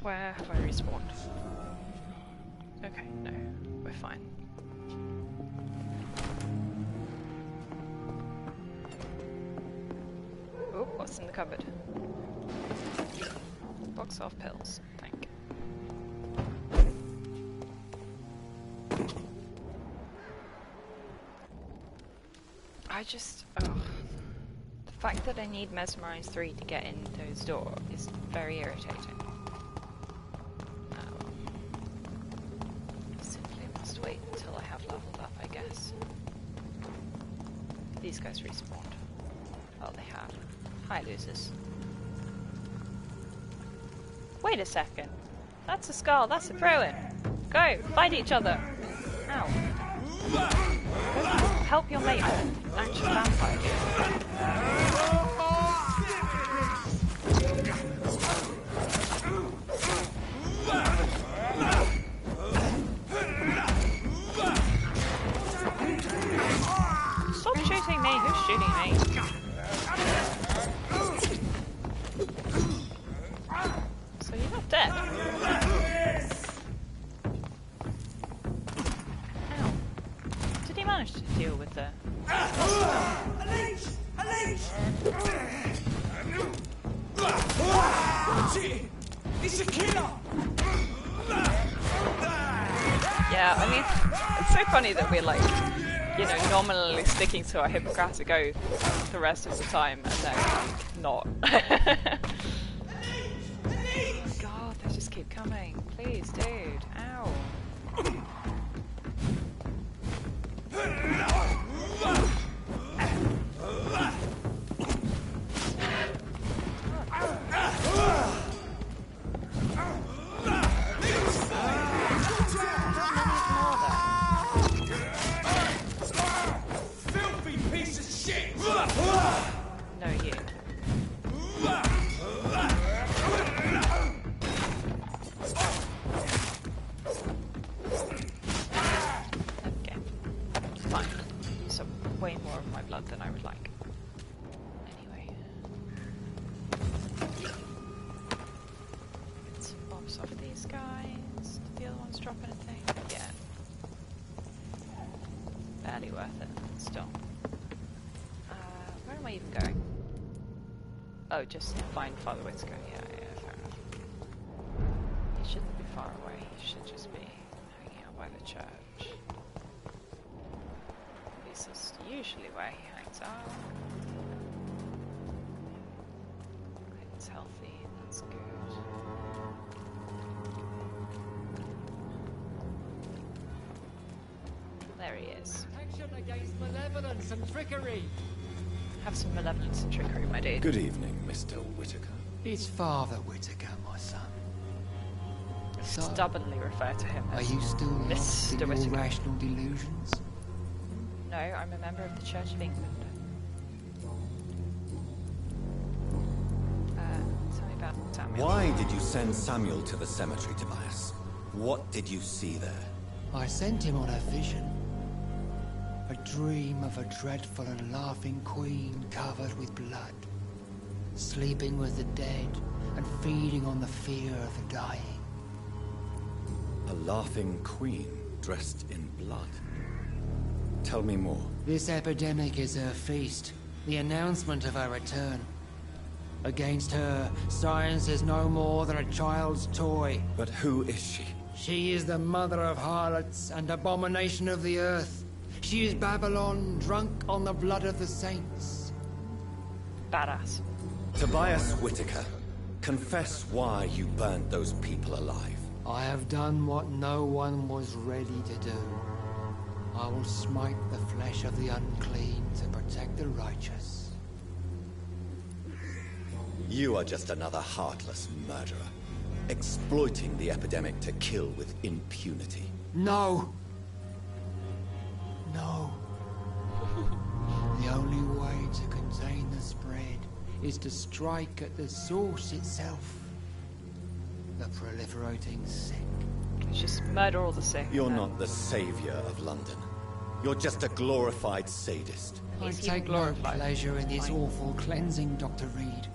Where have I respawned? Okay, no, we're fine. Oh, what's in the cupboard? Box of pills, thank you. The fact that I need Mesmerize 3 to get in those doors is very irritating. Wait until I have leveled up, I guess. These guys respawned. Oh, they have. Hi, losers. Wait a second. That's a skull, that's a throw-in. Go, fight each other. Ow. Go help your mate, actual vampire. Stop shooting me! Who's shooting me? So you're not dead? Ow. Did he manage to deal with the... He's a killer! Yeah, I mean, it's so funny that we're like, you know, nominally sticking to our Hippocratic oath the rest of the time, and then not. Oh god, they just keep coming. Please, dude. Ow. No, you. Okay. Fine. So, way more of my blood than I would like. Anyway. Get some bombs off these guys. Did the other ones drop anything? Yeah. Barely worth it. Still. Where am I even going? Oh, just find Father Whitaker. Yeah, fair enough. He shouldn't be far away. He should just be hanging out by the church. This is usually where he hangs out. It's healthy. That's good. There he is. Protection against malevolence and trickery. Have some malevolence and trickery, my dude. Good evening, Mr. Whitaker. It's Father Whitaker, my son. So, Stubbornly refer to him as are you still lost in Mr. your Whitaker. rational delusions? No, I'm a member of the Church of England. Tell me about Samuel. Why did you send Samuel to the cemetery, Tobias? What did you see there? I sent him on a vision. A dream of a dreadful and laughing queen covered with blood, sleeping with the dead and feeding on the fear of the dying. A laughing queen dressed in blood. Tell me more. This epidemic is her feast, the announcement of her return. Against her, science is no more than a child's toy. But who is she? She is the mother of harlots and abomination of the earth. She is Babylon, drunk on the blood of the saints. Badass. Tobias Whitaker, confess why you burnt those people alive. I have done what no one was ready to do. I will smite the flesh of the unclean to protect the righteous. You are just another heartless murderer, exploiting the epidemic to kill with impunity. No! No. The only way to contain the spread is to strike at the source itself. The proliferating sick. Just murder all the sick. You're not the savior of London. You're just a glorified sadist. I take no pleasure in this awful cleansing, Dr. Reed.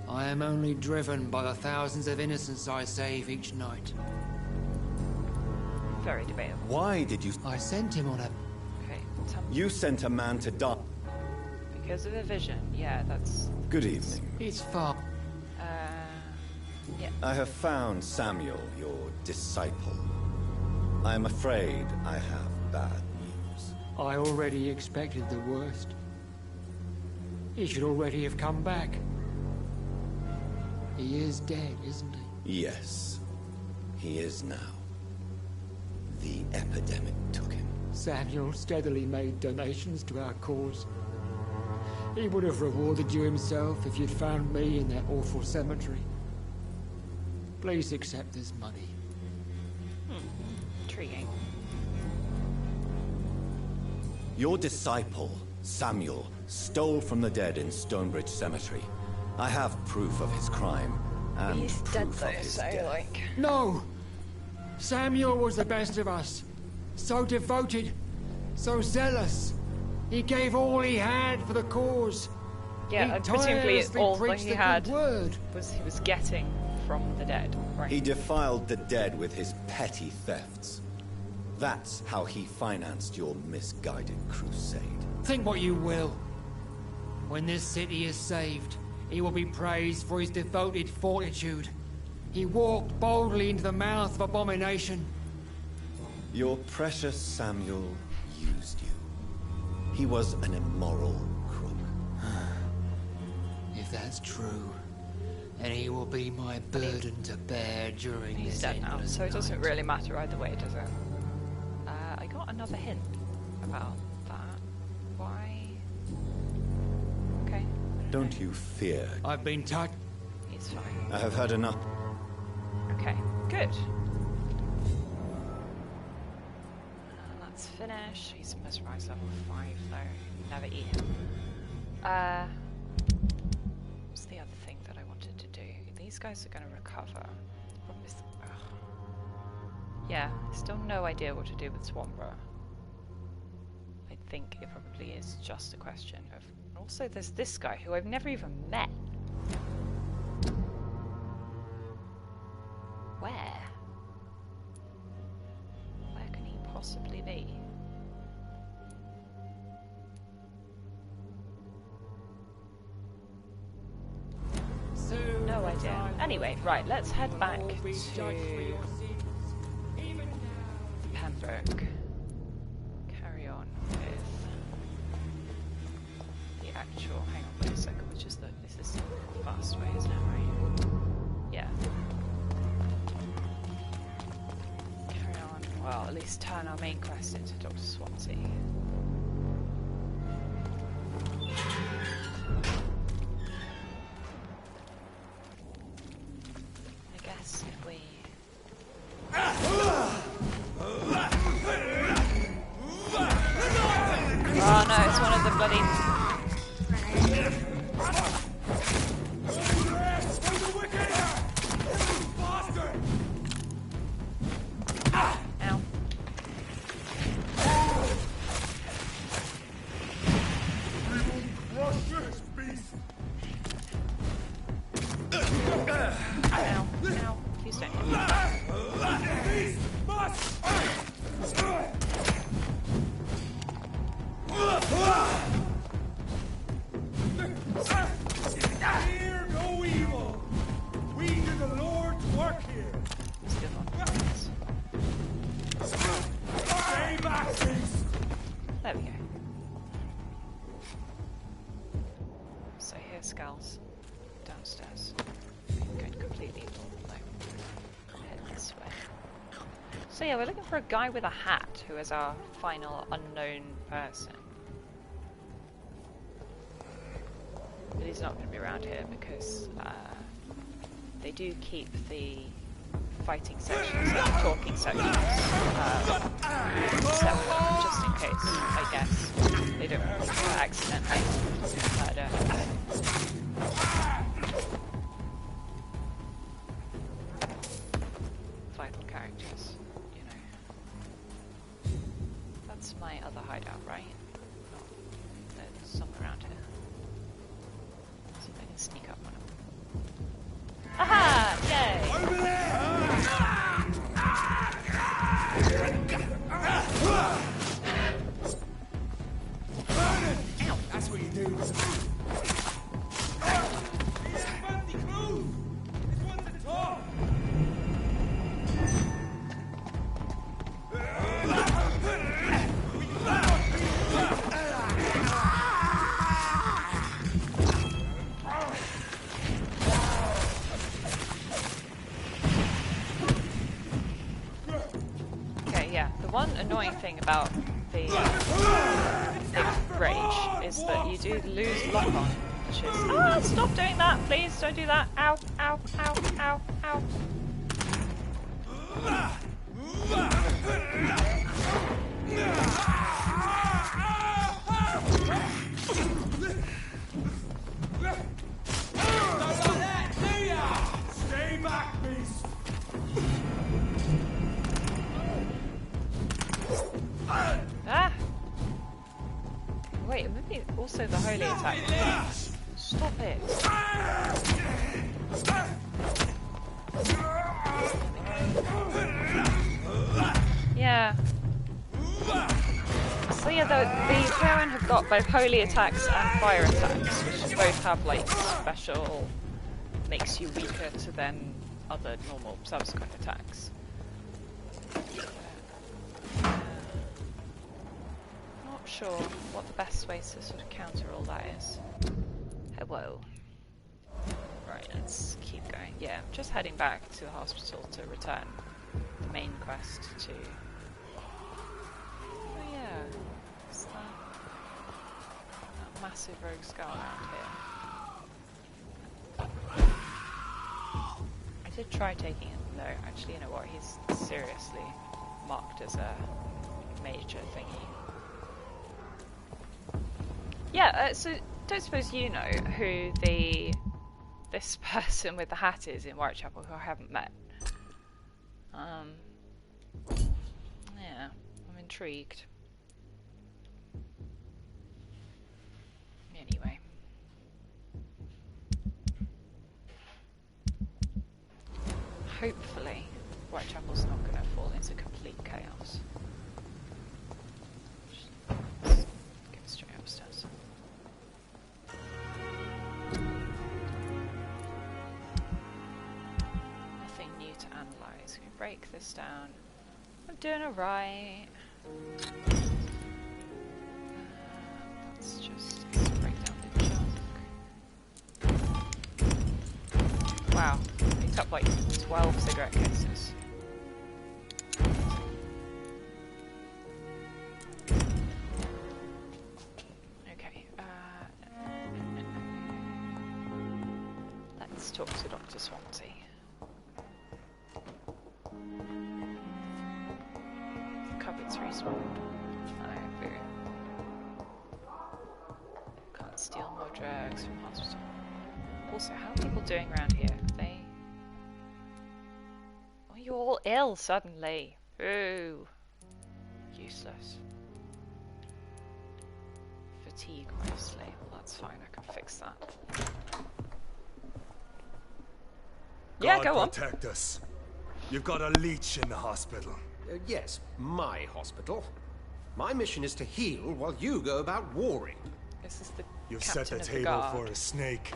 I am only driven by the thousands of innocents I save each night. Very debatable. Why did you... I sent him on a... Okay, tell me. You sent a man to die. Because of a vision. Yeah, that's... Good evening. It's far. Yeah. I have found Samuel, your disciple. I am afraid I have bad news. I already expected the worst. He should already have come back. He is dead, isn't he? Yes, he is now. The epidemic took him. Samuel steadily made donations to our cause. He would have rewarded you himself if you'd found me in that awful cemetery. Please accept this money. Intriguing. Your disciple, Samuel, stole from the dead in Stonebridge Cemetery. I have proof of his crime, and he's proof dead though, of his so death. like... No! Samuel was the best of us. So devoted, so zealous. He gave all he had for the cause. Yeah, he and presumably all that preached he the had good word. was he was getting from the dead, right? He defiled the dead with his petty thefts. That's how he financed your misguided crusade. Think what you will. When this city is saved, he will be praised for his devoted fortitude. He walked boldly into the mouth of abomination. Your precious Samuel used you. He was an immoral crook. If that's true, then he will be my burden to bear during He's this dead now, endless so it doesn't night. really matter either way, does it? I got another hint about that. Why? Okay. Don't you fear? I've been touched. It's fine. I have heard enough. Okay, good. Let's finish. He's mesmerized level 5 though. Never eat him. What's the other thing that I wanted to do? These guys are going to recover. The problem is, yeah, still no idea what to do with Swanborough. I think it probably is just a question of... Also, there's this guy who I've never even met. Where? Where can he possibly be? No idea. Anyway, right, let's head back to Pembroke. Carry on with the actual... Hang on, wait a second, which is the... Is this the fast way, isn't it, right? Yeah. Carry on. Well, at least turn our main quest into Dr. Swansea. I guess if we... Oh no, it's one of the bloody... Ow. Ow, ow, please don't hit me. There we go. So here's Skulls downstairs. I'm going completely head this way. So yeah, we're looking for a guy with a hat who is our final unknown person. But he's not going to be around here because they do keep the fighting sections and talking sections separate, just in case, I guess, they don't accidentally murder. Vital characters, you know. That's my other hideout, right? Oh, there's somewhere around here. See if I can sneak up on him. Aha! Yay! Over there! That's what you do. One annoying thing about the rage is that you do lose lock on, which is stop doing that, please, don't do that. Ow, ow, ow, ow, ow. Stay back, beast. Ah! Wait, maybe also the holy attack. Stop it! Yeah. So yeah, the heroine have got both holy attacks and fire attacks, which both have like special, makes you weaker to then other normal subsequent attacks. Sure what the best way to sort of counter all that is. Hello. Right, let's keep going. Yeah, I'm just heading back to the hospital to return the main quest to... Oh yeah, what's that? That massive rogue skull around here. I did try taking it though. Actually, you know what? He's seriously marked as a major thingy. Yeah, so don't suppose you know who this person with the hat is in Whitechapel who I haven't met. Yeah, I'm intrigued. Anyway. Hopefully, Whitechapel's not going to fall into complete chaos. Get straight upstairs. Nothing new to analyse. Can we break this down? I'm doing alright. Let's just break down the junk. Wow, picked up like 12 cigarette cases. Okay, let's talk to Dr. Swansea. The cupboard's respawned. Can't steal more drugs from hospital. Also, how are people doing around here? They... Oh, you're all ill suddenly. Ooh. Useless. Fatigue, mostly. Well, that's fine, I can fix that. Yeah, go on. Protect us. You've got a leech in the hospital. Yes, my hospital. My mission is to heal while you go about warring. This is the You've set the captain of table guard. for a snake.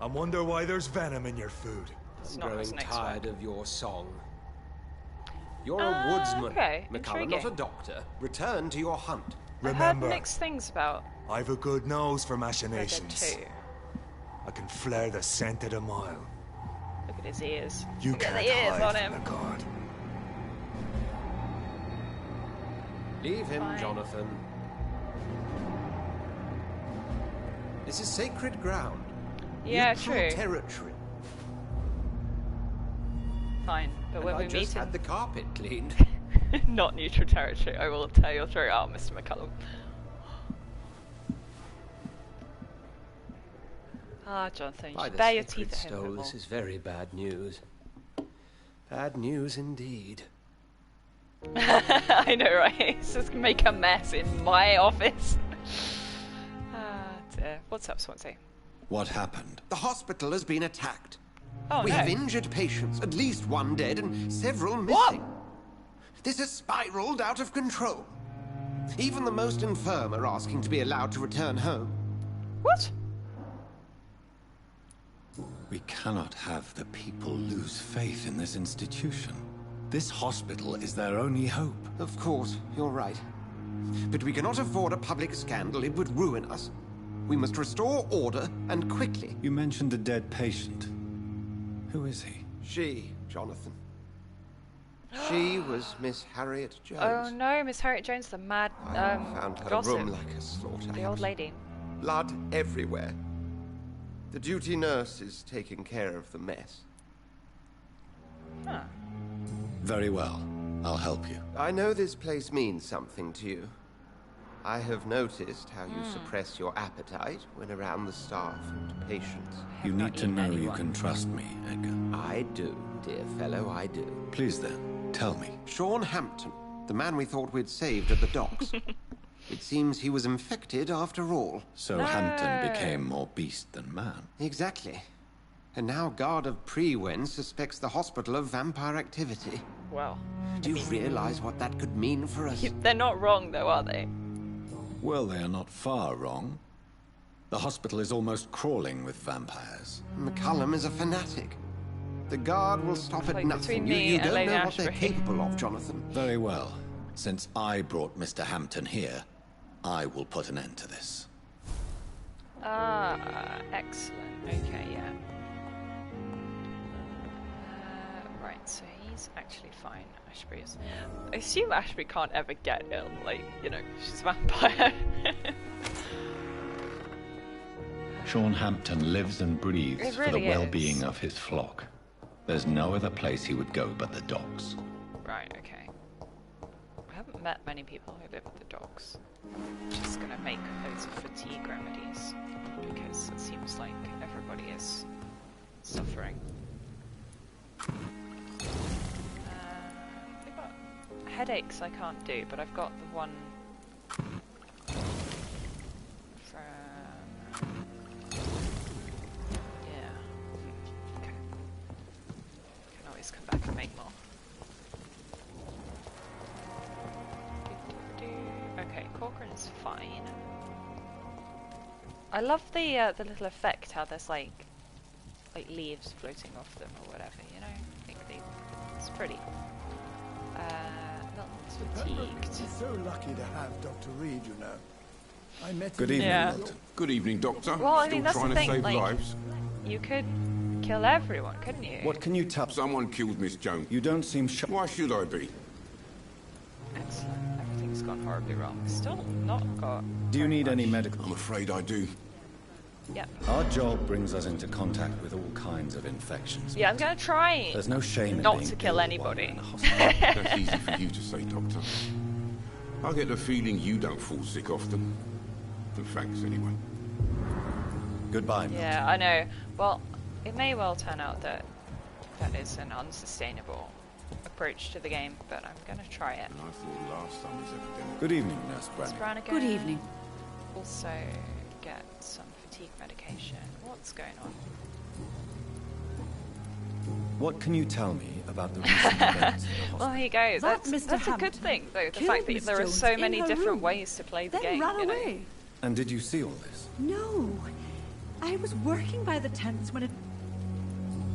I wonder why there's venom in your food. It's I'm not how growing snakes tired work. of your song. You're a woodsman, okay, McCullough, intriguing. not a doctor. Return to your hunt. Remember, I've heard mixed things about I've a good nose for Red Dead machinations. 2. I can flare the scent at a mile. Look at his ears. You Look at can't the ears hide on from him. the guard. Leave him, Fine. Jonathan. This is sacred ground. Yeah, Neutral true. territory. Fine, but when I we just meet had the carpet cleaned. not neutral territory, I will tear your throat out, Mr. McCullum. Ah, Jonathan, you By should the bare your sacred teeth at him a bit stone, more. this is very bad news. Bad news indeed. I know, right? It's just gonna make a mess in my office. Ah, dear. What's up, Swansea? What happened? The hospital has been attacked. Oh, we no. have injured patients, at least one dead and several missing. This has spiraled out of control. Even the most infirm are asking to be allowed to return home. What? We cannot have the people lose faith in this institution. This hospital is their only hope. Of course, you're right. But we cannot afford a public scandal. It would ruin us. We must restore order, and quickly. You mentioned a dead patient. Who is he? She, Jonathan. She was Miss Harriet Jones. Oh no, Miss Harriet Jones, the mad Found her gossip. room like a slaughterhouse. The old lady. Blood everywhere. The duty nurse is taking care of the mess. Huh. Very well. I'll help you. I know this place means something to you. I have noticed how you suppress your appetite when around the staff and patients. You need to know you can trust me, Edgar. I do, dear fellow, I do. Please then, tell me. Sean Hampton, the man we thought we'd saved at the docks. It seems he was infected after all. So Hampton became more beast than man. Exactly. And now Guard of Prewen suspects the hospital of vampire activity. Well. Do you realize what that could mean for us? They're not wrong though, are they? Well, they are not far wrong. The hospital is almost crawling with vampires. McCullum is a fanatic. The Guard will stop at Like, nothing. between You, me you and don't Lady know what they're Ashbury. capable of, Jonathan. Very well. Since I brought Mr. Hampton here, I will put an end to this. Ah, excellent. Okay, yeah. Right, so he's actually fine. Ashbury is. I assume Ashbury can't ever get ill. Like, you know, she's a vampire. Sean Hampton lives and breathes It for the really well-being is. of his flock. There's no other place he would go but the docks. Right, okay. I haven't met many people who live at the docks. I'm just gonna make loads of fatigue remedies because it seems like everybody is suffering. I've got headaches I can't do, but I've got the one from okay. Can always come back and make more. Okay, Corcoran's fine. I love the little effect how there's like leaves floating off them or whatever, you know? I think it's pretty. Not fatigued. We're so lucky to have Dr. Reed, you know. I met Good him. evening, Yeah. Milton. Good evening, Doctor. Well, I Still mean, that's trying the to thing, save like, lives. you could kill everyone, couldn't you? What can you tell? Someone killed Miss Jones. You don't seem sure. Why should I be? Excellent. Everything's gone horribly wrong. Still not got. Do you need any medical? I'm afraid I do. Yep. Our job brings us into contact with all kinds of infections. Yeah, I'm gonna try There's no shame in not being to kill ill anybody. That's easy for you to say, Doctor. I get the feeling you don't fall sick often. And thanks, anyway. Goodbye, Milton. Yeah, I know. Well, it may well turn out that that is an unsustainable approach to the game, but I'm gonna try it. And I thought last summer's epidemic. Good evening, Nurse Brannigan. Brannigan. Good evening. Also get some fatigue medication. What's going on? What can you tell me about the recent events? Well, here you go. That That's Mr. a good Hampton thing, though. The killed fact that Miss there are Jones so in many her different room, ways to play the then game. ran you know? away. And did you see all this? No. I was working by the tents when it...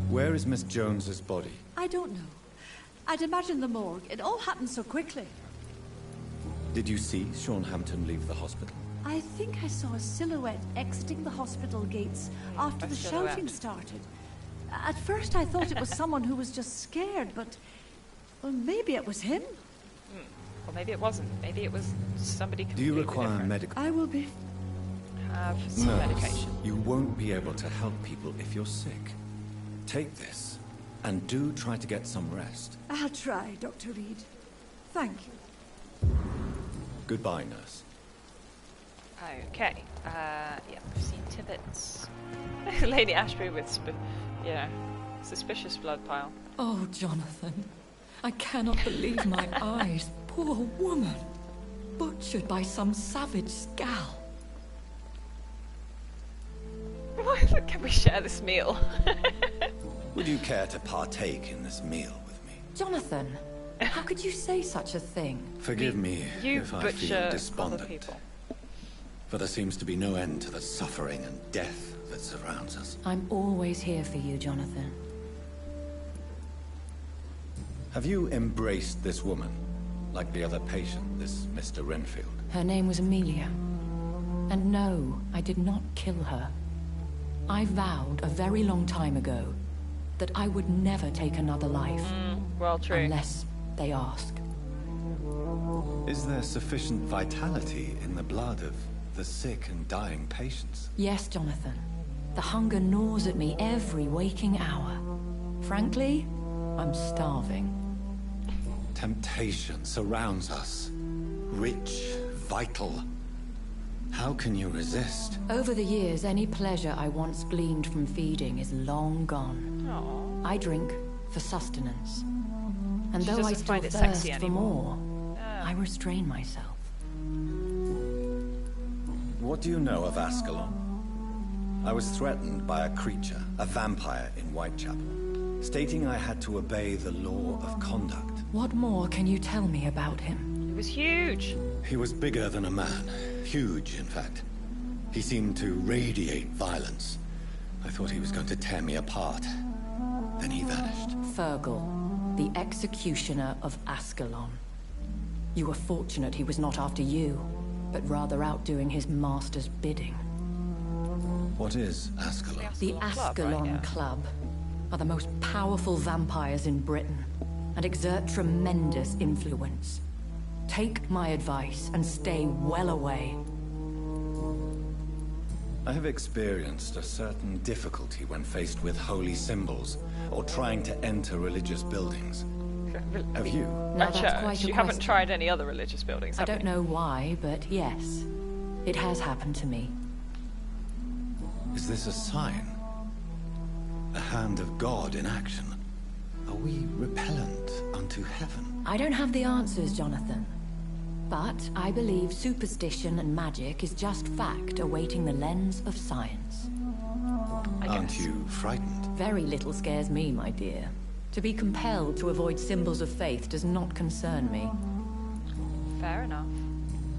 Where is Miss Jones's body? I don't know. I'd imagine the morgue. It all happened so quickly. Did you see Sean Hampton leave the hospital? I think I saw a silhouette exiting the hospital gates after the shouting started. At first I thought it was someone who was just scared, but... well, maybe it was him. Or maybe it wasn't. Maybe it was somebody Do completely you require medical... I will be... have some medication. You won't be able to help people if you're sick. Take this, and do try to get some rest. I'll try, Dr. Reed. Thank you. Goodbye, nurse. Okay. Yeah, we've seen Tibbets. Lady Ashby with, suspicious blood pile. Oh, Jonathan. I cannot believe my eyes. Poor woman. Butchered by some savage scowl. Can we share this meal? Would you care to partake in this meal with me? Jonathan, how could you say such a thing? Forgive me you if I butcher feel other despondent. people. For there seems to be no end to the suffering and death that surrounds us. I'm always here for you, Jonathan. Have you embraced this woman? Like the other patient, this Mr. Renfield? Her name was Amelia. And no, I did not kill her. I vowed a very long time ago that I would never take another life. Well, true. Unless they ask. Is there sufficient vitality in the blood of the sick and dying patients? Yes, Jonathan. The hunger gnaws at me every waking hour. Frankly, I'm starving. Temptation surrounds us. Rich, vital. How can you resist? Over the years, any pleasure I once gleaned from feeding is long gone. Aww. I drink for sustenance. And She though I doesn't still find it thirst sexy for anymore. more, I restrain myself. What do you know of Ascalon? I was threatened by a creature, a vampire in Whitechapel, stating I had to obey the law of conduct. What more can you tell me about him? He was huge. He was bigger than a man. Huge, in fact. He seemed to radiate violence. I thought he was going to tear me apart. Then he vanished. Fergal, the executioner of Ascalon. You were fortunate he was not after you, but rather out doing his master's bidding. What is Ascalon? The Ascalon Club are the most powerful vampires in Britain and exert tremendous influence. Take my advice and stay well away. I have experienced a certain difficulty when faced with holy symbols or trying to enter religious buildings. Have you? Now that's quite a You haven't question. tried any other religious buildings, I have don't know why, but yes, it has happened to me. Is this a sign? A hand of God in action? Are we repellent unto heaven? I don't have the answers, Jonathan. But I believe superstition and magic is just fact awaiting the lens of science. Aren't you frightened? Very little scares me, my dear. To be compelled to avoid symbols of faith does not concern me. Fair enough.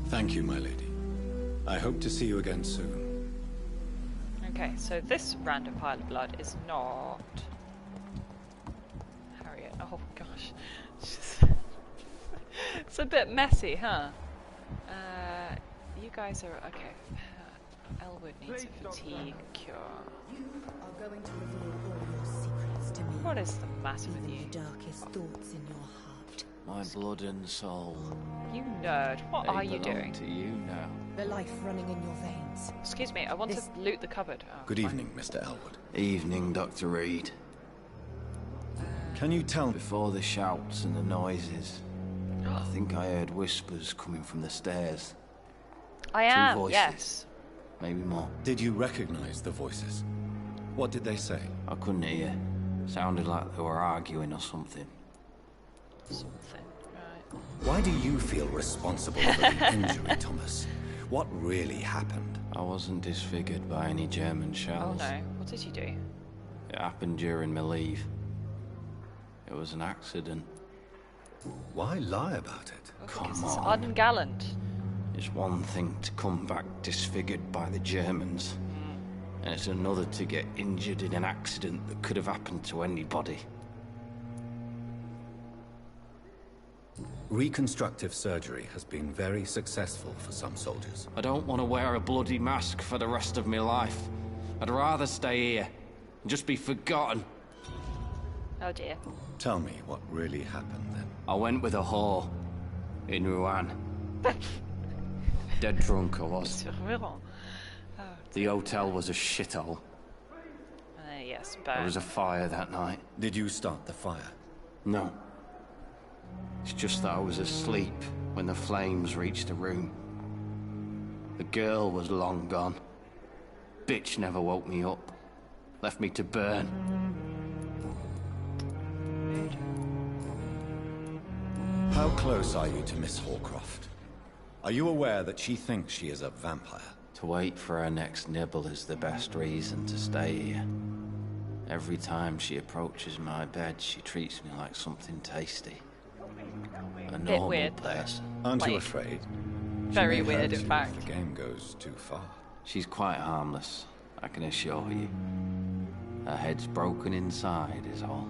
Thank you, my lady. I hope to see you again soon. Okay, so this random pile of blood is not... Harriet. Oh gosh. It's a bit messy, huh? You guys are... okay. Elwood needs a fatigue cure. You are going to reveal all your secrets to me. What is the matter with you? The darkest thoughts in your heart. My blood and soul. You nerd. What They are you belong doing? to you now. The life running in your veins. Excuse me, I want to loot the cupboard. Oh, Good fine. evening, Mr. Elwood. Evening, Dr. Reed. Can you tell me... Before the shouts and the noises, I think I heard whispers coming from the stairs. I 2 am, voices. yes. Maybe more. Did you recognize the voices? What did they say? I couldn't hear. Sounded like they were arguing or something. Something, right. Why do you feel responsible for the injury, Thomas? What really happened? I wasn't disfigured by any German Oh shells. no, what did you do? It happened during my leave. It was an accident. Why lie about it? Come It's on. ungallant. It's one thing to come back disfigured by the Germans, and it's another to get injured in an accident that could have happened to anybody. Reconstructive surgery has been very successful for some soldiers. I don't want to wear a bloody mask for the rest of my life. I'd rather stay here and just be forgotten. Oh dear. Tell me what really happened then. I went with a whore in Rouen. Dead drunk I was. The hotel was a shithole. Yes, There was a fire that night. Did you start the fire? No. It's just that I was asleep when the flames reached the room. The girl was long gone. Bitch never woke me up. Left me to burn. How close are you to Miss Hallcroft? Are you aware that she thinks she is a vampire? To wait for her next nibble is the best reason to stay here. Every time she approaches my bed, she treats me like something tasty. A normal weird, person. Aren't you afraid? Very weird, in fact. If the game goes too far. She's quite harmless, I can assure you. Her head's broken inside is all.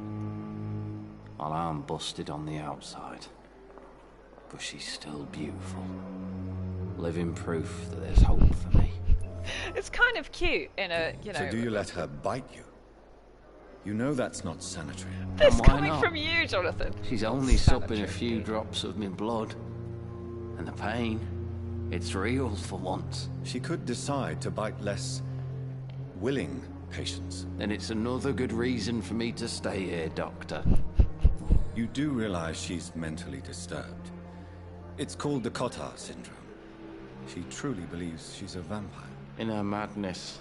While I'm busted on the outside. But she's still beautiful. Living proof that there's hope for me. It's kind of cute in a, you know... So do you let her bite you? You know that's not sanitary. This coming from you, Jonathan. She's only supping a few drops of my blood. And the pain, it's real for once. She could decide to bite less willing patients. Then it's another good reason for me to stay here, Doctor. You do realize she's mentally disturbed. It's called the Cotard syndrome. She truly believes she's a vampire. In her madness,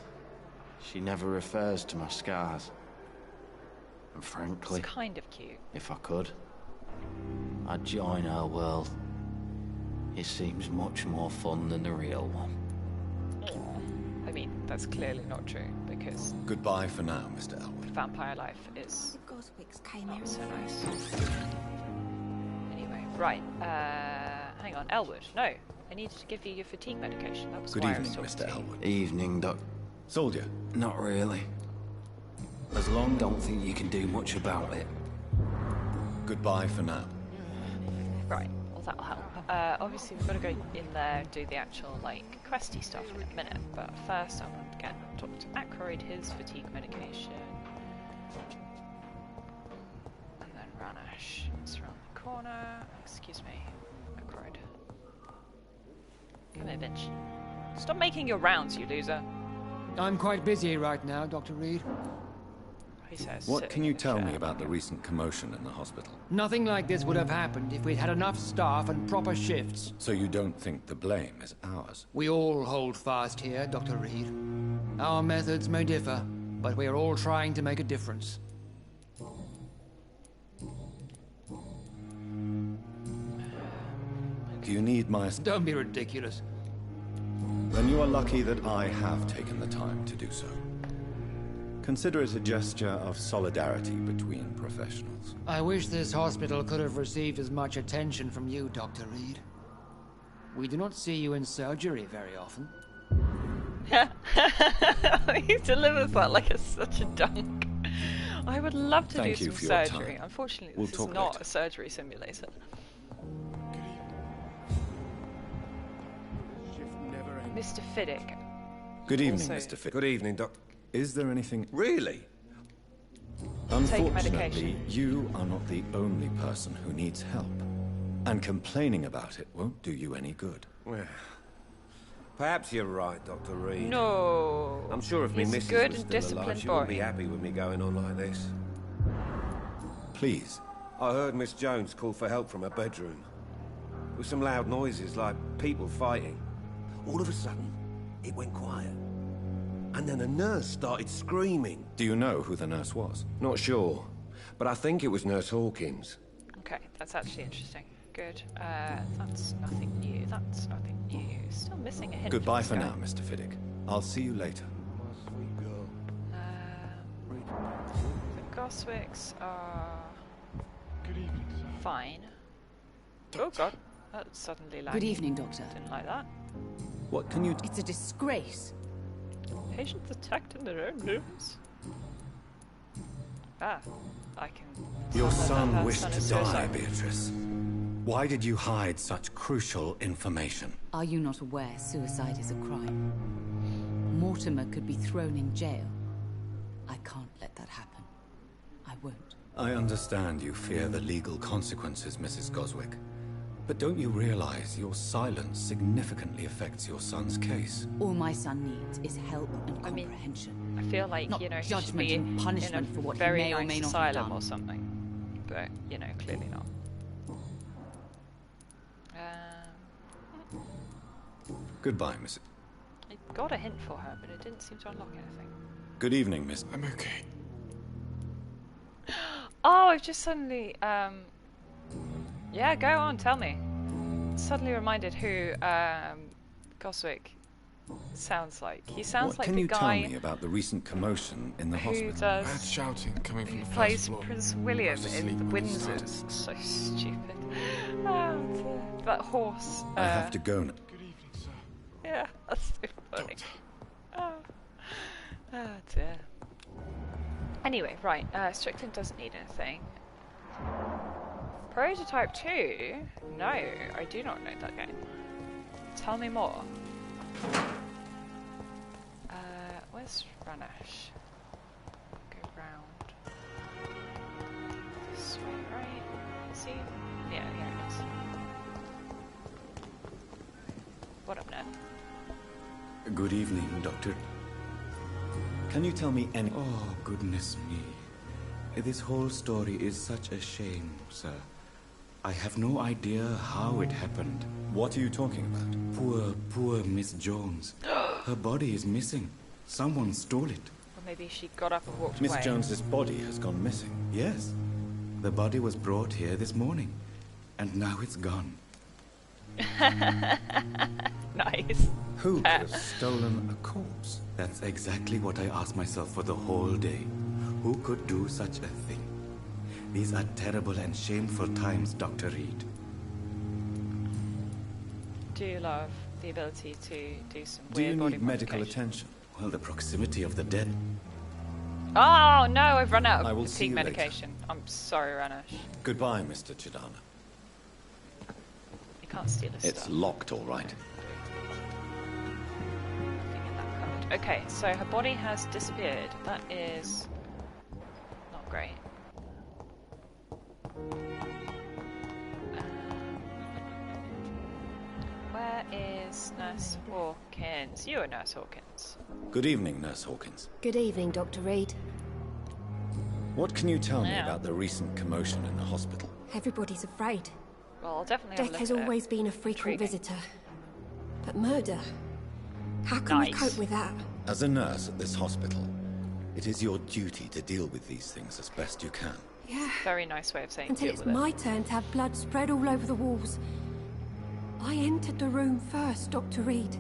she never refers to my scars. And frankly, it's kind of cute. If I could, I'd join her world. It seems much more fun than the real one. I mean, that's clearly not true, because... Goodbye for now, Mr. Elwood. Vampire life is not so nice. Anyway, right, hang on, Elwood, no. I needed to give you your fatigue medication. That was Good why evening, I was Mr. talking to Elwood. Evening, Doc. Soldier. Not really. As long don't think you can do much about it. Goodbye for now. Right, well that'll help. Obviously we've got to go in there and do the actual, like, questy stuff in a minute, but first I'm going to get Dr. Ackroyd his fatigue medication. And then Ranash. It's around the corner. Excuse me, Ackroyd. Come here, bitch. Stop making your rounds, you loser. I'm quite busy right now, Dr. Reed. He says, What can you tell me about the recent commotion in the hospital? Nothing like this would have happened if we'd had enough staff and proper shifts. So you don't think the blame is ours? We all hold fast here, Dr. Reed. Our methods may differ, but we are all trying to make a difference. Do you need my... Don't be ridiculous. Then you are lucky that I have taken the time to do so. Consider it a gesture of solidarity between professionals. I wish this hospital could have received as much attention from you, Dr. Reed. We do not see you in surgery very often. He delivers that like such a dunk. I would love to do some surgery. Unfortunately, this is not a surgery simulator. Mr. Fiddick. Good evening, Mr. Fiddick. Good evening, Doc. Is there anything... Really? Unfortunately, you are not the only person who needs help. And complaining about it won't do you any good. Well, perhaps you're right, Dr. Reed. No. I'm sure if me He's missus good was and still disciplined alive, she wouldn't boy. be happy with me going on like this. Please. I heard Miss Jones call for help from her bedroom. With some loud noises, like people fighting. All of a sudden, it went quiet. And then a nurse started screaming. Do you know who the nurse was? Not sure, but I think it was Nurse Hawkins. Okay, that's actually interesting. Good. That's nothing new. That's nothing new. Still missing a hint. Goodbye for now, Mr. Fiddick. I'll see you later. The Goswicks are fine. Oh god, that suddenly landed. Good evening, Doctor. Didn't like that. What can you... It's a disgrace. Patients attacked in their own rooms. Ah, I can... Your tell that son her wished son to is die, suicidal. Beatrice. Why did you hide such crucial information? Are you not aware suicide is a crime? Mortimer could be thrown in jail. I can't let that happen. I won't. I understand you fear the legal consequences, Mrs. Goswick. But don't you realize your silence significantly affects your son's case? All my son needs is help and comprehension. I feel like, not you know, he should judgment be and punishment in a for what very he may or nice may not have asylum done. or something. But, you know, clearly not. Goodbye, Mrs. I got a hint for her, but it didn't seem to unlock anything. Good evening, Miss. I'm okay. Oh, I've just suddenly, yeah, go on, tell me. Suddenly reminded who, Goswick sounds like. He sounds like the guy... What can you tell me about the recent commotion in the hospital? Does... Bad shouting coming from the first plays floor. Prince William in The Windsors. So stupid. Oh, dear. That horse. I have to go now. Yeah, that's so funny. Oh dear. Anyway, right, Strickland doesn't need anything. Prototype 2? No, I do not know that game. Tell me more. Where's Ranesh? Go round. This way, right? See? Yeah, here it is. What up, Ned? Good evening, Doctor. Can you tell me any... Oh, goodness me. This whole story is such a shame, sir. I have no idea how it happened. What are you talking about? Poor Miss Jones. Her body is missing. Someone stole it. Or maybe she got up and walked Miss away. Jones's body has gone missing. Yes. The body was brought here this morning. And now it's gone. Nice. Who could have stolen a corpse? That's exactly what I asked myself for the whole day. Who could do such a thing? These are terrible and shameful times, Dr. Reed. Do you love the ability to do some Do you weird body need medical modification? attention? Well, the proximity of the dead. Oh no, I've run out I of will see fatigue you later. medication. I'm sorry, Ranesh. Goodbye, Mr. Chidana. You can't steal his It's stuff. locked, all right. Okay, so her body has disappeared. That is not great. Where is Nurse Hawkins? You are Nurse Hawkins. Good evening, Nurse Hawkins. Good evening, Dr. Reed. What can you tell me Yeah. about the recent commotion in the hospital? Everybody's afraid. Well, I'll definitely have a Death look has at it. always been a frequent Intriguing. visitor. But murder? How can we Nice. cope with that? As a nurse at this hospital, it is your duty to deal with these things as best you can. Yeah. Very nice way of saying Until deal it's with it. my turn to have blood spread all over the walls. I entered the room first, Dr. Reed.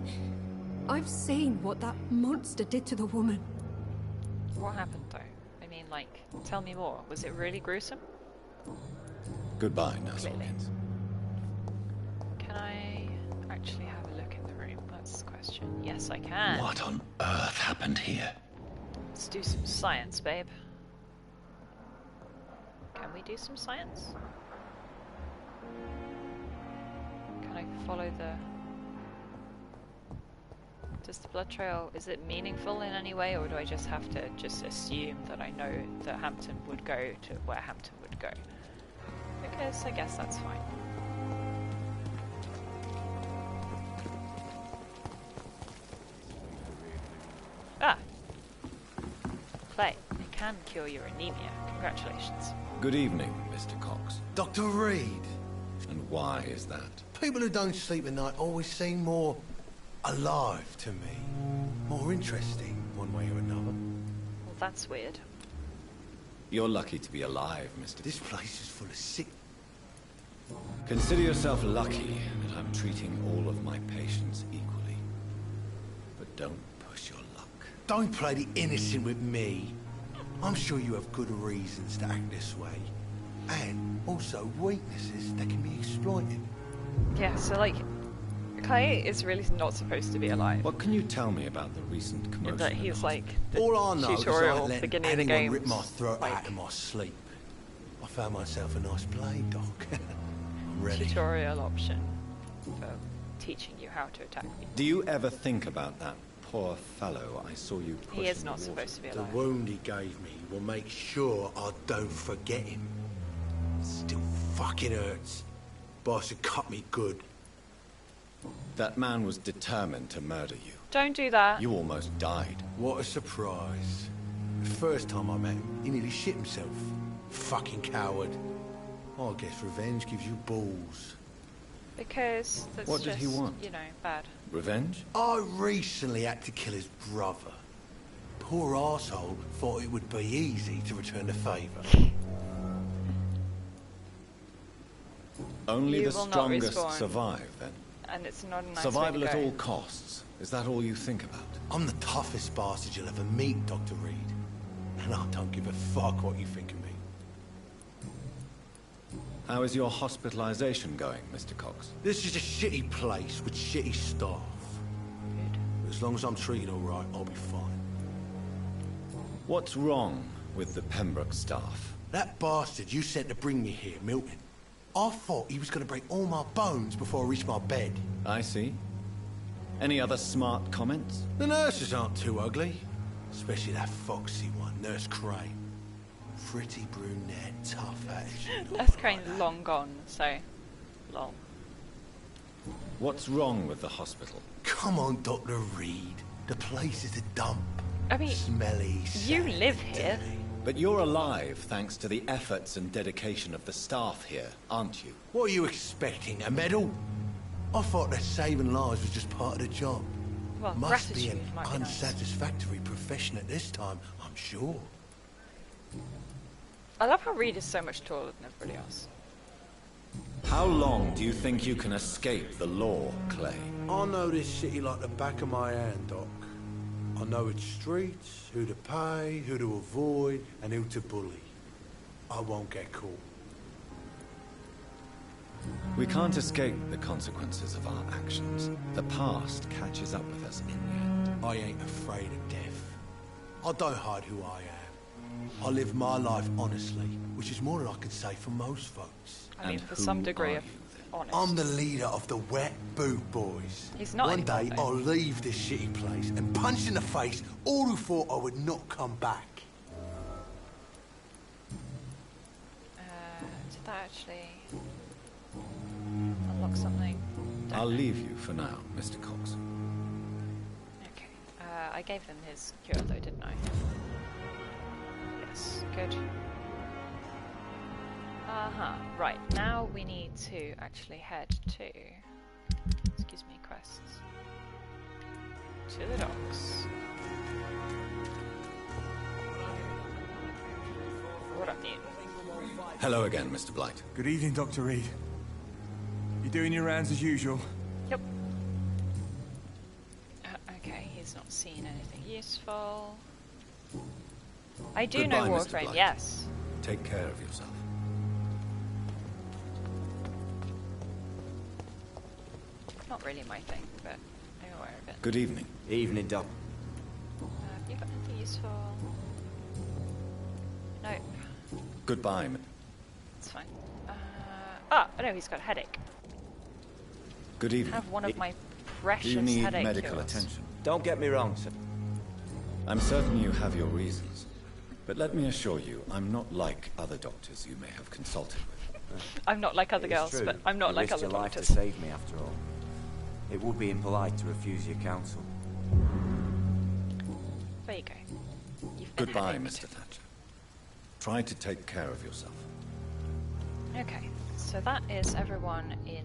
I've seen what that monster did to the woman. What happened though? I mean, like, tell me more. Was it really gruesome? Goodbye, Nurse Clearly. Hawkins. Can I actually have a look in the room? That's the question. Yes, I can. What on earth happened here? Let's do some science, babe. Can we do some science? Can I follow the... Does the blood trail, is it meaningful in any way, or do I just have to just assume that I know that Hampton would go to where Hampton would go? Because I guess that's fine. Ah! Clay, it can cure your anemia. Congratulations. Good evening, Mr. Cox. Dr. Reed. And why is that? People who don't sleep at night always seem more alive to me. More interesting, one way or another. Well, that's weird. You're lucky to be alive, Mr. This place is full of sick... Consider yourself lucky that I'm treating all of my patients equally. But don't push your luck. Don't play the innocent with me. I'm sure you have good reasons to act this way. And also weaknesses that can be exploited. Yeah, so like, Clay is really not supposed to be alive. What can you tell me about the recent commotion? That he's like the All I know is I tutorial let beginning of the anyone game. rip my throat out in my sleep. I found myself a nice blade, Doc. tutorial option for teaching you how to attack people. Do you ever think about that poor fellow I saw you push He is in not the water? supposed to be The alive. wound he gave me will make sure I don't forget him. Still fucking hurts. But I should cut me good. That man was determined to murder you. Don't do that. You almost died. What a surprise. The first time I met him, he nearly shit himself. Fucking coward. I guess revenge gives you balls. Because that's What did just, he want? you know, bad. Revenge? I recently had to kill his brother. Poor arsehole thought it would be easy to return the favour. Only You the will not strongest respawn. survive, then? And it's not a nice Survival way at to go. all costs. Is that all you think about? I'm the toughest bastard you'll ever meet, Dr. Reed. And I don't give a fuck what you think of me. How is your hospitalization going, Mr. Cox? This is a shitty place with shitty staff. But as long as I'm treated all right, I'll be fine. What's wrong with the Pembroke staff? That bastard you sent to bring me here, Milton. I thought he was going to break all my bones before I reached my bed. I see. Any other smart comments? The nurses aren't too ugly. Especially that foxy one, Nurse Crane. Pretty brunette, tough attitude. Nurse Crane's long gone, so lol. What's wrong with the hospital? Come on, Dr. Reed. The place is a dump. I mean, smelly. You live here. But you're alive thanks to the efforts and dedication of the staff here, aren't you? What are you expecting, a medal? I thought that saving lives was just part of the job. Well, Must be an gratitude might be nice. unsatisfactory profession at this time, I'm sure. I love how Reed is so much taller than everybody else. How long do you think you can escape the law, Clay? I know this city like the back of my hand, Doc. I know its streets, who to pay, who to avoid, and who to bully. I won't get caught. We can't escape the consequences of our actions. The past catches up with us in the end. I ain't afraid of death. I don't hide who I am. I live my life honestly, which is more than I can say for most folks. I mean, for some degree of honest. I'm the leader of the Wet Boot Boys. He's not One anymore, day though. I'll leave this shitty place and punch in the face all who thought I would not come back. Did that actually unlock something? I'll leave you for now, Mr. Cox. Okay. I gave them his cure though, didn't I? Yes, good. Right, now we need to actually head to, excuse me, quests. To the docks. What up, Newton? Hello again, Mr. Blight. Good evening, Dr. Reed. You doing your rounds as usual? Yep. Okay, he's not seen anything useful. I do Goodbye, know Mr. Warframe, Blight. yes. Take care of yourself. Not really my thing, but I'm aware of it. Good evening. Evening, Doc. Have you got anything useful? Nope. Goodbye. It's fine. No, he's got a headache. Good evening. Have one of my precious Do you need headache medical cures. attention? Don't get me wrong, sir. I'm certain you have your reasons. But let me assure you, I'm not like other doctors you may have consulted with. I'm not like other It is girls, true. but I'm not You like risked other your life doctors. to save me, after all. It would be impolite to refuse your counsel. There you go. You've been Goodbye, headache. Mr. Thatcher. Try to take care of yourself. Okay, so that is everyone in,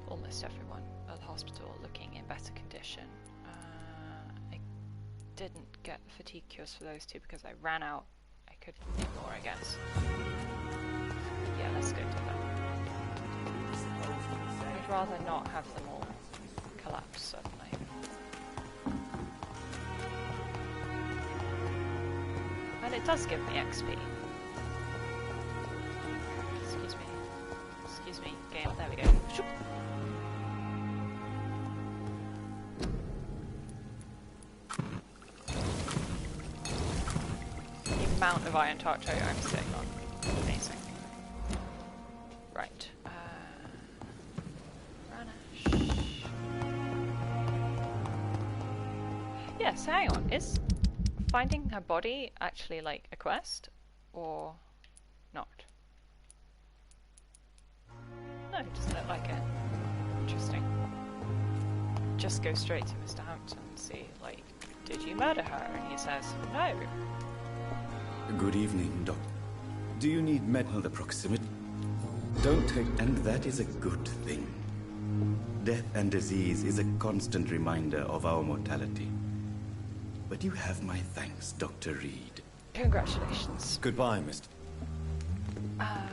almost everyone at the hospital looking in better condition. I didn't get fatigue cures for those two because I ran out. I could get more, I guess. Yeah, let's go do that. I'd rather not have them all collapse suddenly. And it does give me XP. Excuse me, game. There we go. Shoop. The amount of Iron Tarto I'm sitting on. Amazing. Right. Yeah, so hang on, is finding her body actually like a quest, or not? No, it doesn't look like it. Interesting. Just go straight to Mr. Hampton and see, like, did you murder her? And he says, no. Good evening, Doc. Do you need The proximity. Don't take... And that is a good thing. Death and disease is a constant reminder of our mortality. But you have my thanks, Dr. Reed. Congratulations. Goodbye, Mr. And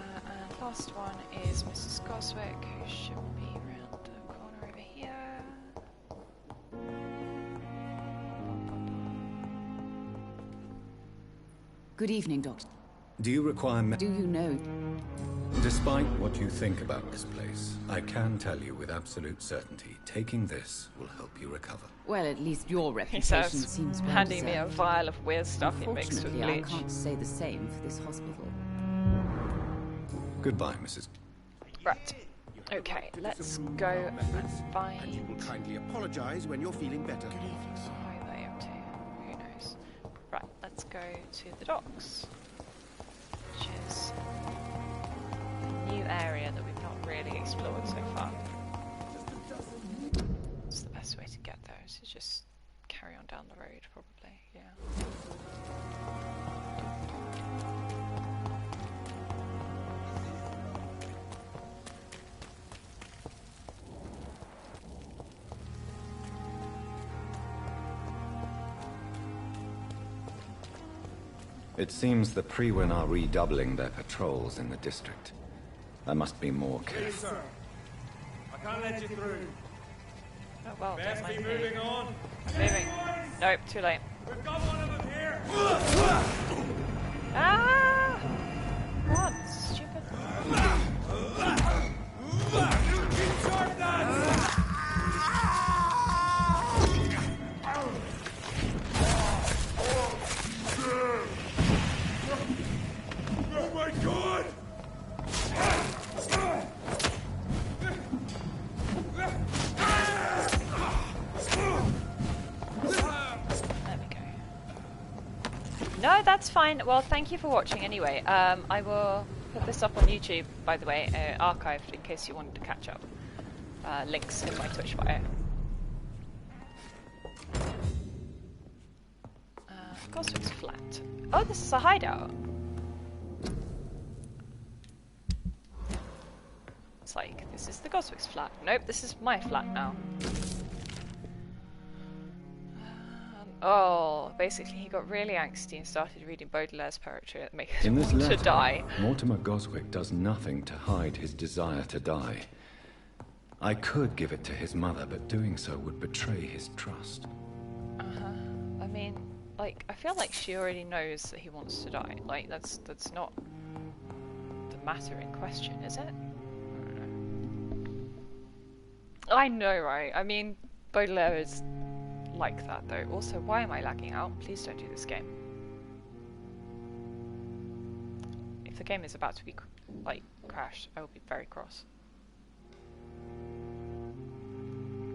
last one is Mrs. Goswick, who should be around the corner over here. Good evening, Doctor. Do you require... Do you know... Despite what you think about this place, I can tell you with absolute certainty, taking this will help you recover. Well, at least your He reputation says, seems well handing me a deserved. vial of weird stuff he mixed with Unfortunately, I bleach. can't say the same for this hospital. Goodbye, Mrs. Right. Okay, let's go and find... And you will kindly apologize when you're feeling better. Why are they up to? Who knows? Right, let's go to the docks. Which is a new area that we've not really explored so far. It's the best way to get there, is to just carry on down the road, probably, yeah. It seems the Priwen are redoubling their patrols in the district. I must be more careful. Sir, I can't let you through. Oh well, Best don't be mind me. moving on. Moving. Nope, too late. We've got one of them here. Ah! What? Stupid. Keep sharp, lads. Oh my God! No, that's fine. Well, thank you for watching anyway. I will put this up on YouTube, by the way, archived in case you wanted to catch up. Links in my Twitch bio. Of course it's flat. Oh, this is a hideout. It's like, this is the Goswick's flat. Nope, this is my flat now. Oh, basically he got really angsty and started reading Baudelaire's poetry that makes him In this want letter, to die. Mortimer Goswick does nothing to hide his desire to die. I could give it to his mother, but doing so would betray his trust. I mean, like, I feel like she already knows that he wants to die. Like, that's not the matter in question, is it? I don't know. I know, right? I mean, Baudelaire is like that, though. Also, why am I lagging out? Please don't do this game. If the game is about to be, like, crashed, I will be very cross.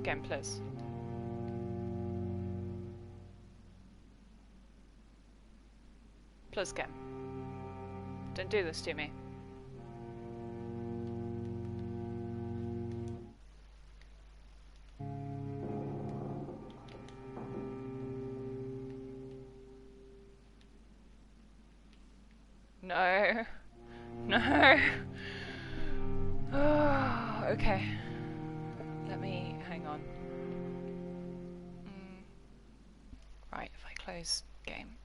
Game, please. Please, game. Don't do this to me. No. No. Oh, okay. Let me hang on. Right, if I close game.